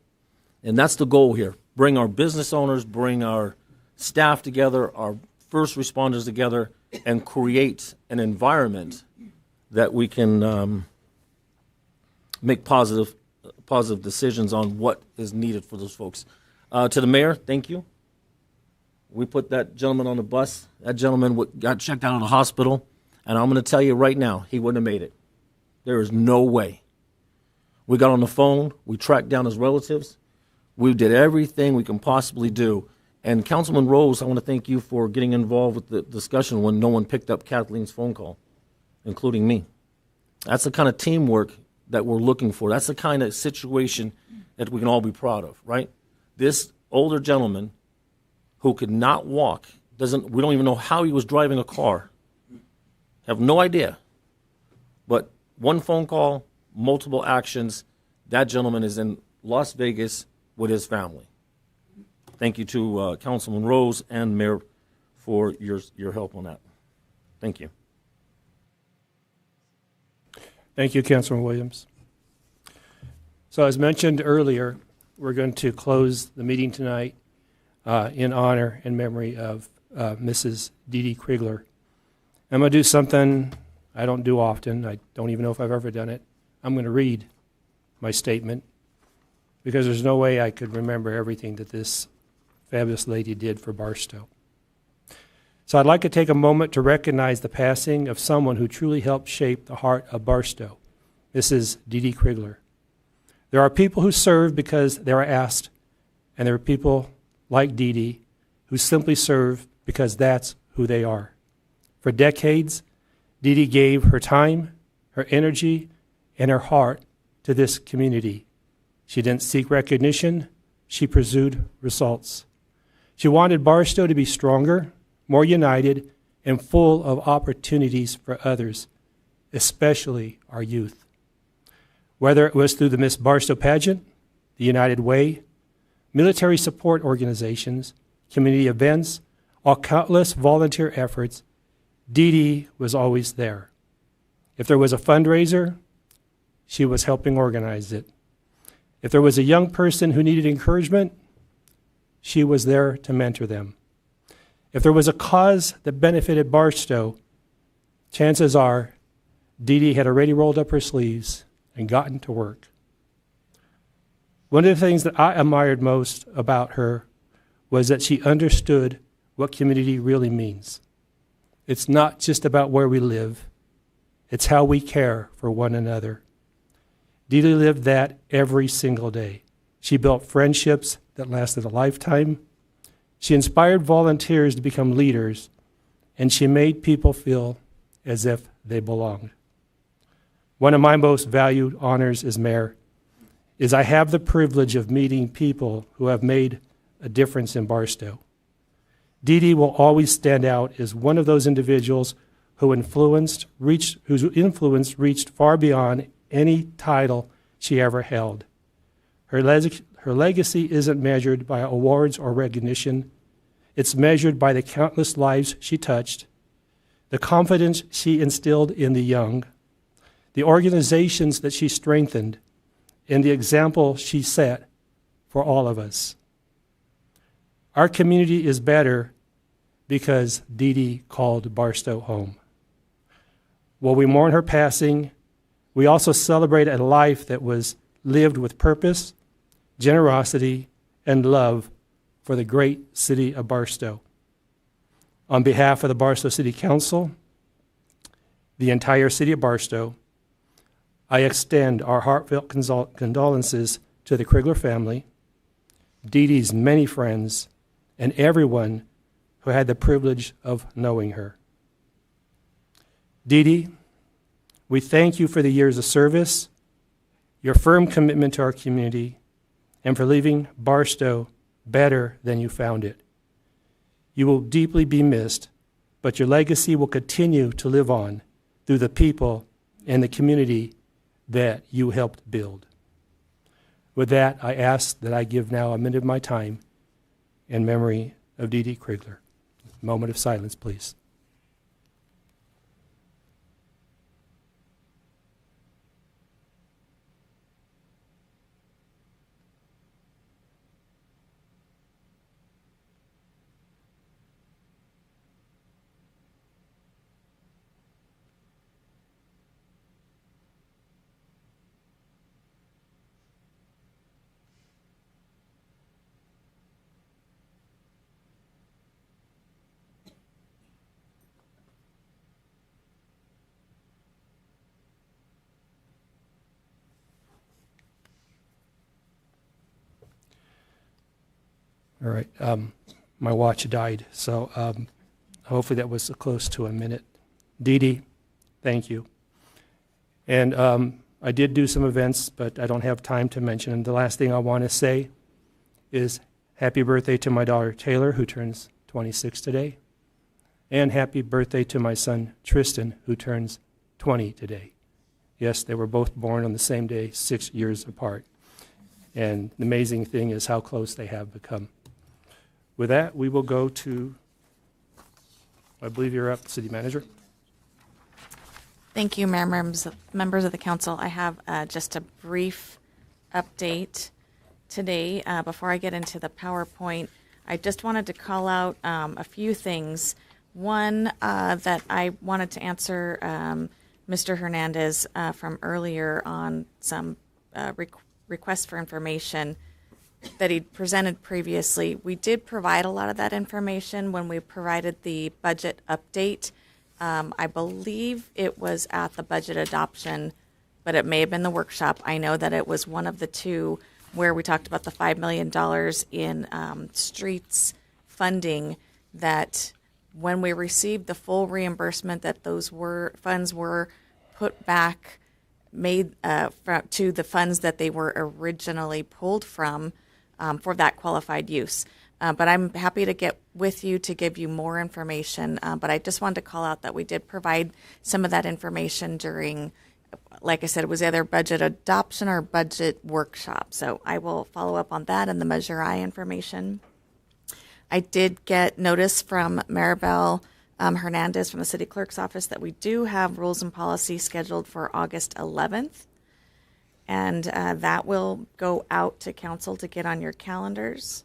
And that's the goal here. Bring our business owners, bring our staff together, our first responders together, and create an environment that we can make positive decisions on what is needed for those folks. To the mayor, thank you. We put that gentleman on the bus. That gentleman got checked out of the hospital, and I'm going to tell you right now, he wouldn't have made it. There is no way. We got on the phone. We tracked down his relatives. We did everything we can possibly do. And Councilman Rose, I want to thank you for getting involved with the discussion when no one picked up Kathleen's phone call, including me. That's the kind of teamwork that we're looking for. That's the kind of situation that we can all be proud of, right? This older gentleman who could not walk, we don't even know how he was driving a car. Have no idea. But one phone call, multiple actions, that gentleman is in Las Vegas with his family. Thank you to Councilman Rose and Mayor for your help on that. Thank you. Thank you, Councilman Williams. So as mentioned earlier, we're going to close the meeting tonight in honor and memory of Mrs. Dee Dee Krigler. I'm going to do something I don't do often. I don't even know if I've ever done it. I'm going to read my statement because there's no way I could remember everything that this fabulous lady did for Barstow. So I'd like to take a moment to recognize the passing of someone who truly helped shape the heart of Barstow, Mrs. Dee Dee Krigler. There are people who serve because they are asked, and there are people like Dee Dee who simply serve because that's who they are. For decades, Dee Dee gave her time, her energy, and her heart to this community. She didn't seek recognition, she pursued results. She wanted Barstow to be stronger, more united, and full of opportunities for others, especially our youth. Whether it was through the Miss Barstow pageant, the United Way, military support organizations, community events, or countless volunteer efforts, Dee Dee was always there. If there was a fundraiser, she was helping organize it. If there was a young person who needed encouragement, she was there to mentor them. If there was a cause that benefited Barstow, chances are Dee Dee had already rolled up her sleeves and gotten to work. One of the things that I admired most about her was that she understood what community really means. It's not just about where we live, it's how we care for one another. Dee Dee lived that every single day. She built friendships that lasted a lifetime. She inspired volunteers to become leaders, and she made people feel as if they belonged. One of my most valued honors as mayor is I have the privilege of meeting people who have made a difference in Barstow. Dee Dee will always stand out as one of those individuals whose influence reached far beyond any title she ever held. Her legacy isn't measured by awards or recognition. It's measured by the countless lives she touched, the confidence she instilled in the young, the organizations that she strengthened, and the example she set for all of us. Our community is better because Dee Dee called Barstow home. While we mourn her passing, we also celebrate a life that was lived with purpose, generosity, and love for the great city of Barstow. On behalf of the Barstow City Council, the entire city of Barstow, I extend our heartfelt condolences to the Krigler family, Dee Dee's many friends, and everyone who had the privilege of knowing her. Dee Dee, we thank you for the years of service, your firm commitment to our community, and for leaving Barstow better than you found it. You will deeply be missed, but your legacy will continue to live on through the people and the community that you helped build. With that, I ask that I give now a minute of my time in memory of Dee Dee Krigler. Moment of silence, please. All right. My watch died, so hopefully that was close to a minute. Dee Dee, thank you. And I did do some events, but I don't have time to mention. And the last thing I want to say is happy birthday to my daughter Taylor, who turns 26 today. And happy birthday to my son Tristan, who turns 20 today. Yes, they were both born on the same day, 6 years apart. And the amazing thing is how close they have become. With that, we will go to, I believe you're up, City Manager. Thank you, Mayor, members of the council. I have just a brief update today. Before I get into the PowerPoint, I just wanted to call out a few things. One, that I wanted to answer Mr. Hernandez from earlier on some requests for information that he'd presented previously. We did provide a lot of that information when we provided the budget update. I believe it was at the budget adoption, but it may have been the workshop. I know that it was one of the two where we talked about the $5 million in streets funding, that when we received the full reimbursement, that those funds were put back, made to the funds that they were originally pulled from for that qualified use. But I'm happy to get with you to give you more information. But I just wanted to call out that we did provide some of that information during, like I said, it was either budget adoption or budget workshop. So I will follow up on that and the Measure I information. I did get notice from Maribel Hernandez from the City Clerk's office that we do have rules and policy scheduled for August 11th. And that will go out to council to get on your calendars.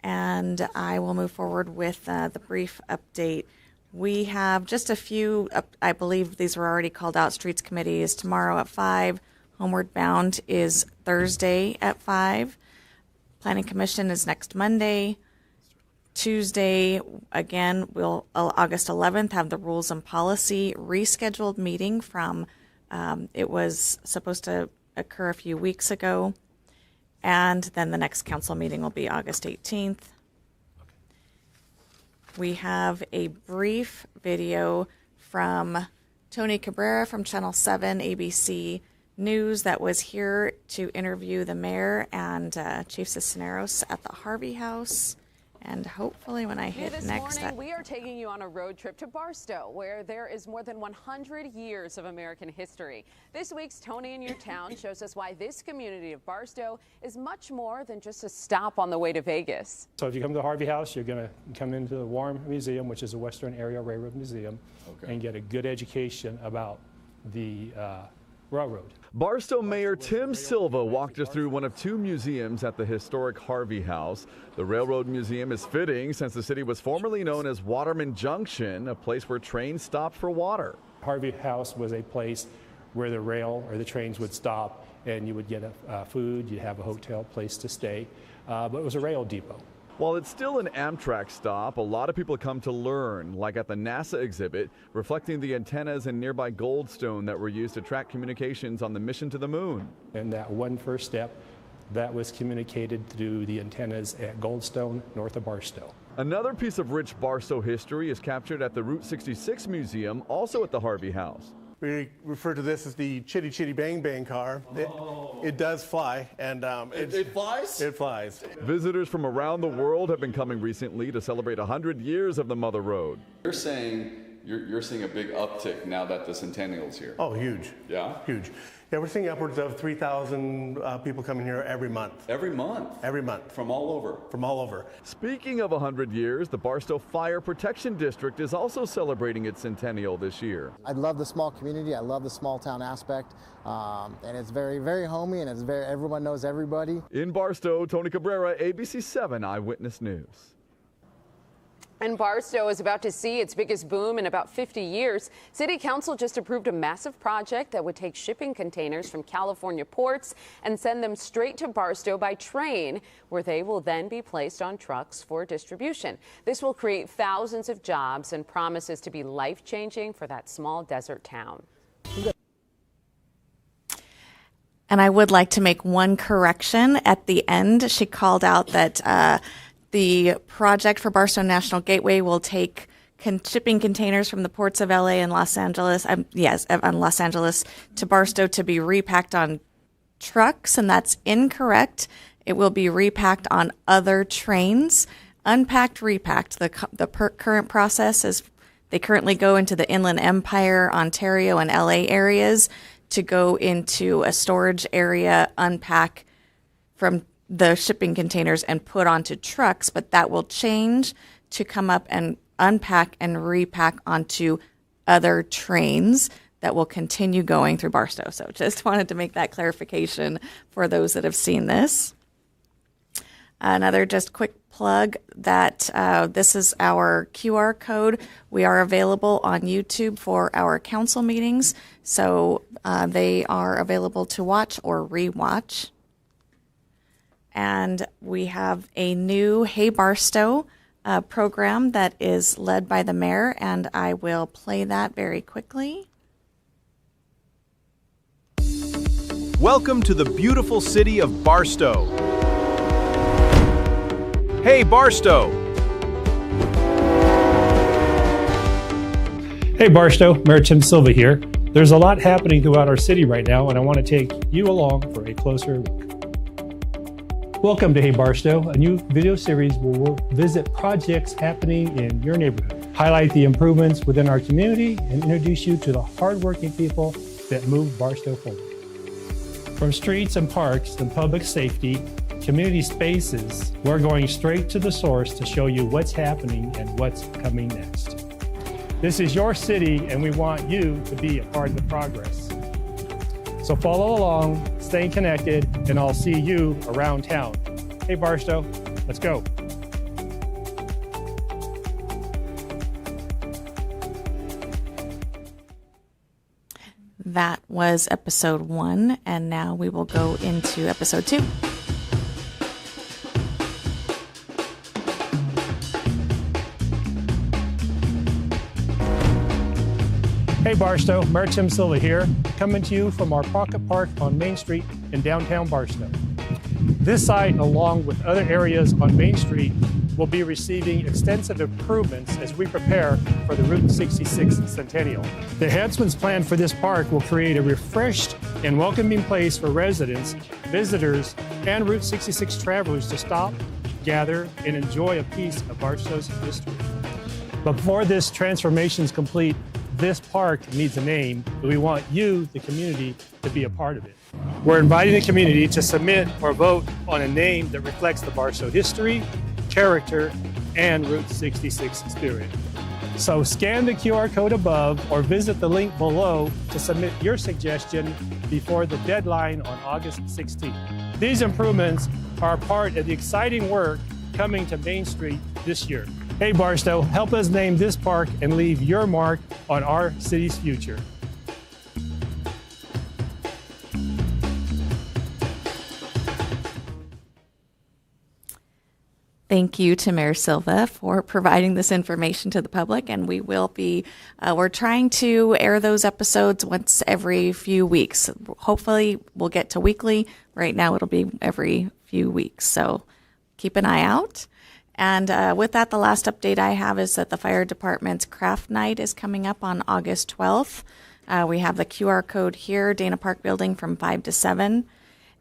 And I will move forward with the brief update. We have just a few, I believe these were already called out. Streets Committee is tomorrow at 5. Homeward Bound is Thursday at 5. Planning Commission is next Monday. Tuesday, again, we'll, August 11th, have the Rules and Policy rescheduled meeting from, it was supposed to occur a few weeks ago. And then the next council meeting will be August 18th. We have a brief video from Tony Cabrera from Channel 7 ABC News that was here to interview the mayor and Chief Cisneros at the Harvey House. And hopefully when I hit this next... morning, we are taking you on a road trip to Barstow, where there is more than 100 years of American history. This week's Tony in Your Town shows us why this community of Barstow is much more than just a stop on the way to Vegas. So if you come to the Harvey House, you're going to come into the Warren Museum, which is a Western Area Railroad Museum, and get a good education about the railroad. Barstow Mayor Tim Silva walked us through one of two museums at the historic Harvey House. The Railroad Museum is fitting since the city was formerly known as Waterman Junction, a place where trains stopped for water. Harvey House was a place where the rail or the trains would stop and you would get food, you'd have a hotel place to stay, but it was a rail depot. While it's still an Amtrak stop, a lot of people come to learn, like at the NASA exhibit, reflecting the antennas in nearby Goldstone that were used to track communications on the mission to the moon. And that one first step, that was communicated through the antennas at Goldstone, north of Barstow. Another piece of rich Barstow history is captured at the Route 66 Museum, also at the Harvey House. We refer to this as the Chitty Chitty Bang Bang car. It does fly, and it flies? It flies. Visitors from around the world have been coming recently to celebrate 100 years of the Mother Road. You're saying you're seeing a big uptick now that the Centennial's here. Oh, huge. Yeah? Huge. Yeah, we're seeing upwards of 3,000 people coming here every month. Every month? Every month. From all over? From all over. Speaking of 100 years, the Barstow Fire Protection District is also celebrating its centennial this year. I love the small community. I love the small town aspect. And it's very, very homey, and it's very, everyone knows everybody. In Barstow, Tony Cabrera, ABC 7 Eyewitness News. And Barstow is about to see its biggest boom in about 50 years. City Council just approved a massive project that would take shipping containers from California ports and send them straight to Barstow by train, where they will then be placed on trucks for distribution. This will create thousands of jobs and promises to be life-changing for that small desert town. And I would like to make one correction at the end. She called out that the project for Barstow National Gateway will take shipping containers from the ports of LA and Los Angeles, Los Angeles to Barstow to be repacked on trucks, and that's incorrect. It will be repacked on other trains. Unpacked, repacked. The current process is they currently go into the Inland Empire, Ontario, and LA areas to go into a storage area, unpack from the shipping containers and put onto trucks, but that will change to come up and unpack and repack onto other trains that will continue going through Barstow. So just wanted to make that clarification for those that have seen this. Another just quick plug that this is our QR code. We are available on YouTube for our council meetings, so they are available to watch or re-watch. And we have a new Hey Barstow program that is led by the mayor, and I will play that very quickly. Welcome to the beautiful city of Barstow. Hey Barstow! Hey Barstow, Mayor Tim Silva here. There's a lot happening throughout our city right now, and I want to take you along for a closer look. Welcome to Hey Barstow, a new video series where we'll visit projects happening in your neighborhood, highlight the improvements within our community, and introduce you to the hardworking people that move Barstow forward. From streets and parks and public safety, community spaces, we're going straight to the source to show you what's happening and what's coming next. This is your city, and we want you to be a part of the progress. So follow along, stay connected, and I'll see you around town. Hey Barstow, let's go. That was episode 1, and now we will go into episode 2. Hey Barstow, Mayor Tim Silva here, coming to you from our Pocket Park on Main Street in downtown Barstow. This site, along with other areas on Main Street, will be receiving extensive improvements as we prepare for the Route 66 Centennial. The enhancements planned for this park will create a refreshed and welcoming place for residents, visitors, and Route 66 travelers to stop, gather, and enjoy a piece of Barstow's history. But before this transformation is complete, this park needs a name, and we want you, the community, to be a part of it. We're inviting the community to submit or vote on a name that reflects the Barstow history, character, and Route 66 spirit. So scan the QR code above or visit the link below to submit your suggestion before the deadline on August 16th. These improvements are part of the exciting work coming to Main Street this year. Hey Barstow, help us name this park and leave your mark on our city's future. Thank you to Mayor Silva for providing this information to the public, and we will be, we're trying to air those episodes once every few weeks. Hopefully we'll get to weekly. Right now it'll be every few weeks, so keep an eye out. And with that, the last update I have is that the fire department's craft night is coming up on August 12th. We have the QR code here, Dana Park Building, from 5 to 7.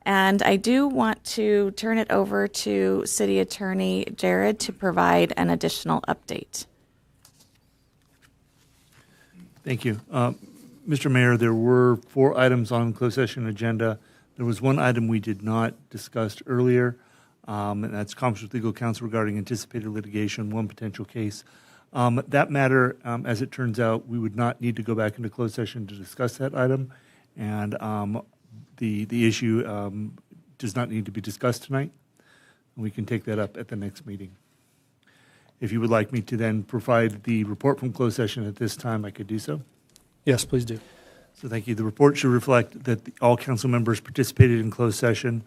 And I do want to turn it over to City Attorney Jared to provide an additional update. Thank you. Mr. Mayor, there were 4 items on closed session agenda. There was one item we did not discuss earlier, and that's conference with legal counsel regarding anticipated litigation, one potential case. That matter, as it turns out, we would not need to go back into closed session to discuss that item, and the issue does not need to be discussed tonight. We can take that up at the next meeting. If you would like me to then provide the report from closed session at this time, I could do so. Yes, please do. So thank you. The report should reflect that all council members participated in closed session.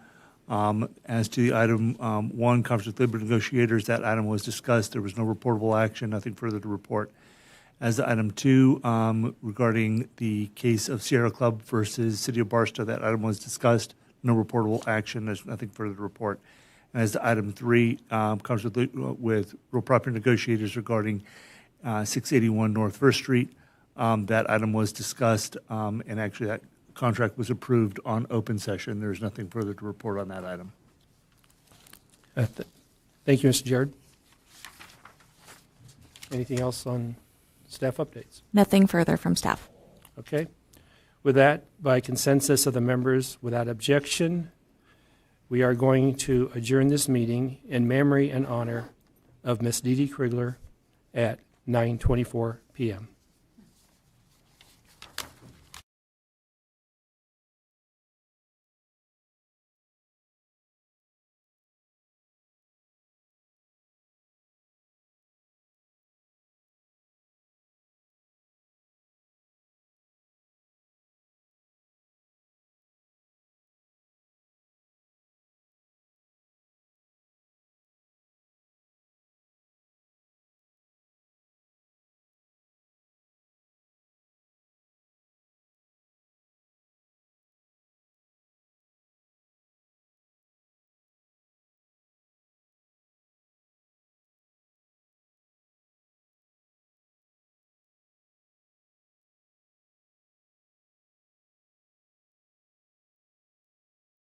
As to the item 1, conference with labor negotiators, that item was discussed. There was no reportable action, nothing further to report. As to item 2, regarding the case of Sierra Club versus City of Barstow, that item was discussed. No reportable action. There's nothing further to report. And as to item 3, conference with real property negotiators regarding 681 North First Street, that item was discussed, and actually that contract was approved on open session. There's nothing further to report on that item. Thank you, Mr. Jared. Anything else on staff updates? Nothing further from staff. Okay. With that, by consensus of the members, without objection, we are going to adjourn this meeting in memory and honor of Miss Dee Dee Krigler at 9:24 p.m.